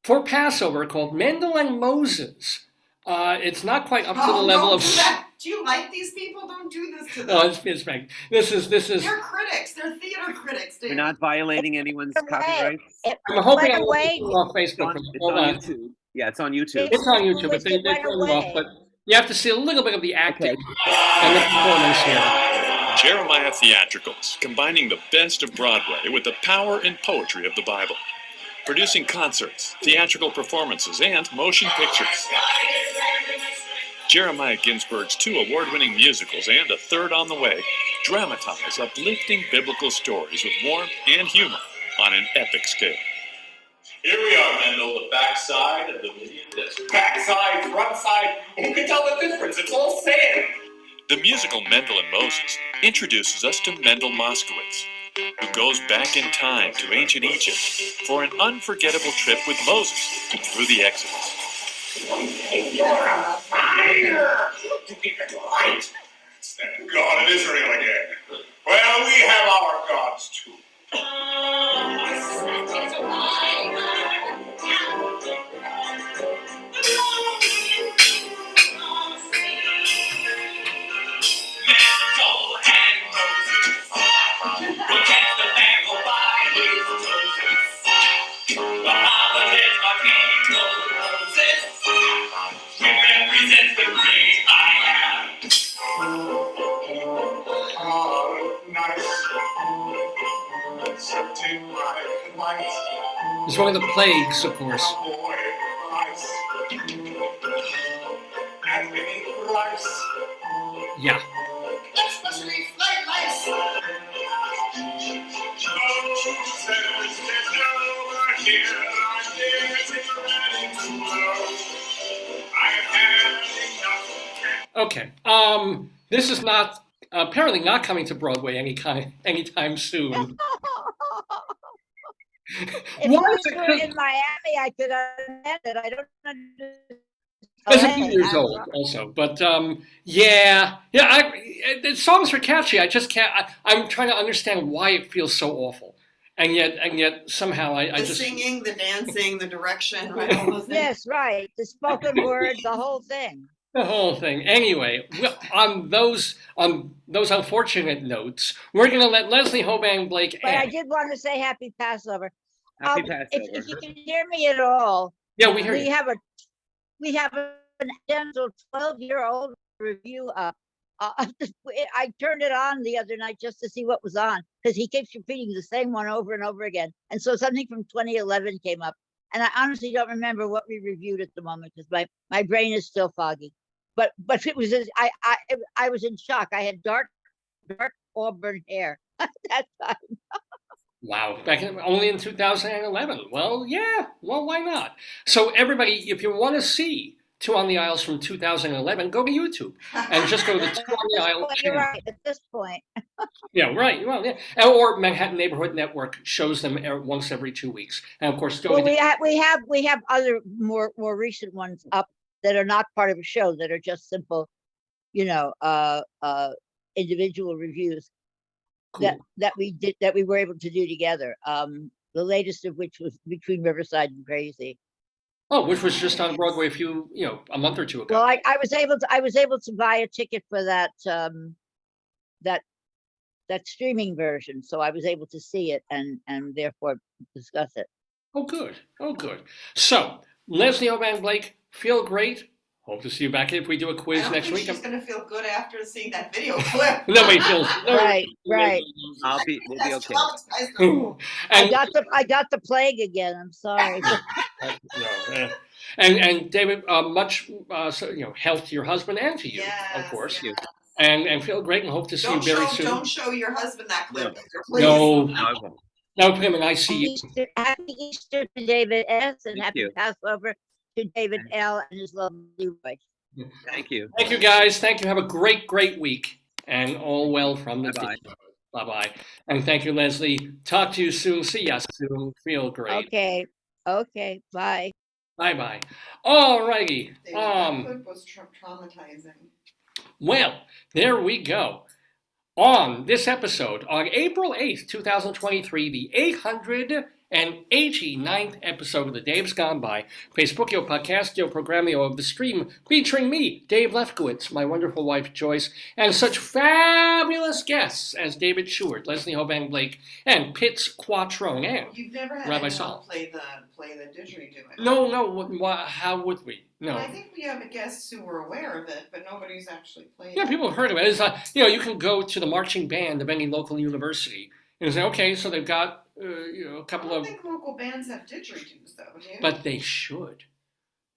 for Passover called Mendel and Moses. It's not quite up to the level don't of. do that. Do you like these people? Don't do this to them. No, it's fake. This is. They're critics. They're theater critics, dude. We're not violating anyone's Wait. copyright. I'm hoping Went I'm away. on Facebook. It's Hold on on. YouTube. Yeah, it's on YouTube. It's on YouTube, but they It went turned it off. away. But you have to see a little bit of the acting and the performance here. Jeremiah Theatricals, combining the best of Broadway with the power and poetry of the Bible. Producing concerts, theatrical performances, and motion pictures. Jeremiah Ginsburg's 2 award-winning musicals and a third on the way dramatize uplifting biblical stories with warmth and humor on an epic scale. Here we are, Mendel, the backside of the Midian desert. Backside, front side, who can tell the difference? It's all sand. The musical Mendel and Moses introduces us to Mendel Moskowitz, who goes back in time to ancient Egypt for an unforgettable trip with Moses through the Exodus. You're a fire! To keep it light. It's that God of Israel again. Well, we have our gods too. It's one of the plagues, of course. Yeah. Especially flight lights. Okay. This is not apparently not coming to Broadway anytime soon. If Why you is it were good? in Miami, I could understand it. I don't understand. It's a few years old, also, but the songs are catchy. I just can't. I'm trying to understand why it feels so awful, and yet somehow I The just singing, the dancing, the direction, right? All those things. Yes, right. The spoken word, the whole thing. the whole thing. Anyway, on those unfortunate notes, we're gonna let Leslie Hoban Blake. But I did want to say Happy Passover. Happy If you can hear me at all, Yeah, we hear we you. have an identical 12-year-old review up. I turned it on the other night just to see what was on, because he keeps repeating the same one over and over again. And so something from 2011 came up, and I honestly don't remember what we reviewed at the moment because my brain is still foggy. But it was I was in shock. I had dark auburn hair at that time. Wow, only in 2011. Well, yeah. Well, why not? So everybody, if you want to see Two on the Aisles from 2011, go to YouTube and just go to Two on the Aisle. You're right. At this point, Yeah, right. Well, yeah. Or Manhattan Neighborhood Network shows them once every 2 weeks. And of course, well, we have other more recent ones up that are not part of a show, that are just simple, individual reviews cool. that we were able to do together. The latest of which was Between Riverside and Crazy. Oh, which was just on Broadway a month or two ago. Well, I was able to buy a ticket for that streaming version, so I was able to see it and therefore discuss it. Oh, good. Oh, good. So, Leslie Hoban Blake, feel great. Hope to see you back if we do a I quiz don't next think week. she's gonna feel good after seeing that video clip. Nobody feels. Right, right. We'll be That's okay. traumatized her. And I got the plague again. I'm sorry. and David, much health to your husband and to you, of course. Yes. And feel great and hope to see you very soon. Don't show your husband that clip, No. please. No, No, I won't. no, Pim, and I see you. Happy Easter to David S. and Thank happy you. Passover to David L. and his lovely wife. Thank you. Thank you, guys. Thank you. Have a great, great week. And all well from the Bye-bye. Bye-bye. And thank you, Leslie. Talk to you soon. See ya soon. Feel great. Okay. Okay. Bye. Bye-bye. All righty. That clip was traumatizing. Well, there we go. On this episode, on April 8th, 2023, the 889th episode of the Dave's Gone By, Facebookio Podcastio Programmio of the Stream, featuring me, Dave Lefkowitz, my wonderful wife Joyce, and such fabulous guests as David Sheward, Leslie Hoban Blake, and Pitz Quattrone, and You've never had Rabbi anyone Saul. play the didgeridoo. No, how would we? No. Well, I think we have guests who were aware of it, but nobody's actually played Yeah, it. people have heard of it. It's you can go to the marching band of any local university and say, okay, so they've got a couple I of, don't think local bands have didgeridoos, though, do you? but they should.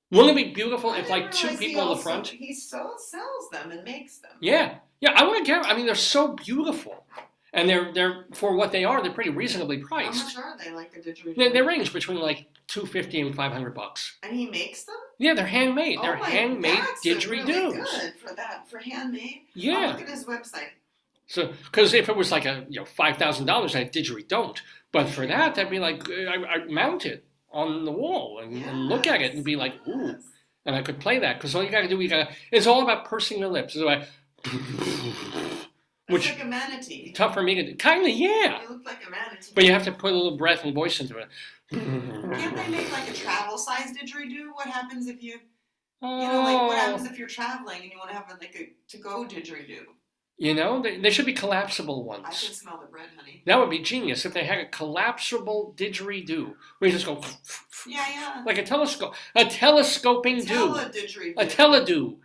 Wouldn't it be beautiful I if didn't like two realize people in the front? He sells them and makes them. Yeah, I want to get. I mean, they're so beautiful, and they're for what they are. They're pretty reasonably How priced. much are they, like a didgeridoo? They range between like $250 and $500. And he makes them? Yeah, they're handmade. They're Oh my, handmade that's didgeridoos. really good for handmade. I'll Yeah. look at his website. So, because if it was like a $5,000, I'd didgeridoo. But for that, that'd be like I'd mount it on the wall and look at it and be like, ooh, Yes. and I could play that because all you gotta do, it's all about pursing your lips. It's like, It's which like a manatee. tough for me to do. Kinda, yeah. You look like a manatee. But you have to put a little breath and voice into it. Can't they make like a travel size didgeridoo? What happens if you what happens if you're traveling and you want to have like a to-go didgeridoo? They should be collapsible I can ones. smell the bread, honey. That would be genius if they had a collapsible didgeridoo. Where you just go Yeah. like a telescoping do. Tele-didgeridoo. A teledoo.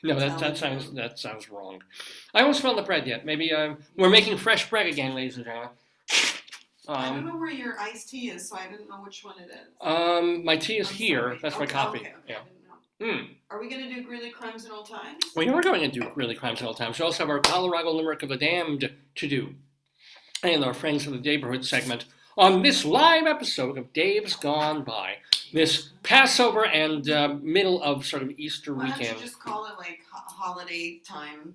No, that Teledoo. sounds wrong. I haven't smelled the bread yet. Maybe we're making fresh bread again, ladies and gentlemen. I don't know where your iced tea is, so I didn't know which one it is. My tea is I'm here. sorry. That's my Okay, coffee. okay, Yeah. I didn't know. Mm. Are we going to do Greeley Crimes in Old Times? We are going to do Really Crimes in Old Times. We also have our Colorado Limerick of the Damned to do. And our Friends of the Daverhood segment on this live episode of Dave's Gone By. This Passover and middle of sort of Easter Why don't weekend. you just call it like holiday time?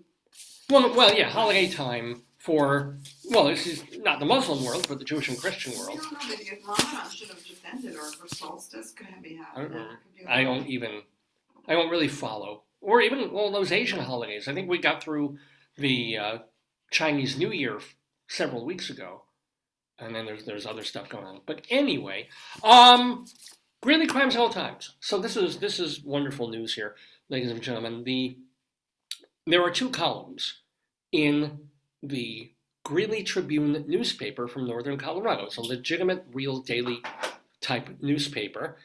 Well, yeah, holiday time for, this is not the Muslim world, but the Jewish and Christian I world. don't know, maybe if Ramadan should have just ended, or for solstice could have been I don't know. happening. I don't really follow. Or even all those Asian holidays. I think we got through the Chinese New Year several weeks ago. And then there's other stuff going on. But anyway, Greeley Crimes at All Times. So this is wonderful news here, ladies and gentlemen. There are two columns in the Greeley Tribune newspaper from Northern Colorado. It's a legitimate, real daily type newspaper.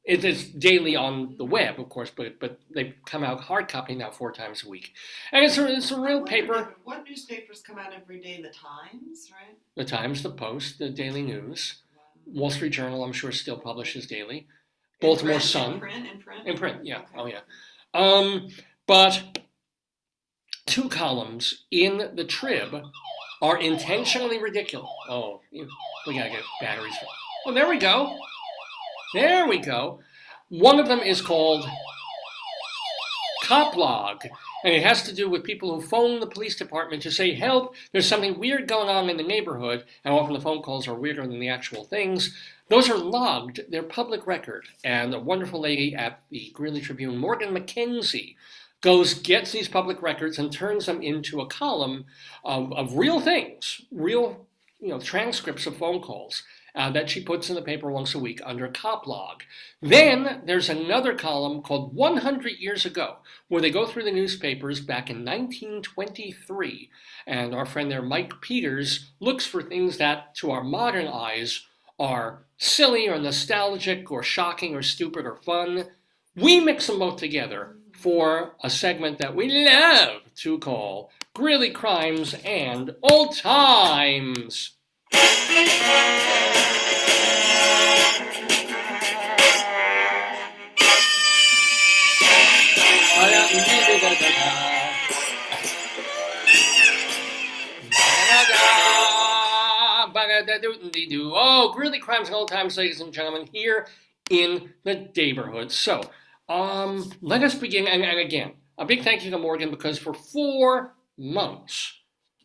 It is daily on the web, of course, but they come out hard copy now 4 times a week. And it's a real paper. What newspapers come out every day? The Times, right? The Times, the Post, the Daily News. Wall Street Journal, I'm sure, still publishes daily. Baltimore In Sun. print, In print, yeah. Okay. Oh, yeah. But 2 columns in the Trib are intentionally ridiculous. Oh, we gotta get batteries. Oh, there we go. There we go. One of them is called Coplog, and it has to do with people who phone the police department to say, help, there's something weird going on in the neighborhood, and often the phone calls are weirder than the actual things. Those are logged, they're public record, and a wonderful lady at the Greeley Tribune, Morgan McKenzie, gets these public records and turns them into a column of real things, real transcripts of phone calls that she puts in the paper once a week under Coplog. Then there's another column called 100 Years Ago, where they go through the newspapers back in 1923, and our friend there, Mike Peters, looks for things that, to our modern eyes, are silly or nostalgic or shocking or stupid or fun. we mix them both together for a segment that we love to call Greeley Crimes and Old Times. Oh, Greeley Crimes and Old Times, ladies and gentlemen, here in the Daverhood. So, let us begin. And again, a big thank you to Morgan, because for 4 months,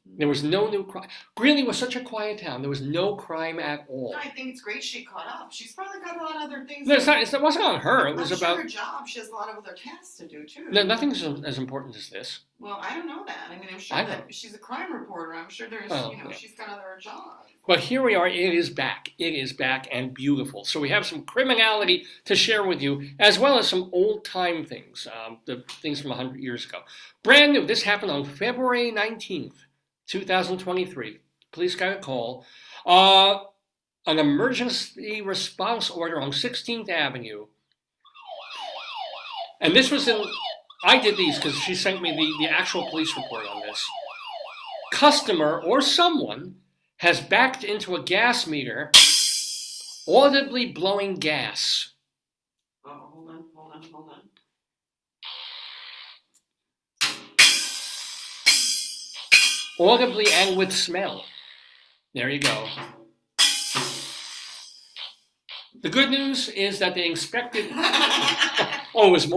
there was no new crime. Greeley was such a quiet town. There was no crime at all. I think it's great she caught up. She's probably got a lot of other things. No, it wasn't on her. It was I'm about sure her job. She has a lot of other tasks to do too. No, nothing's as important as this. Well, I don't know that. I mean, I'm sure that she's a crime reporter. I'm sure there's, she's got other jobs. But here we are. It is back. It is back and beautiful. So we have some criminality to share with you, as well as some old time things, the things from 100 years ago. Brand new. This happened on February 19th, 2023. Police got a call. An emergency response order on 16th Avenue. And this was I did these because she sent me the actual police report on this. Customer or someone has backed into a gas meter, audibly blowing gas. Oh, hold on. Audibly and with smell. There you go. The good news is that they inspected. It was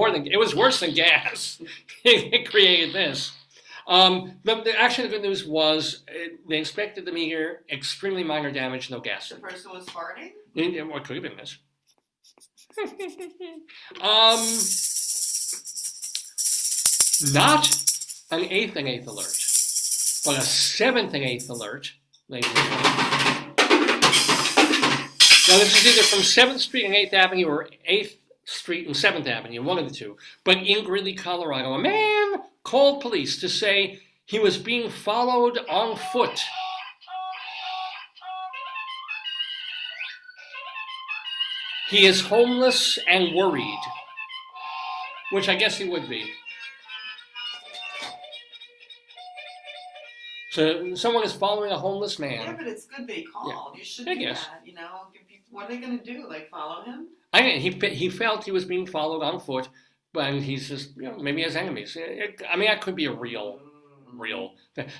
worse than gas. It created this. Actually, the good news was they inspected the meter, extremely minor damage, no gas. The person was farting? What could have been this? Not an 8th and 8th alert, but a 7th and 8th alert, ladies and gentlemen. Now, this is either from 7th Street and 8th Avenue or 8th Street and 7th Avenue, one of the two. But in Greeley, Colorado, a man called police to say he was being followed on foot. He is homeless and worried, which I guess he would be. So someone is following a homeless man. Yeah, but it's good they called. Yeah. You should I do guess. that, What are they going to do? Like, follow him? He felt he was being followed on foot, but he's just, maybe he has enemies. That could be a real.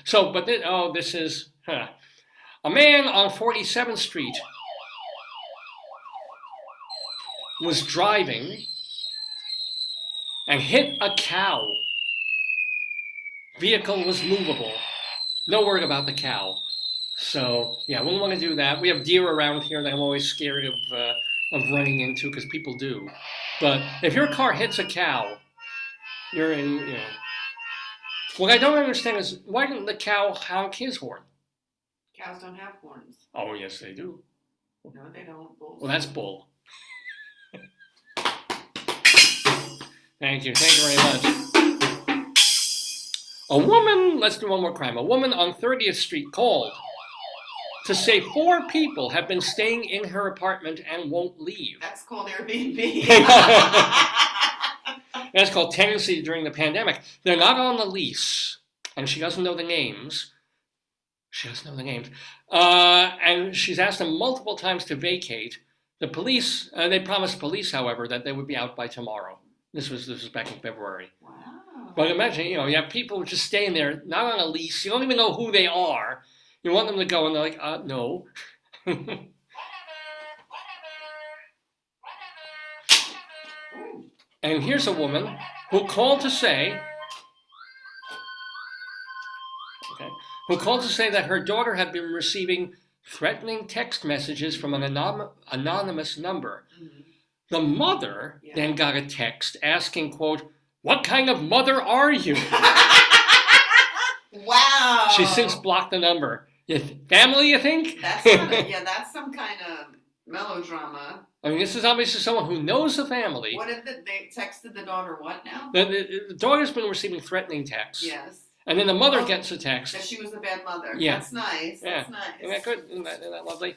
So, but this is a man on 47th Street was driving and hit a cow. Vehicle was movable. No word about the cow. So, yeah, we don't want to do that. We have deer around here that I'm always scared of running into, because people do. But if your car hits a cow, you're in, What I don't understand is, why didn't the cow honk his horn? Cows don't have horns. Oh, yes, they do. No, they don't. Bulls. Well, that's bull. Thank you very much. Let's do one more crime. A woman on 30th Street called to say 4 people have been staying in her apartment and won't leave. That's called Airbnb. That's called tenancy during the pandemic. They're not on the lease, and she doesn't know the names. And she's asked them multiple times to vacate. The police, they promised police, however, that they would be out by tomorrow. This was back in February. Wow. But imagine, you have people just staying there, not on a lease. You don't even know who they are. You want them to go, and they're like, no. And here's a woman who called to say, that her daughter had been receiving threatening text messages from an anonymous number. Mm-hmm. The mother then got a text asking, quote, "What kind of mother are you?" Wow. She's since blocked the number. Family, you think? That's some kind of melodrama. I mean, this is obviously someone who knows the family. What if they texted the daughter what now? The daughter's been receiving threatening texts. Yes. And then the mother gets a text. That she was a bad mother. Yeah. That's nice. Yeah. That's nice. Isn't that good? Isn't that lovely?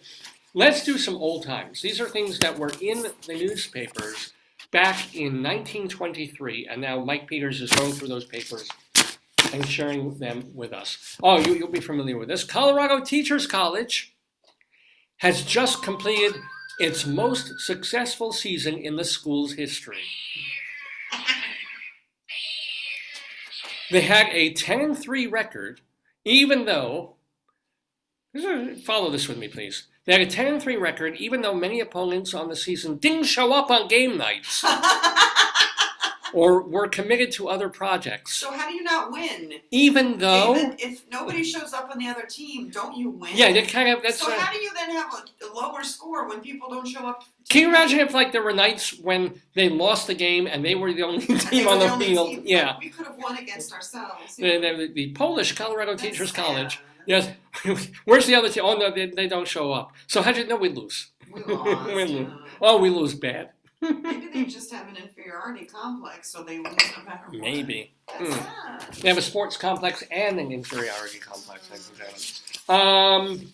Let's do some old times. These are things that were in the newspapers back in 1923, and now Mike Peters is going through those papers and sharing them with us. Oh, you'll be familiar with this. Colorado Teachers College has just completed its most successful season in the school's history. They had a 10-3 record, even though, follow this with me, please. They had a 10-3 record, even though many opponents on the season didn't show up on game nights or were committed to other projects. So how do you not win? Even though, Even if nobody shows up on the other team, don't you win? yeah, they kind of, that's. So how do you then have a lower score when people don't show up? Can you imagine if, like, there were nights when they lost the game and they were the only team on the field? Yeah. We could have won against ourselves. The Polish Colorado Teachers College. Yes. Where's the other team? Oh, no, they don't show up. So how'd you know we lose? We lost. We lose. Oh, we lose bad. Maybe they just have an inferiority complex, so they lose no matter what. Maybe. That's sad. They have a sports complex and an inferiority complex, ladies and gentlemen.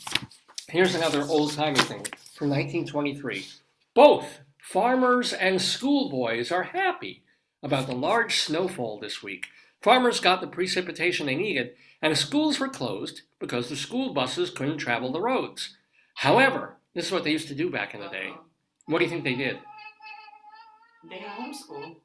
Here's another old-timey thing from 1923. Both farmers and schoolboys are happy about the large snowfall this week. Farmers got the precipitation they needed, and the schools were closed because the school buses couldn't travel the roads. However, this is what they used to do back in the day. What do you think they did? They had homeschool.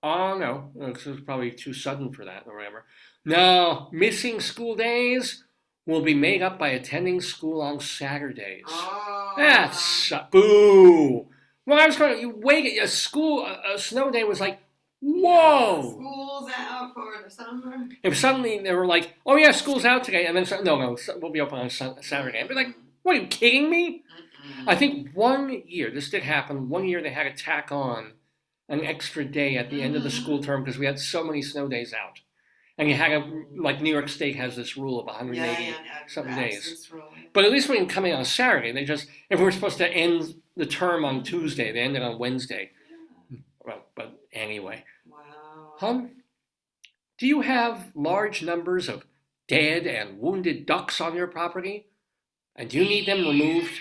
Oh, no, because it was probably too sudden for that or whatever. No, missing school days will be made up by attending school on Saturdays. Oh. That's boo. Well, I was going to, you wait, a snow day was like, whoa. School's out for the summer. If suddenly they were like, oh yeah, school's out today, and then, no, we'll be open on Saturday. I'd be like, what, are you kidding me? I think one year, this did happen, one year they had to tack on an extra day at the end of the school term because we had so many snow days out. And you had to, like New York State has this rule of 180 something days. But at least when you come in on Saturday, they just, if we were supposed to end the term on Tuesday, they ended on Wednesday. Well, but anyway. Wow. Do you have large numbers of dead and wounded ducks on your property? And do you need them removed?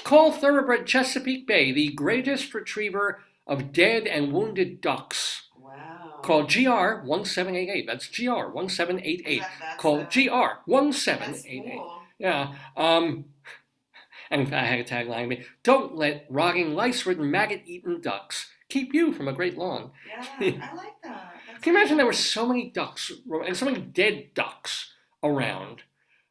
Call Thoroughbred Chesapeake Bay, the greatest retriever of dead and wounded ducks. Wow. Call GR 1788. That's GR 1788. Call GR 1788. That's cool. Yeah. And I had a tagline: "Don't let rotting, lice-ridden, maggot-eaten ducks keep you from a great lawn." Yeah, I like that. Can you imagine there were so many ducks and so many dead ducks around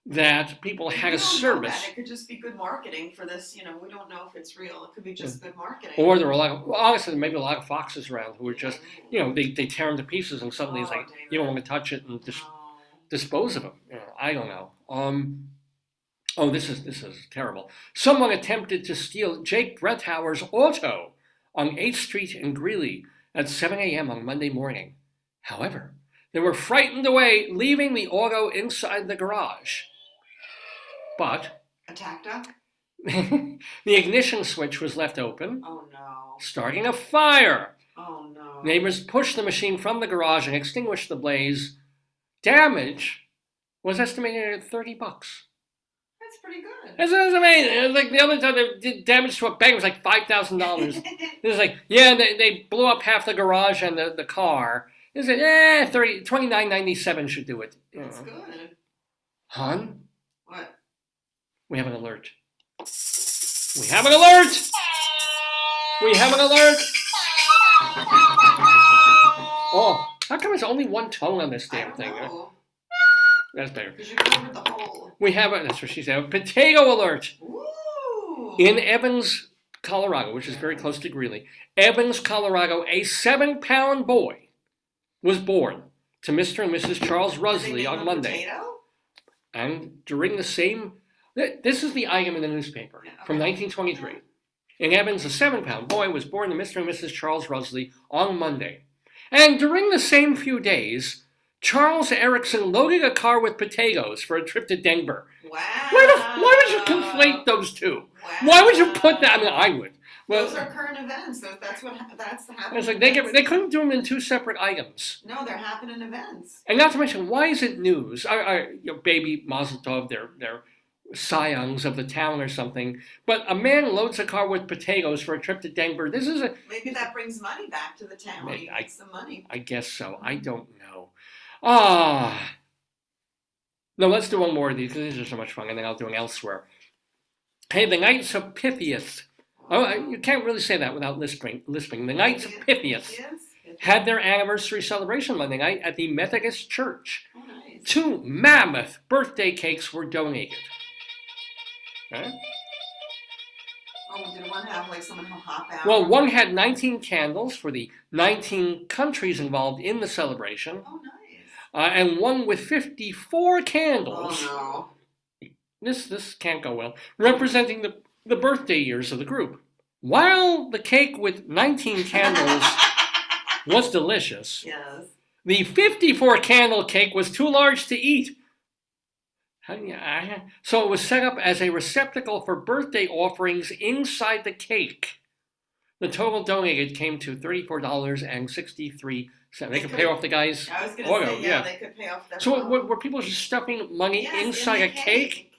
that people had a service? It could just be good marketing for this. You know, we don't know if it's real. It could be just good marketing. Or there were a lot of, well, honestly, maybe a lot of foxes around who were just, you know, they tear them to pieces and suddenly it's like, David. you don't want to touch it and dispose of them. You know, I don't know. Oh, this is terrible. Someone attempted to steal Jake Brethauer's auto on 8th Street in Greeley at 7 a.m. on Monday morning. However, they were frightened away, leaving the auto inside the garage. But Attack duck? the ignition switch was left open, Oh no. starting a fire. Oh no. Neighbors pushed the machine from the garage and extinguished the blaze. Damage was estimated at $30. That's pretty good. That's amazing. It was like the other time they did damage to a bank was like $5,000. It was like, yeah, they blew up half the garage and the car. It was like, $29.97 should do it. You That's know. good. Hon, What? we have an alert. We have an alert! We have an alert! Oh, how come there's only one tone on this damn thing? Know. That's better. Because you covered the hole. We have that's what she said, a potato alert Ooh. in Evans, Colorado, which is very close to Greeley. Evans, Colorado, a 7-pound boy was born to Mr. and Mrs. Charles Did they Leslie name on him Monday. Potato? And during the same, this is the item in the newspaper Yeah, from okay. 1923. In Evans, a 7-pound boy was born to Mr. and Mrs. Charles Leslie on Monday. And during the same few days, Charles Erickson loaded a car with potatoes for a trip to Denver. Wow. Why would you conflate those two? Why would you put that? I mean, I would. Well, Those are current events. That's happening. it's like they couldn't do them in two separate items. No, they're happening events. And not to mention, why is it news? Baby Mazel Tov, scions of the town or something. But a man loads a car with potatoes for a trip to Denver. This is a Maybe that brings money back to the town. Maybe, He makes some money. I guess so. I don't know. Ah. No, let's do one more of these because these are so much fun, and then I'll do an elsewhere. Hey, the Knights of Pythias. Oh, you can't really say that without lisping. The Knights of Pythias had their anniversary celebration Monday night at the Methodist Church. Oh, nice. 2 mammoth birthday cakes were donated. Okay. Oh, did one have like someone who hop out? Well, one had 19 candles for the 19 countries involved in the celebration, Oh, nice. and one with 54 candles. Oh This can't go well. Representing the birthday years of the group. While the cake with 19 candles was delicious, no. Yes. the 54 candle cake was too large to eat. So it was set up as a receptacle for birthday offerings inside the cake. The total donated came to $34.63. They could pay off the guy's I was gonna oil. say, yeah, they could pay off their So phone. were people just stuffing money Yes, inside in a the cake?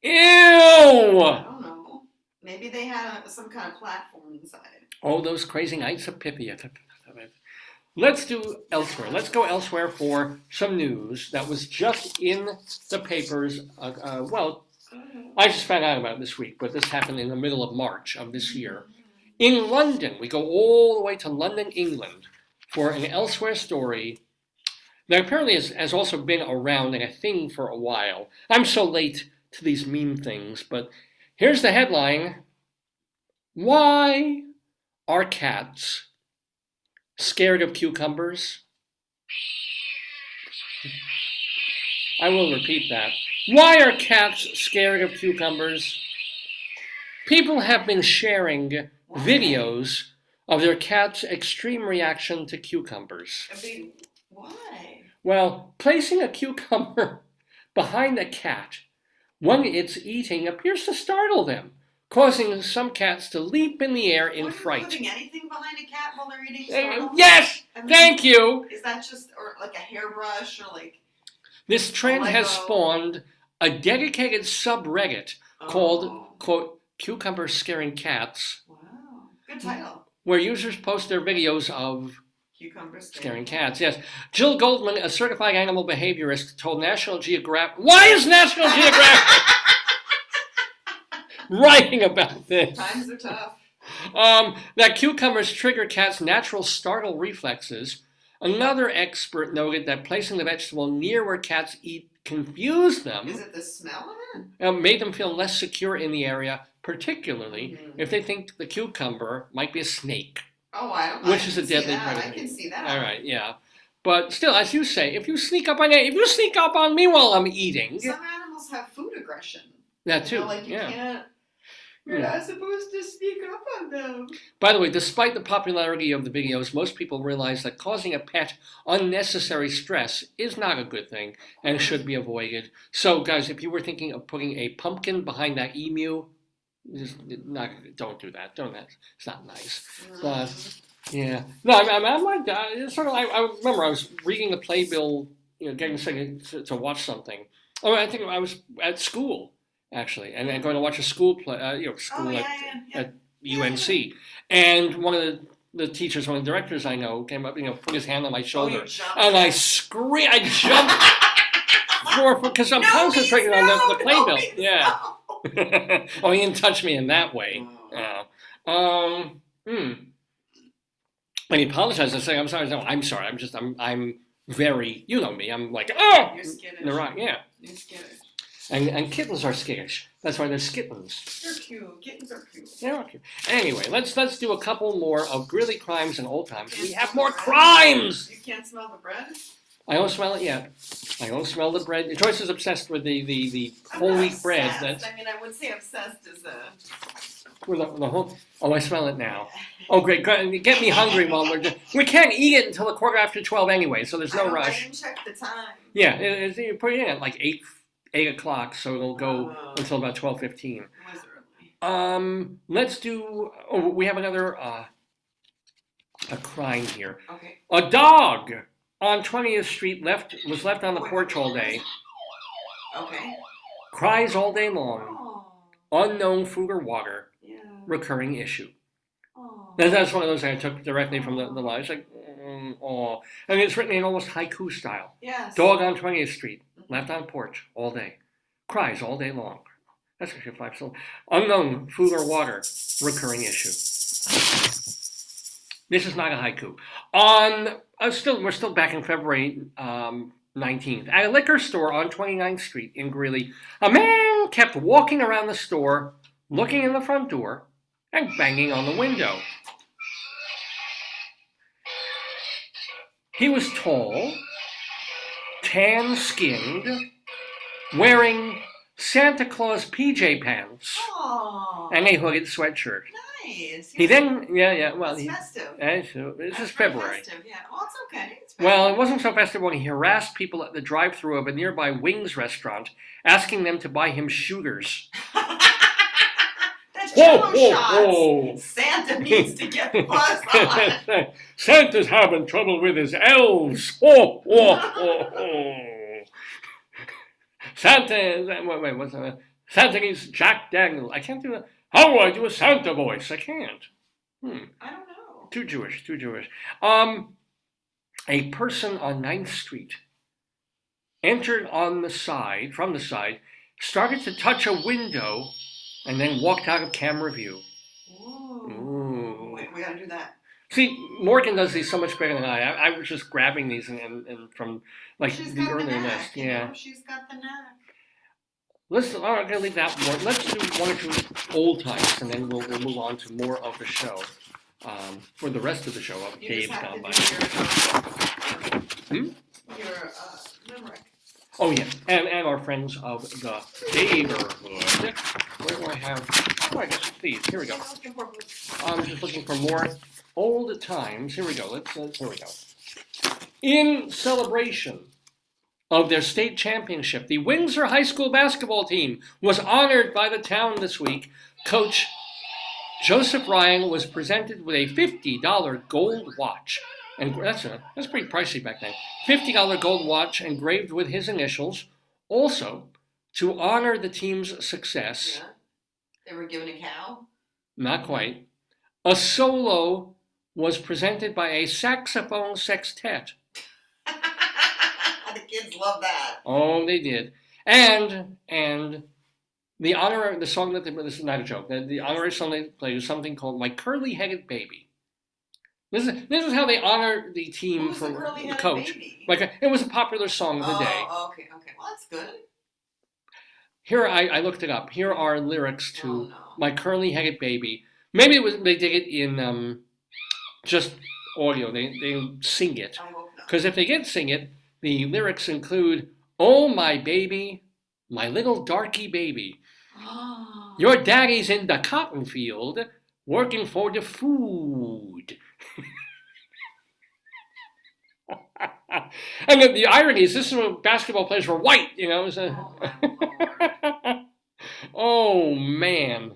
Ew! I don't know. Maybe they had some kind of platform inside. Oh, those crazy Knights of Pythia. Let's do elsewhere. Let's go elsewhere for some news that was just in the papers. Well, I just found out about it this week, but this happened in the middle of March of this year. In London, we go all the way to London, England, for an elsewhere story that apparently has also been around and a thing for a while. I'm so late to these meme things, but here's the headline. Why are cats scared of cucumbers? I will repeat that. Why are cats scared of cucumbers? People have been sharing videos of their cat's extreme reaction to cucumbers. Why? Well, placing a cucumber behind a cat when it's eating appears to startle them, causing some cats to leap in the air in fright. Putting anything behind a cat while they're eating? Yes! I mean, Thank you! Is that just, or like a hairbrush, or like... This trend has Lego? spawned a dedicated subreddit called, quote, Cucumber Scaring Cats, Wow. Good title. where users post their videos of Cucumber scaring cats. Yes. Jill Goldman, a certified animal behaviorist, told National Geographic... Why is National Geographic writing about this? Times are tough. That cucumbers trigger cats' natural startle reflexes. Another expert noted that placing the vegetable near where cats eat confused them. Is it the smell of it? Made them feel less secure in the area, particularly if they think the cucumber might be a snake. Oh, I don't. Which is a deadly predator. I can see that. All right, yeah, but still, as you say, if you sneak up on me while I'm eating, Some animals have food aggression. that too. You know, like you can't. You're not supposed to sneak up on them. By the way, despite the popularity of the videos, most people realize that causing a pet unnecessary stress is not a good thing and should be avoided. So, guys, if you were thinking of putting a pumpkin behind that emu, don't do that. It's not nice. But yeah, no, I'm like it's sort of. I remember I was reading the playbill, getting second to watch something. Oh, I think I was at school actually, and then going to watch a school play, school at UNC, and one of the teachers, one of the directors I know, came up, put his hand on my shoulder, and I screamed, I jumped because I'm concentrating on the playbill. Yeah. Oh, he didn't touch me in that way. Yeah. And he apologized and saying, "I'm sorry." No, I'm sorry. I'm very. You know me. I'm like, oh. You're skittish. Yeah. You're skittish. And kittens are skittish. That's why they're skittens. They're cute. Kittens are cute. Yeah. Okay. Anyway, let's do a couple more of Greeley crimes and old times. We have more crimes. You can't smell the bread? I don't smell it yet. I don't smell the bread. Joyce is obsessed with the whole wheat bread. That's. I mean, I would say obsessed is a. With the whole. Oh, I smell it now. Oh, great! Get me hungry while we can't eat it until 12:15 anyway, so there's no rush. I didn't check the time. Yeah, you put it in at like 8 o'clock, so it'll go until about 12:15. It was early. Let's do. Oh, we have another a crime here. Okay. A dog on 20th Street was left on the porch all day. Okay. Cries all day long. Oh, Unknown food or water. yeah. Recurring issue. Oh. That's one of those I took directly from the line. It's like, oh. And it's written in almost haiku style. Yes. Dog on 20th Street, left on porch all day. Cries all day long. That's actually 5 syllables. Unknown food or water. Recurring issue. This is not a haiku. We're still back in February 19th. At a liquor store on 29th Street in Greeley, a man kept walking around the store, looking in the front door, and banging on the window. He was tall, tan-skinned, wearing Santa Claus PJ pants Oh. and a hooded sweatshirt. Nice. He then, well, It's festive. this That's is very February. festive, yeah. Well, it's okay. It's Well, it festive. wasn't so festive when he harassed people at the drive-thru of a nearby wings restaurant, asking them to buy him shooters. That's jello Whoa, shots. whoa. Santa needs to get the buzz on. Santa's having trouble with his elves. Oh, oh, oh, oh. Wait, what's that? Santa needs Jack Daniel. I can't do that. How do I do a Santa voice? I can't. I don't know. Too Jewish. A person on 9th Street entered from the side, started to touch a window, and then walked out of camera view. Ooh. Wait, we gotta do that. See, Morgan does these so much better than I. I was just grabbing these and from like She's the got the earlier knack, list. you Yeah. know? She's got the knack. I'm gonna leave that one. Let's do one or two old times, and then we'll move on to more of the show. For the rest of the show of You Dave's just have gone by. to do your limerick. Oh yeah, and our friends of the Daverhood. Where do I have? Oh, I guess these. Here we go. I'm just looking for more old times. Here we go. Here we go. In celebration of their state championship, the Windsor High School basketball team was honored by the town this week. Coach Joseph Ryan was presented with a $50 gold watch. And that's pretty pricey back then. $50 gold watch engraved with his initials. Also, to honor the team's success, Yeah. They were given a cow. not quite, a solo was presented by a saxophone sextet. The kids love that. Oh, they did. And the song that this is not a joke. The honorary song they played was something called "My Curly-Headed Baby." This is how they honor the team Who's the from the curly-headed coach. baby? It was a popular song of the day. Oh, okay. Well, that's good. Here I looked it up. Here are lyrics to Oh, no. "My Curly-Headed Baby." Maybe they did it in just audio. They sing it. I hope not. Because if they did sing it, the lyrics include, "Oh, my baby, my little darky baby. Your daddy's in the cotton field, working for the food." And the irony is, this is when basketball players were white, you know. Oh, my Lord. Oh, man.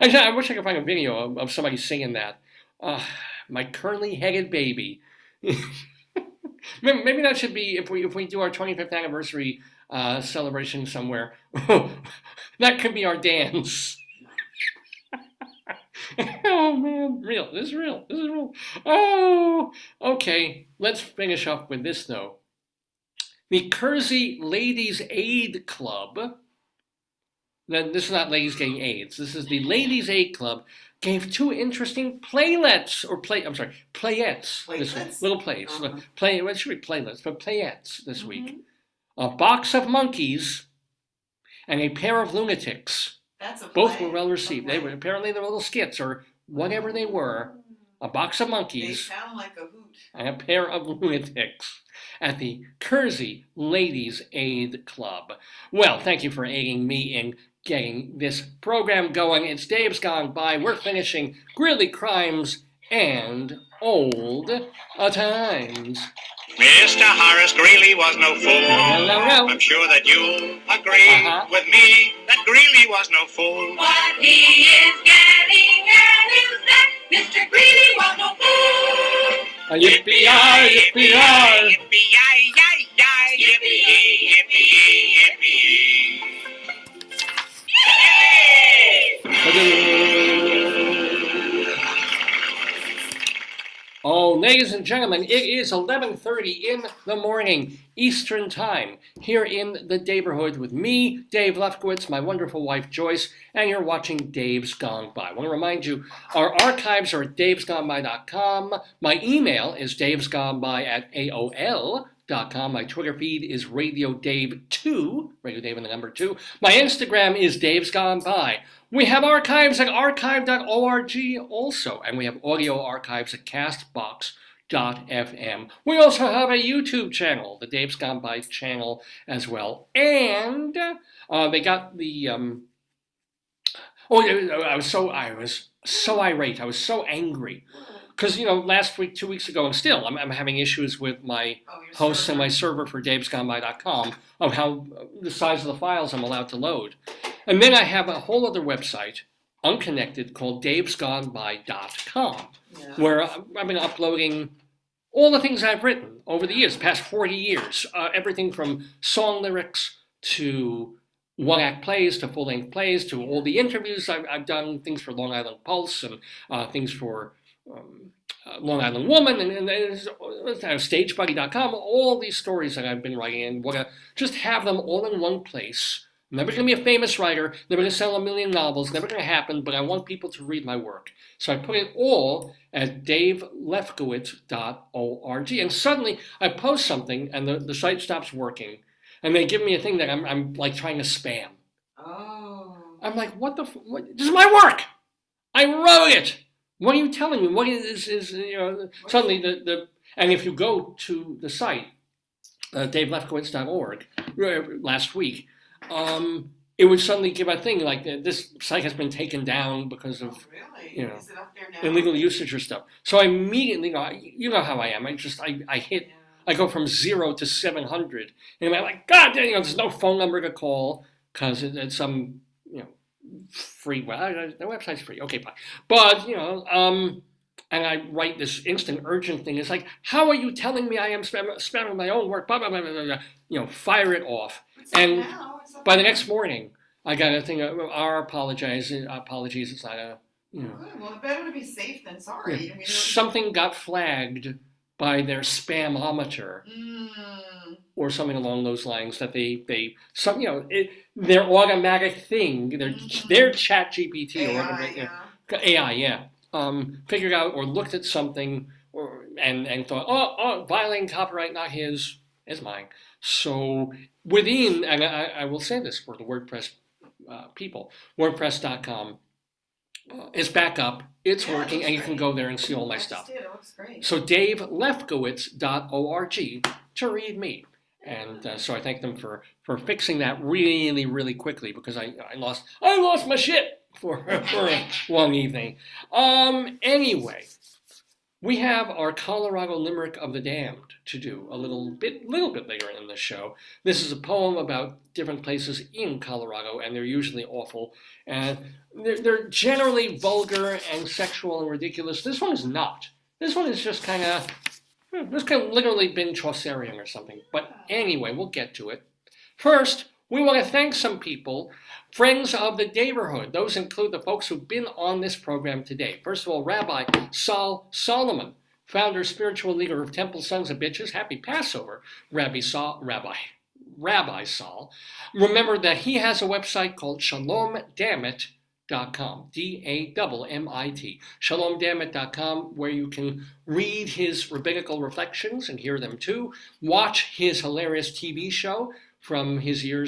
I wish I could find a video of somebody singing that. My curly-headed baby. Maybe that should be, if we do our 25th anniversary celebration somewhere, that could be our dance. Oh man, this is real. Oh, okay, let's finish up with this though. The Kersey Ladies Aid Club, now this is not ladies getting AIDS, this is the Ladies Aid Club, gave 2 interesting playettes this week. Little plays. It should be playlets, but playettes this week. A box of monkeys and a pair of lunatics. That's a Both play. were well received. Okay. They were little skits or whatever they were. A box of They monkeys sound like a hoot. and a pair of lunatics at the Kersey Ladies Aid Club. Well, thank you for aiding me in getting this program going. It's Dave's Gone By. We're finishing Greeley Crimes and Old Times. Mr. Horace Greeley was no fool. No. I'm sure that you'll agree with me that Greeley was no fool. What he is getting at is that Mr. Greeley was no fool. Yippee-yi, yippee-yi. Yippee-yi-yi-yi, yippee-yi, yippee-yi. and gentlemen, it is 11:30 in the morning, Eastern Time, here in the Daverhood with me, Dave Lefkowitz, my wonderful wife, Joyce, and you're watching Dave's Gone By. I want to remind you, our archives are at davesgoneby.com. My email is davesgoneby@aol.com. My Twitter feed is Radio Dave 2, Radio Dave and the number 2. My Instagram is Dave's Gone By. We have archives at archive.org also, and we have audio archives at castbox.fm. We also have a YouTube channel, the Dave's Gone By channel as well. And they got the I was so irate. I was so angry. Because, last week, 2 weeks ago, and still, I'm having issues with my hosts and my server for davesgoneby.com of how the size of the files I'm allowed to load. And then I have a whole other website, unconnected, called davesgoneby.com, where I've been uploading all the things I've written over the years, past 40 years. Everything from song lyrics to one-act plays to full-length plays to all the interviews I've done, things for Long Island Pulse and things for Long Island Woman and StageBuddy.com, all these stories that I've been writing and want to just have them all in one place. I'm never going to be a famous writer, never going to sell a million novels, never going to happen, but I want people to read my work. So I put it all at davelefkowitz.org. And suddenly I post something and the site stops working. And they give me a thing that I'm like trying to spam. Oh. I'm like, what? This is my work! I wrote it! What are you telling me? What is suddenly and if you go to the site, davelefkowitz.org, last week, it would suddenly give a thing like this site has been taken down because of Really? Is it up there now? illegal usage or stuff. So I immediately, you know how I am. I hit, I go from 0 to 700, and I'm like, God, there's no phone number to call because it's some, free. Well, the website's free. Okay, fine. But and I write this instant urgent thing. It's like, how are you telling me I am spamming my own work? Blah blah blah blah blah. Fire it off. And by the next morning, I got a thing. Our apologies. It's not a. Good. Well, it's better to be safe than sorry. Something got flagged by their spamometer or something along those lines that their automatic thing, their chat GPT or whatever, AI, figured out or looked at something and thought, violating copyright, not his, is mine. So within, and I will say this for the WordPress people, WordPress.com is back up, it's working, and you can go there and see all my stuff. It looks great. So davelefkowitz.org to read me. And so I thank them for fixing that really, really quickly because I lost my shit for a long evening. Anyway, we have our Colorado Limerick of the Damned to do a little bit later in the show. This is a poem about different places in Colorado, and they're usually awful. And they're generally vulgar and sexual and ridiculous. This one is not. This one is just kind of, this could have literally been Chaucerian or something. But anyway, we'll get to it. First, we want to thank some people, friends of the Daverhood. Those include the folks who've been on this program today. First of all, Rabbi Saul Solomon, founder, spiritual leader of Temple Sons of Bitches. Happy Passover, Rabbi Saul. Remember that he has a website called ShalomDammit.com, DAMMIT, ShalomDammit.com, where you can read his rabbinical reflections and hear them too. Watch his hilarious TV show from his year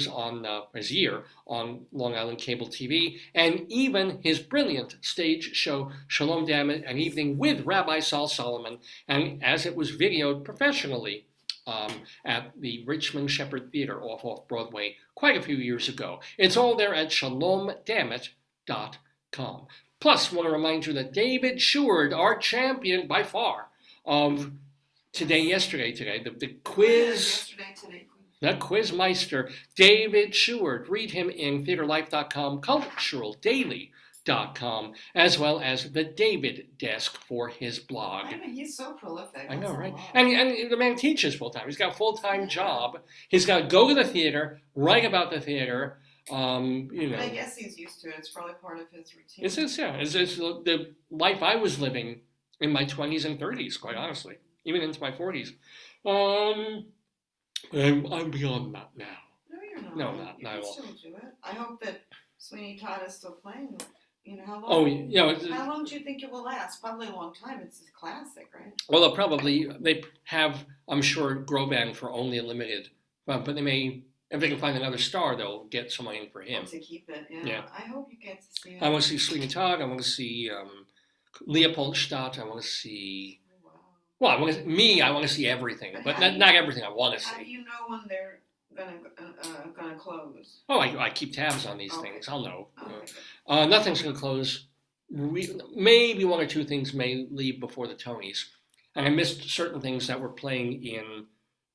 on Long Island cable TV, and even his brilliant stage show, Shalom Dammit, An Evening with Rabbi Saul Solomon, and as it was videoed professionally at the Richmond Shepherd Theater off Broadway quite a few years ago. It's all there at shalomdammit.com. Plus, I want to remind you that David Sheward, our champion by far of yesterday, the quiz. The Quizmeister, David Sheward. Read him in theaterlife.com, culturaldaily.com, as well as the David Desk for his blog. I mean, he's so prolific. I know, right? And the man teaches full-time. He's got a full-time job. He's got to go to the theater, write about the theater. I guess he's used to it. It's probably part of his routine. It's the life I was living in my 20s and 30s, quite honestly. even into my 40s. I'm beyond that now. No, you're not. No, not You at can all. still do it. I hope that Sweeney Todd is still playing. You know, how long? Oh, yeah. How long do you think it will last? Probably a long time. It's a classic, right? Well, they have, I'm sure, Groban for only a limited, but they may, if they can find another star, they'll get someone in for him. To keep it, yeah. Yeah. I hope you get to see it. I want to see Sweeney Todd. I want to see Leopoldstadt. I want to see. Oh, wow. Well, I want to see everything, but not everything I want to How do see. you know when they're gonna close? Oh, I keep tabs on these Okay. things. I'll know. Okay. Nothing's going to close. Maybe one or two things may leave before the Tonys. And I missed certain things that were playing in,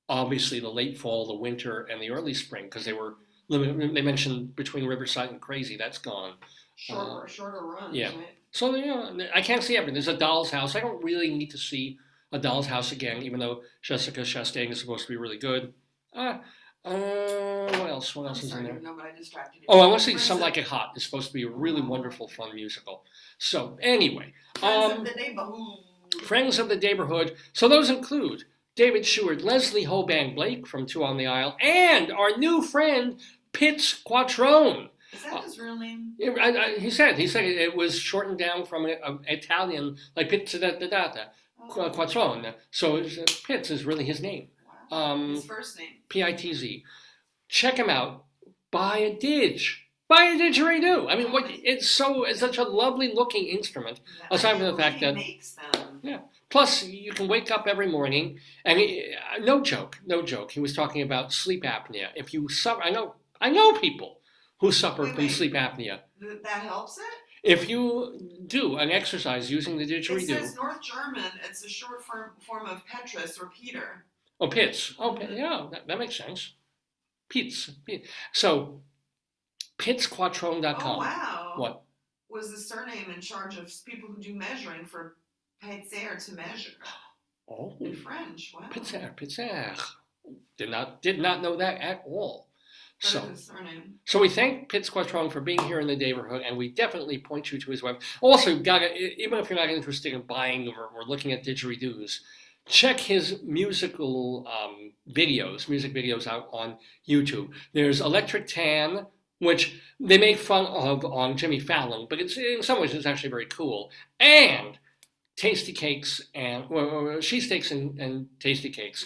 obviously, the late fall, the winter, and the early spring, because they were limited. They mentioned Between Riverside and Crazy. That's gone. Shorter runs, yeah. right? So, I can't see everything. There's a Doll's House. I don't really need to see a Doll's House again, even though Jessica Chastain is supposed to be really good. What else? What else is in there? No, but I distracted you. Oh, I want to see Some Like It Hot. It's supposed to be a really wonderful, fun musical. So, anyway. Friends of the Neighborhood. Friends of the Daverhood. So those include David Sheward Leslie, Hoban Blake from Two on the Isle, and our new friend, Pitz Quattrone. Is that his real name? He said it was shortened down from Italian, like Pitz Quattrone. So Pitz is really his name. Wow. His first name. Pitz. Check him out. Buy a didgeridoo. I mean, it's such a lovely looking instrument. Aside from the fact that makes them. Yeah. Plus, you can wake up every morning, and no joke. He was talking about sleep apnea. If you suffer, I know people who suffer from sleep apnea. That helps it. If you do an exercise using the didgeridoo. It says North German. It's a short form of Petrus or Peter. Oh, Pitz. Oh, yeah, that makes sense. Pitz. So, PitzQuattrone.com. Oh, wow. What? Was the surname in charge of people who do measuring for Pitzer to measure? Oh. In French. Wow. Pitzer. Did not know that at all. So we thank Pitz Quattrone for being here in the Daverhood, and we definitely point you to his web. Also, even if you're not interested in buying or looking at didgeridoos, check his music videos out on YouTube. There's Electric Tan, which they make fun of on Jimmy Fallon, but it's in some ways it's actually very cool. And Tasty Cakes and Cheesesteaks and Tasty Cakes.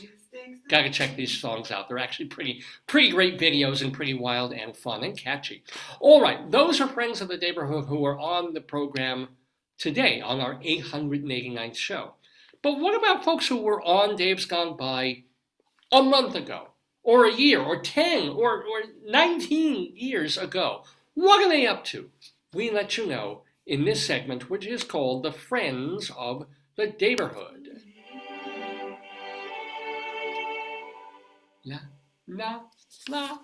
Gotta check these songs out. They're actually pretty great videos and pretty wild and fun and catchy. All right, those are friends of the Daverhood who are on the program today on our 889th show. But what about folks who were on Dave's Gone By a month ago, or a year, or 10, or 19 years ago? What are they up to? We let you know in this segment, which is called The Friends of the Daverhood. La, la, la.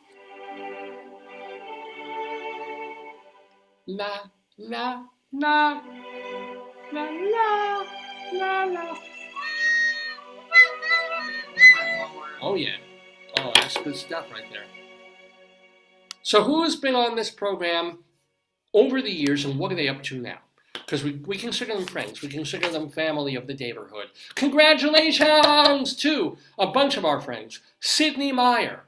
La, la, la. La, la, la, la. Oh, yeah. Oh, that's good stuff right there. So who has been on this program over the years, and what are they up to now? Because we consider them friends. We consider them family of the Daverhood. Congratulations to a bunch of our friends. Sydney Meyer,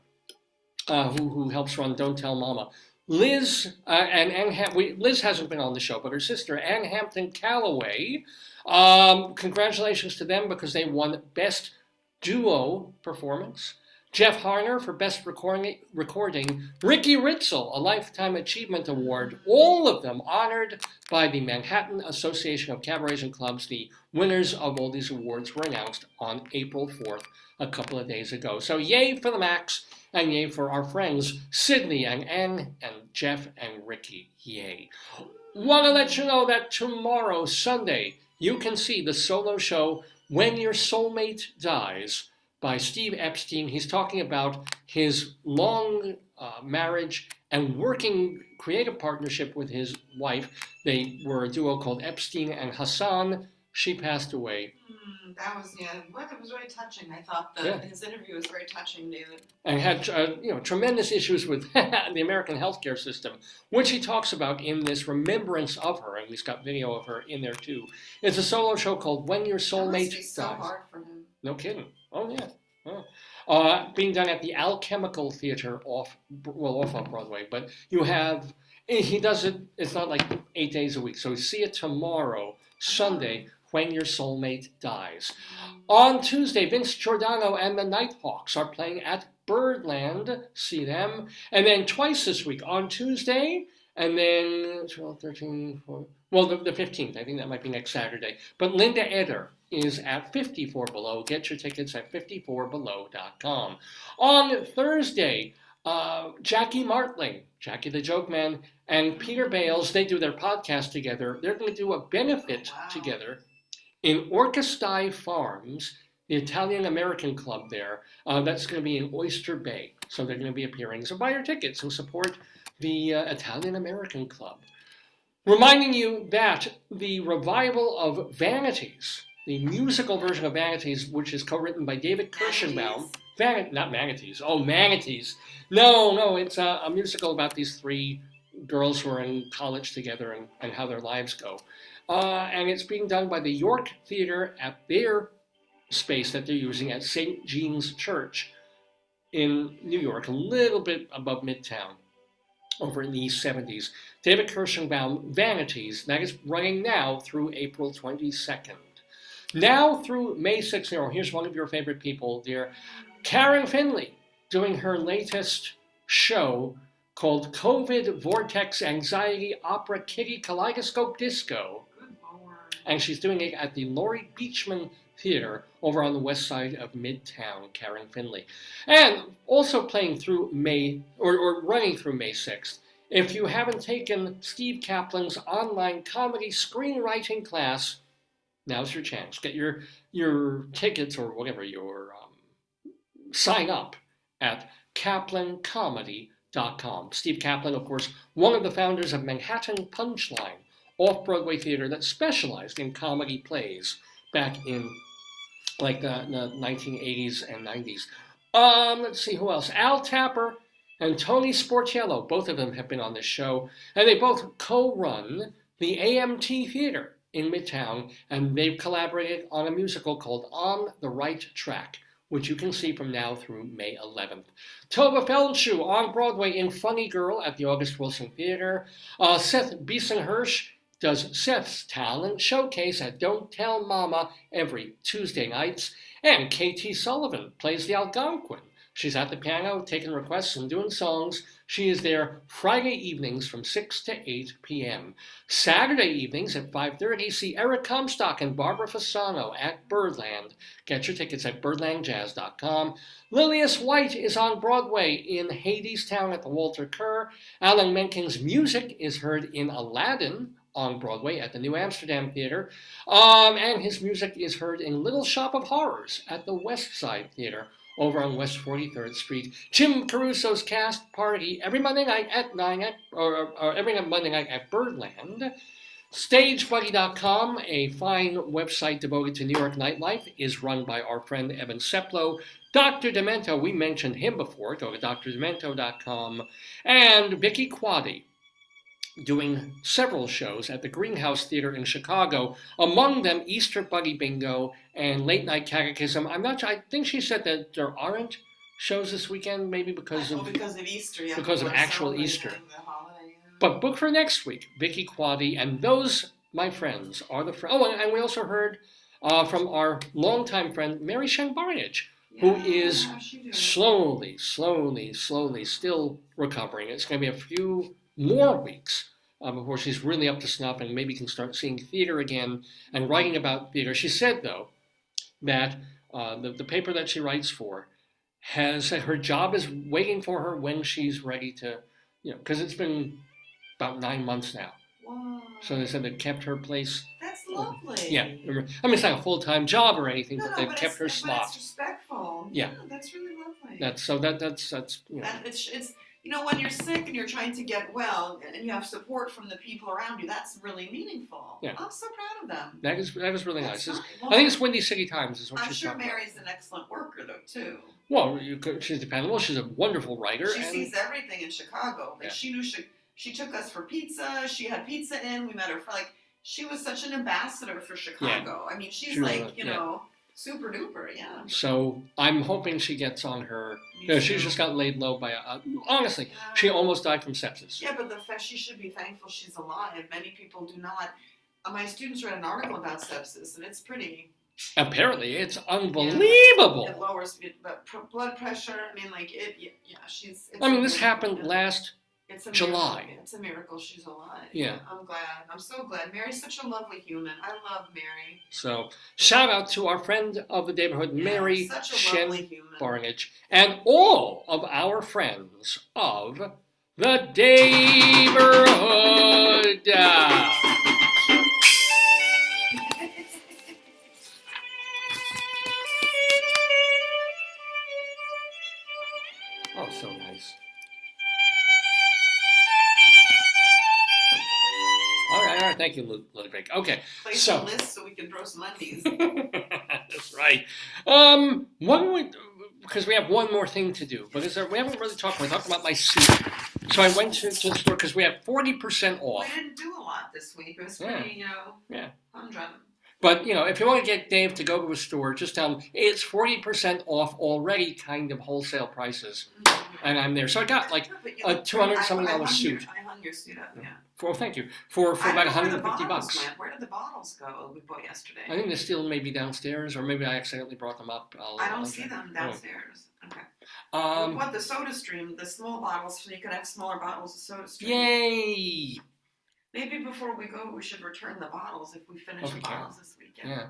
who helps run Don't Tell Mama. Liz, Liz hasn't been on the show, but her sister, Ann Hampton Calloway. Congratulations to them because they won Best Duo Performance. Jeff Harner for Best Recording. Ricky Ritzel, a Lifetime Achievement Award. All of them honored by the Manhattan Association of Cabarets and Clubs. The winners of all these awards were announced on April 4th, a couple of days ago. So yay for the Max, and yay for our friends Sydney and Ann and Jeff and Ricky. Yay. Want to let you know that tomorrow, Sunday, you can see the solo show When Your Soulmate Dies by Steve Epstein. He's talking about his long marriage and working creative partnership with his wife. They were a duo called Epstein and Hassan. She passed away. That was, it was very touching. I thought his interview was very touching, David. And had tremendous issues with the American healthcare system, which he talks about in this remembrance of her, and he's got video of her in there too. It's a solo show called When Your Soulmate Dies. So hard for him. No kidding. Oh yeah. Being done at the Alchemical Theater off on Broadway, but you have he does it. It's not like 8 days a week. So see it tomorrow, Sunday, When Your Soulmate Dies. On Tuesday, Vince Giordano and the Nighthawks are playing at Birdland. See them. And then twice this week, on Tuesday, and then 12, 13, 14, well, the 15th. I think that might be next Saturday. But Linda Eder is at 54 Below. Get your tickets at 54below.com. On Thursday, Jackie Martling, Jackie the Joke Man, and Peter Bales, they do their podcast together. They're going to do a benefit together in Orchestai Farms, the Italian-American club there. That's going to be in Oyster Bay. So they're going to be appearing. So buy your tickets and support the Italian-American club. Reminding you that the revival of Vanities, the musical version of Vanities, which is co-written by David Kirschenbaum. Not Manatees. Oh, Manatees. No, it's a musical about these three girls who are in college together and how their lives go. And it's being done by the York Theater at their space that they're using at St. Jean's Church in New York, a little bit above Midtown, over in the East 70s. David Kirschenbaum, Vanities, that is running now through April 22nd. Now through May 6th, here's one of your favorite people, dear. Karen Finley, doing her latest show called COVID Vortex Anxiety Opera Kitty Kaleidoscope Disco. And she's doing it at the Laurie Beachman Theater over on the west side of Midtown, Karen Finley. And also playing through May, or running through May 6th, if you haven't taken Steve Kaplan's online comedy screenwriting class, now's your chance. Get your tickets or whatever, your sign up at kaplancomedy.com. Steve Kaplan, of course, one of the founders of Manhattan Punchline, off-Broadway theater that specialized in comedy plays back in like the 1980s and 90s. Let's see who else. Al Tapper and Tony Sportiello, both of them have been on this show, and they both co-run the AMT Theater in Midtown, and they've collaborated on a musical called On the Right Track, which you can see from now through May 11th. Tova Feldshuh on Broadway in Funny Girl at the August Wilson Theater. Seth Biesenhirsch does Seth's Talent Showcase at Don't Tell Mama every Tuesday nights. And K.T. Sullivan plays the Algonquin. She's at the piano taking requests and doing songs. She is there Friday evenings from 6 to 8 p.m. Saturday evenings at 5:30, see Eric Comstock and Barbara Fasano at Birdland. Get your tickets at birdlandjazz.com. Lilias White is on Broadway in Hadestown at the Walter Kerr. Alan Menken's music is heard in Aladdin on Broadway at the New Amsterdam Theater. And his music is heard in Little Shop of Horrors at the West Side Theater over on West 43rd Street. Jim Caruso's cast party every Monday night at 9 or every Monday night at Birdland. StageBuddy.com, a fine website devoted to New York nightlife, is run by our friend Evan Seplow. Dr. Demento, we mentioned him before. Go to drdemento.com. And Vicky Quaddy, doing several shows at the Greenhouse Theater in Chicago, among them Easter Bunny Bingo and Late Night Catechism. I think she said that there aren't shows this weekend, maybe because of Easter, because of actual Easter. But book for next week, Vicky Quaddy, and those, my friends, are the friends. Oh, and we also heard from our longtime friend, Mary Sheng Barnage, who is slowly still recovering. It's going to be a few more weeks before she's really up to snuff and maybe can start seeing theater again and writing about theater. She said, though, that the paper that she writes for has her job is waiting for her when she's ready to, because it's been about 9 months now. Wow. So they said they kept her place. That's lovely. Yeah. I mean, it's not a full-time job or anything, but they've kept her slot. But it's respectful. Yeah. That's really lovely. That's It's when you're sick and you're trying to get well and you have support from the people around you, that's really meaningful. Yeah. I'm so proud of them. That is really nice. Well, I think it's Windy City Times is what I'm she's sure talking Mary's an excellent worker though too. Well, she's dependable. She's a wonderful writer. She sees everything in Chicago. Like she knew she took us for pizza. She had pizza in. We met her for she was such an ambassador for Chicago. Yeah. I mean, she's she you know. Super duper, yeah. So I'm hoping she gets on her. Me She too. just got laid low by honestly, she almost died from sepsis. Yeah, but the fact she should be thankful she's alive. Many people do not. My students read an article about sepsis, and it's pretty. Apparently, it's unbelievable. It lowers blood pressure. I mean, like it. Yeah, she's. I mean, this happened last It's a July. Miracle. It's a miracle she's alive. Yeah. I'm glad. I'm so glad. Mary's such a lovely human. I love Mary. So, shout out to our friend of the Daverhood, Mary such a Shen lovely human. Barnage, and all of our friends of the Daverhood. Oh, so nice. All right, thank you, Ludwig. Okay, Place so a list so we can throw some undies. that's right. What do we? Because we have one more thing to do. But we haven't really talked. We talked about my suit. So I went to the store because we have 40% off. We didn't do a lot this week. It was pretty, humdrum. But if you want to get Dave to go to a store, just tell him it's 40% off already, kind of wholesale prices, and I'm there. So I got like a $200-something suit. I hung your suit up, yeah. Thank you for about $150. Where did the bottles go we bought yesterday? I think they're still maybe downstairs, or maybe I accidentally brought them up. I don't see them downstairs. Okay. Oh. We bought the Soda Stream, the small bottles, so you can have smaller bottles of Soda Stream. Yay! Maybe before we go, we should return the bottles if we finish the bottles this weekend. Yeah.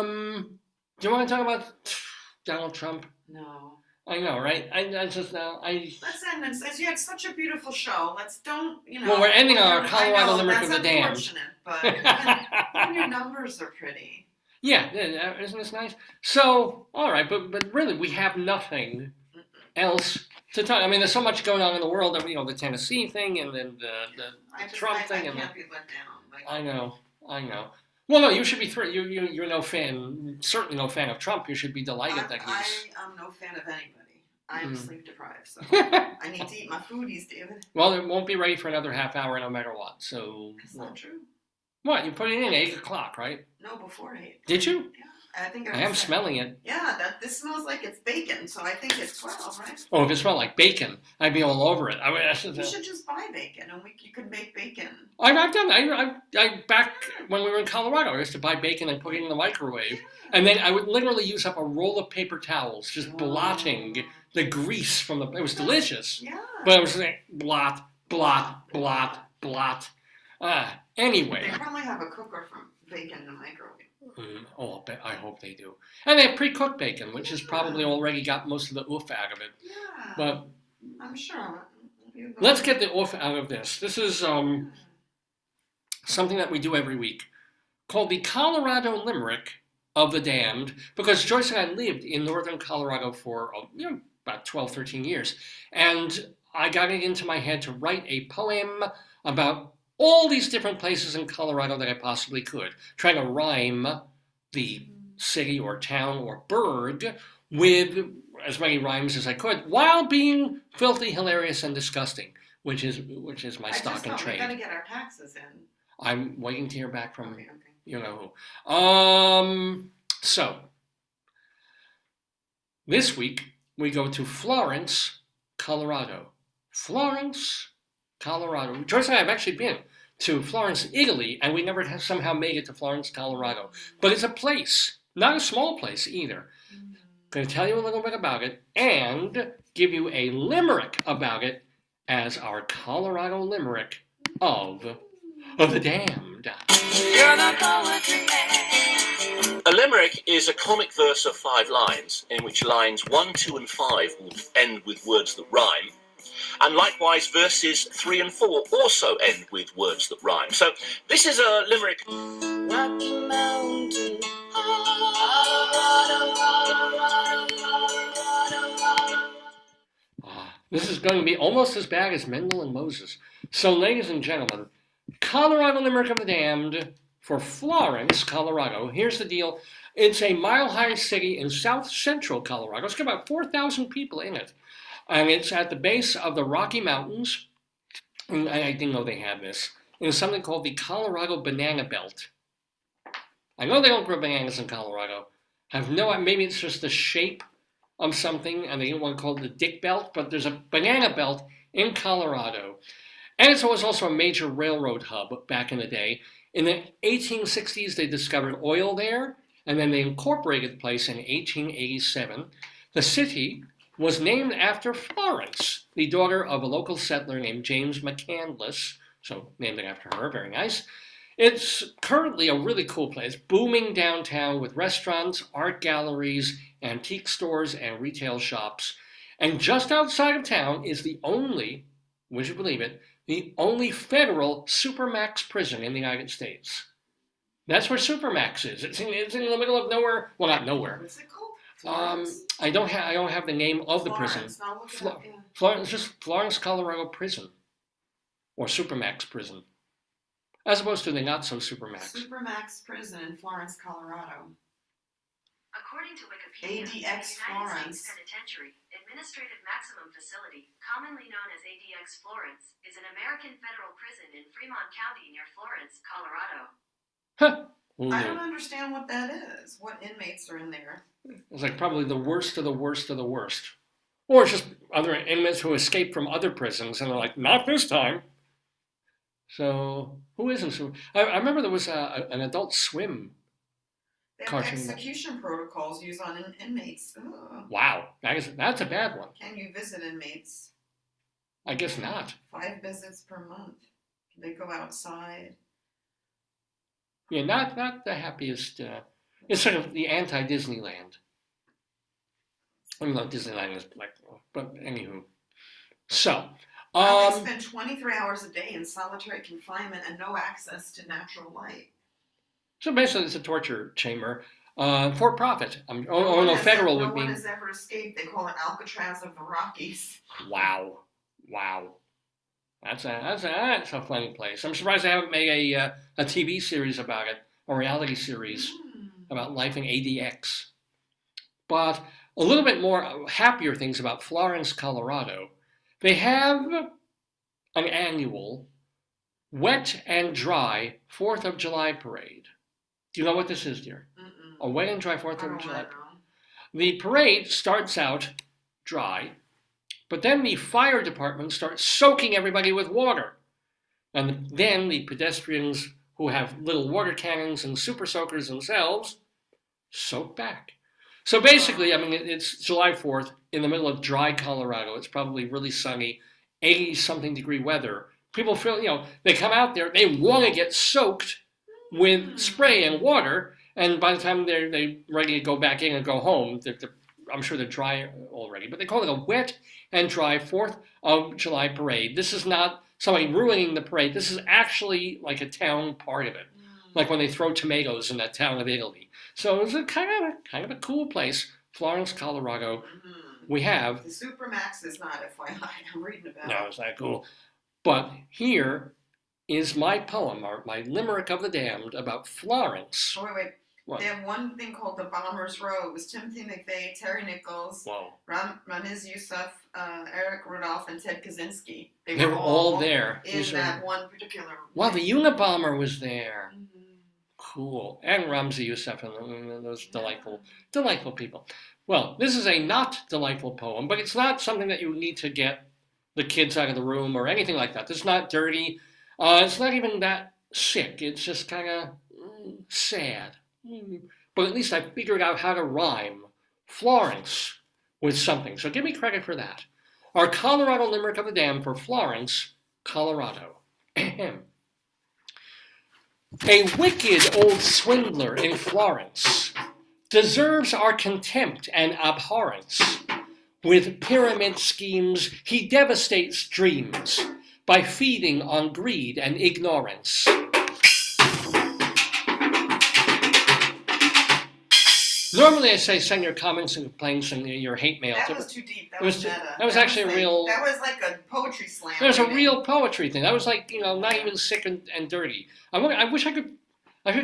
Do you want to talk about Donald Trump? No. I know, right? Let's end this. As you had such a beautiful show. Well, we're ending on our Colorado Limerick of the Damned. That's unfortunate, but even your numbers are pretty. Yeah, isn't this nice? So, all right, but really, we have nothing else to talk. I mean, there's so much going on in the world. The Tennessee thing, and then the Trump thing, and I can't be let down. I know. Well, no, you should be thrilled. You're no fan, certainly no fan of Trump. You should be delighted that he's. I'm no fan of anybody. I am sleep deprived, so I need to eat my foodies, David. Well, it won't be ready for another half hour, no matter what. So. That's not true. What? You put it in 8 o'clock, right? No, before 8. Did you? Yeah. I think I am smelling it. Yeah, this smells like it's bacon, so I think it's 12, right? Oh, if it smelled like bacon, I'd be all over it. You should just buy bacon, and you could make bacon. I've done that. I back when we were in Colorado, I used to buy bacon and put it in the microwave, and then I would literally use up a roll of paper towels, just blotting the grease from the. It was delicious. Yeah. But it was like blot, blot, blot, blot. Anyway. They probably have a cooker from bacon in the microwave. I hope they do. And they have pre-cooked bacon, which has probably already got most of the oof out of it. Yeah. But I'm sure. Let's get the oof out of this. This is something that we do every week called the Colorado Limerick of the Damned, because Joyce and I lived in northern Colorado for about 12, 13 years. And I got it into my head to write a poem about all these different places in Colorado that I possibly could, trying to rhyme the city or town or burg with as many rhymes as I could, while being filthy, hilarious, and disgusting, which is my stock and trade. We gotta get our taxes in. I'm waiting to hear back from you know who. So this week we go to Florence, Colorado. Florence, Colorado. Joyce and I have actually been to Florence, Italy, and we never have somehow made it to Florence, Colorado. But it's a place, not a small place either. I'm going to tell you a little bit about it and give you a limerick about it as our Colorado Limerick of the Damned. A limerick is a comic verse of 5 lines, in which lines 1, 2, and 5 will end with words that rhyme. And likewise, verses 3 and 4 also end with words that rhyme. So this is a limerick. Rocky Mountain. This is going to be almost as bad as Mendel and Moses. So, ladies and gentlemen, Colorado Limerick of the Damned for Florence, Colorado. Here's the deal. It's a mile-high city in south central Colorado. It's got about 4,000 people in it. And it's at the base of the Rocky Mountains. And I didn't know they had this. In something called the Colorado Banana Belt. I know they don't grow bananas in Colorado. Have no, maybe it's just the shape of something, and they didn't want to call it the Dick Belt, but there's a banana belt in Colorado. And it was also a major railroad hub back in the day. In the 1860s, they discovered oil there, and then they incorporated the place in 1887. The city was named after Florence, the daughter of a local settler named James McCandless, so named it after her, very nice. It's currently a really cool place, booming downtown with restaurants, art galleries, antique stores, and retail shops. And just outside of town is the only, would you believe it, the only federal Supermax prison in the United States. That's where Supermax is. It's in the middle of nowhere. Well, not nowhere. What's it called? Florence? I don't have the name of the prison. Florence, no, look it up, yeah. Florence, just Florence, Colorado prison, or Supermax prison, as opposed to the not so Supermax. Supermax prison in Florence, Colorado. According to Wikipedia, the ADX United Florence. States Penitentiary, Administrative Maximum Facility, commonly known as ADX Florence, is an American federal prison in Fremont County near Florence, Colorado. Huh. I don't understand what that is. What inmates are in there? It's like probably the worst of the worst of the worst. Or it's just other inmates who escaped from other prisons and are like, not this time. So, who isn't? I remember there was an Adult Swim They have cartoon. execution protocols used on inmates. Ugh. Wow, that's a bad one. Can you visit inmates? I guess not. 5 visits per month. Can they go outside? Yeah, not the happiest. It's sort of the anti-Disneyland. I mean, Disneyland is like, but anywho. So, They spend 23 hours a day in solitary confinement and no access to natural light. so basically, it's a torture chamber for profit. No, federal would No be. one has ever escaped. They call it Alcatraz of the Rockies. Wow. That's a funny place. I'm surprised they haven't made a TV series about it, a reality series about life in ADX. But a little bit more happier things about Florence, Colorado. They have an annual wet and dry 4th of July parade. Do you know what this is, dear? Mm-mm. A wet and dry I 4th don't of July. know. The parade starts out dry, but then the fire department starts soaking everybody with water. And then the pedestrians who have little water cannons and super soakers themselves soak back. So basically, I mean, it's July 4th in the middle of dry Colorado. It's probably really sunny, 80-something degree weather. People feel, they come out there, they want to get soaked with spray and water, and by the time they're ready to go back in and go home, I'm sure they're dry already. But they call it a wet and dry 4th of July parade. This is not somebody ruining the parade. This is actually like a town part of it, like when they throw tomatoes in that town of Italy. So it's a kind of a cool place, Florence, Colorado. We have. The Supermax is not FYI. I'm reading about No, it. it's not cool. But here is my poem, or my Limerick of the Damned, about Florence. Oh, wait. What? They have one thing called the Bomber's Row. It was Timothy McVeigh, Terry Nichols, Whoa. Ramiz Youssef, Eric Rudolph, and Ted Kaczynski. They were all there. in that one particular. Wow, the Unabomber was there. Mhm. Cool. And Ramzi Youssef and those delightful people. Well, this is a not delightful poem, but it's not something that you need to get the kids out of the room or anything like that. It's not dirty. It's not even that sick. It's just kind of sad. But at least I figured out how to rhyme Florence with something. So give me credit for that. Our Colorado Limerick of the Damned for Florence, Colorado. A wicked old swindler in Florence deserves our contempt and abhorrence. With pyramid schemes, he devastates dreams by feeding on greed and ignorance. Normally I say send your comments and complaints and your hate mail. That was too deep. That It was was too- meta. that was actually a real- That was like a poetry slam. It was a reading. real poetry thing. That was like, not even sick and dirty. I wish I could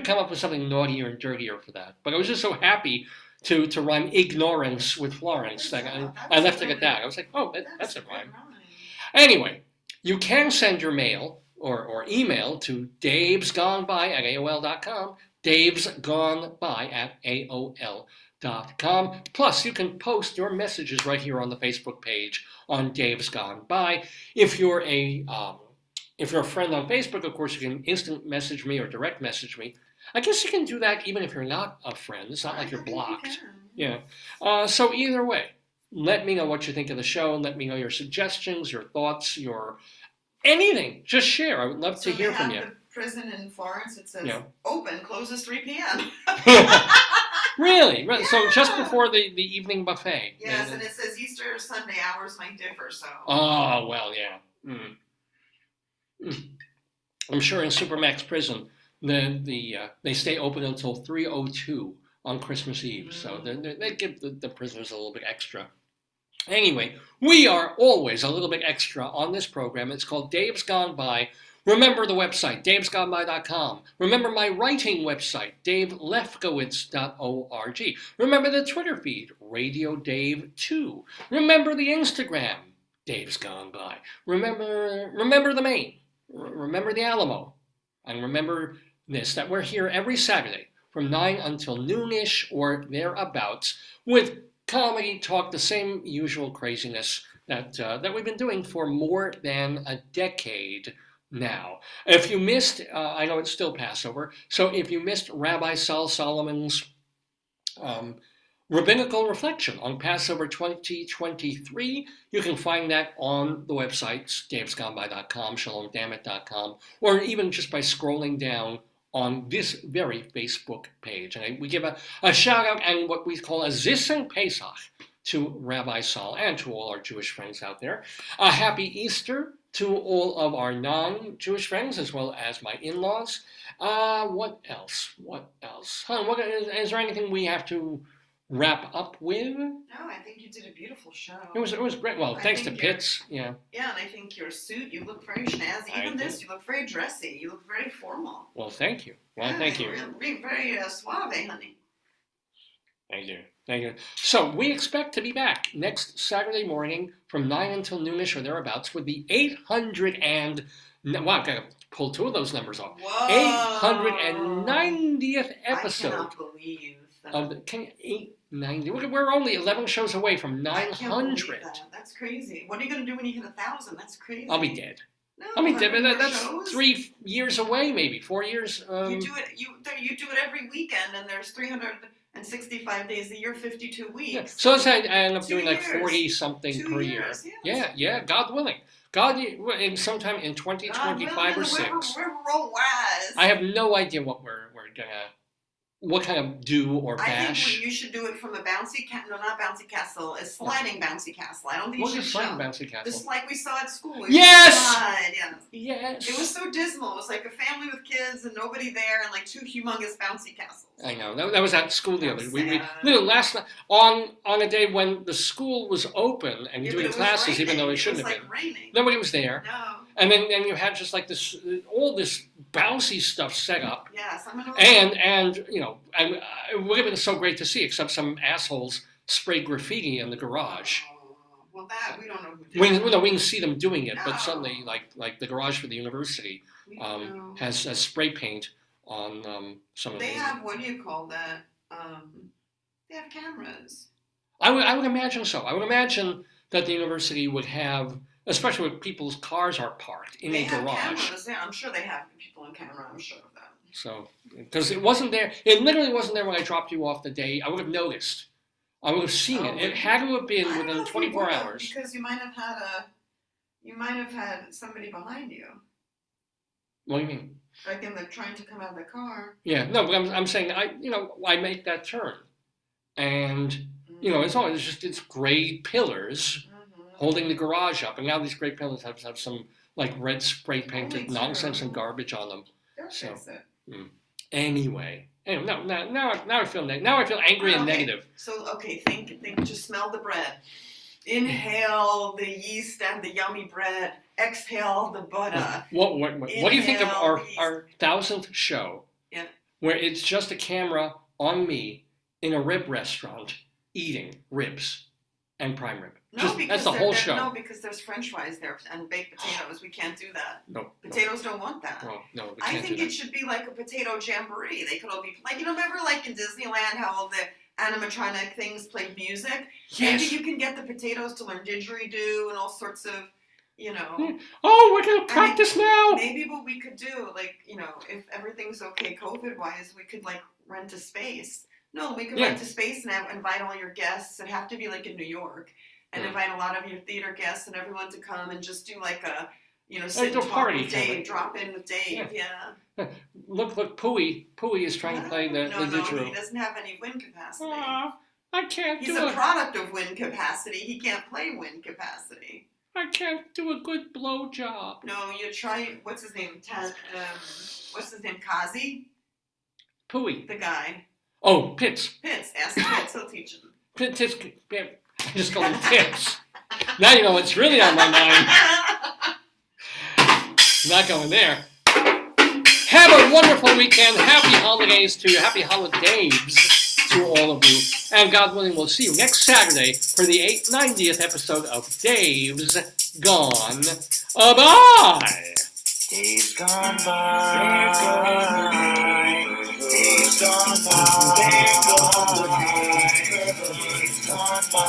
come up with something naughtier and dirtier for that. But I was just so happy to rhyme ignorance with Florence that I left it at that. I was like, oh, that's a rhyme. Anyway, you can send your mail or email to davesgoneby@aol.com, davesgoneby@aol.com. gmail.com. Plus, you can post your messages right here on the Facebook page on Dave's Gone By. If you're a friend on Facebook, of course, you can instant message me or direct message me. I guess you can do that even if you're not a friend. It's not like you're blocked. Yeah. So either way, let me know what you think of the show. Let me know your suggestions, your thoughts, your anything. Just share. I would love to hear from you. The prison in Florence, it says Yeah. open, closes 3 p.m. Really? Yeah. So just before the evening buffet. Yes, and it says Easter Sunday hours might differ, so. Oh, well, yeah. I'm sure in Supermax prison, they stay open until 3:02 on Christmas Eve. So they give the prisoners a little bit extra. Anyway, we are always a little bit extra on this program. It's called Dave's Gone By. Remember the website, davesgoneby.com. Remember my writing website, davelefkowitz.org. Remember the Twitter feed, Radio Dave 2. Remember the Instagram, Dave's Gone By. Remember the Maine. Remember the Alamo. And remember this, that we're here every Saturday from 9 until noonish or thereabouts with comedy talk, the same usual craziness that we've been doing for more than a decade now. If you missed, I know it's still Passover, so if you missed Rabbi Sal Solomon's rabbinical reflection on Passover 2023, you can find that on the websites, davesgoneby.com, shalomdammit.com, or even just by scrolling down on this very Facebook page. And we give a shout out and what we call a Zisson Pesach to Rabbi Sal and to all our Jewish friends out there. A happy Easter to all of our non-Jewish friends as well as my in-laws. What else? Is there anything we have to wrap up with? No, I think you did a beautiful show. It was great. Well, thanks to think you're- Pitz. Yeah. Yeah, and I think your suit, you look very snazzy. Even this, you look very dressy. You look very formal. Well, thank you. Well, thank you. Very suave, honey. Thank you. Thank you. So we expect to be back next Saturday morning from 9 until noonish or thereabouts with the 800 and... Wow, I've got to pull two of those numbers off. Whoa. 890th episode. I cannot believe that. Of the 890. We're only 11 shows away from 900. I can't believe that. That's crazy. What are you going to do when you hit 1,000? That's crazy. I'll be dead. No, I'll be dead. 100 more That's shows? 3 years away, maybe 4 years. You do it. You do it every weekend, and there's 365 days a year, 52 weeks. Yeah. So let's say I end up 2 doing like years. 40 something 2 per years, year. yes. Yeah, God willing. Sometime in 2025 or 6. We're wise. I have no idea what what kind of do or I bash. think you should do it from a bouncy castle. No, not bouncy castle. A sliding bouncy castle. I don't think What you is should sliding show. bouncy castle? Just like we saw at school. We Yes! slide, yes. Yes. It was so dismal. It was like a family with kids and nobody there, and like 2 humongous bouncy castles. I know. That was at school the other day. We Sad. literally last night on a day when the school was open and Yeah, but doing it was classes, even though raining. it shouldn't was have like been. raining. Nobody was there. No. And then you had just like this, all this bouncy stuff set up. Yes, I'm gonna. And it would have been so great to see, except some assholes sprayed graffiti in the garage. Oh, well, that we don't know who did. We it. can see them doing it, but No. suddenly, like the garage for the university We don't know. has spray paint on some of They the. have, what do you call that? They have cameras. I would imagine so. I would imagine that the university would have, especially when people's cars are parked in They a have garage. cameras. Yeah, I'm sure they have people on camera. I'm sure of that. So, because it wasn't there, it literally wasn't there when I dropped you off the day. I would have noticed. I would have seen it. It had to have been I don't know within if you 24 would have, hours. Because you might have had somebody behind you, What do you mean? like in the trying to come out of the car. Yeah, no, but I'm saying I make that turn, and it's always it's gray pillars holding the garage up, and now these gray pillars have some like red spray painted Holy nonsense cow. and garbage on them. They'll So, fix it. Anyway, now I feel angry and Okay. negative. So think. Just smell the bread. Inhale the yeast and the yummy bread. Exhale the butter. What do you think of Inhale, our 1,000th show? Yeah. Where it's just a camera on me in a rib restaurant eating ribs and prime rib. No, because that's the whole show. No, because there's French fries there and baked potatoes. We can't do that. No. Potatoes don't want that. No, we I can't think do it that. should be like a potato jamboree. They could all be like, remember like in Disneyland how all the animatronic things play music. Yes. Maybe you can get the potatoes to learn didgeridoo and all sorts of, you know. Oh, we're gonna practice now. Maybe what we could do, like, you know, if everything's okay COVID-wise, we could like rent a space. No, we could rent a space and invite all your guests. It'd have to be like in New York, and invite a lot of your theater guests and everyone to come and just do like a, you know, sit and talk with Dave, drop in with Dave. Yeah. Look, Pooey is trying to play the didgeridoo. No, he doesn't have any wind capacity. I can't He's a product of wind capacity. He can't play wind capacity. I can't do a good blow job. No, you try. What's his name? What's his name? Kazi? Pooey. The guy. Oh, Pitz. Ask Pitz. He'll teach him. Pitz. I just call him Pitz. Now you know what's really on my mind. Not going there. Have a wonderful weekend. Happy holidays to you. Happy holidays to all of you. And God willing, we'll see you next Saturday for the 90th episode of Dave's Gone. Bye. Days gone by. Days gone by. Days gone by. Days gone by.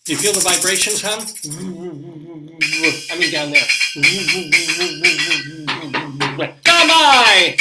Do you feel the vibrations, hon? I mean down there. Come on!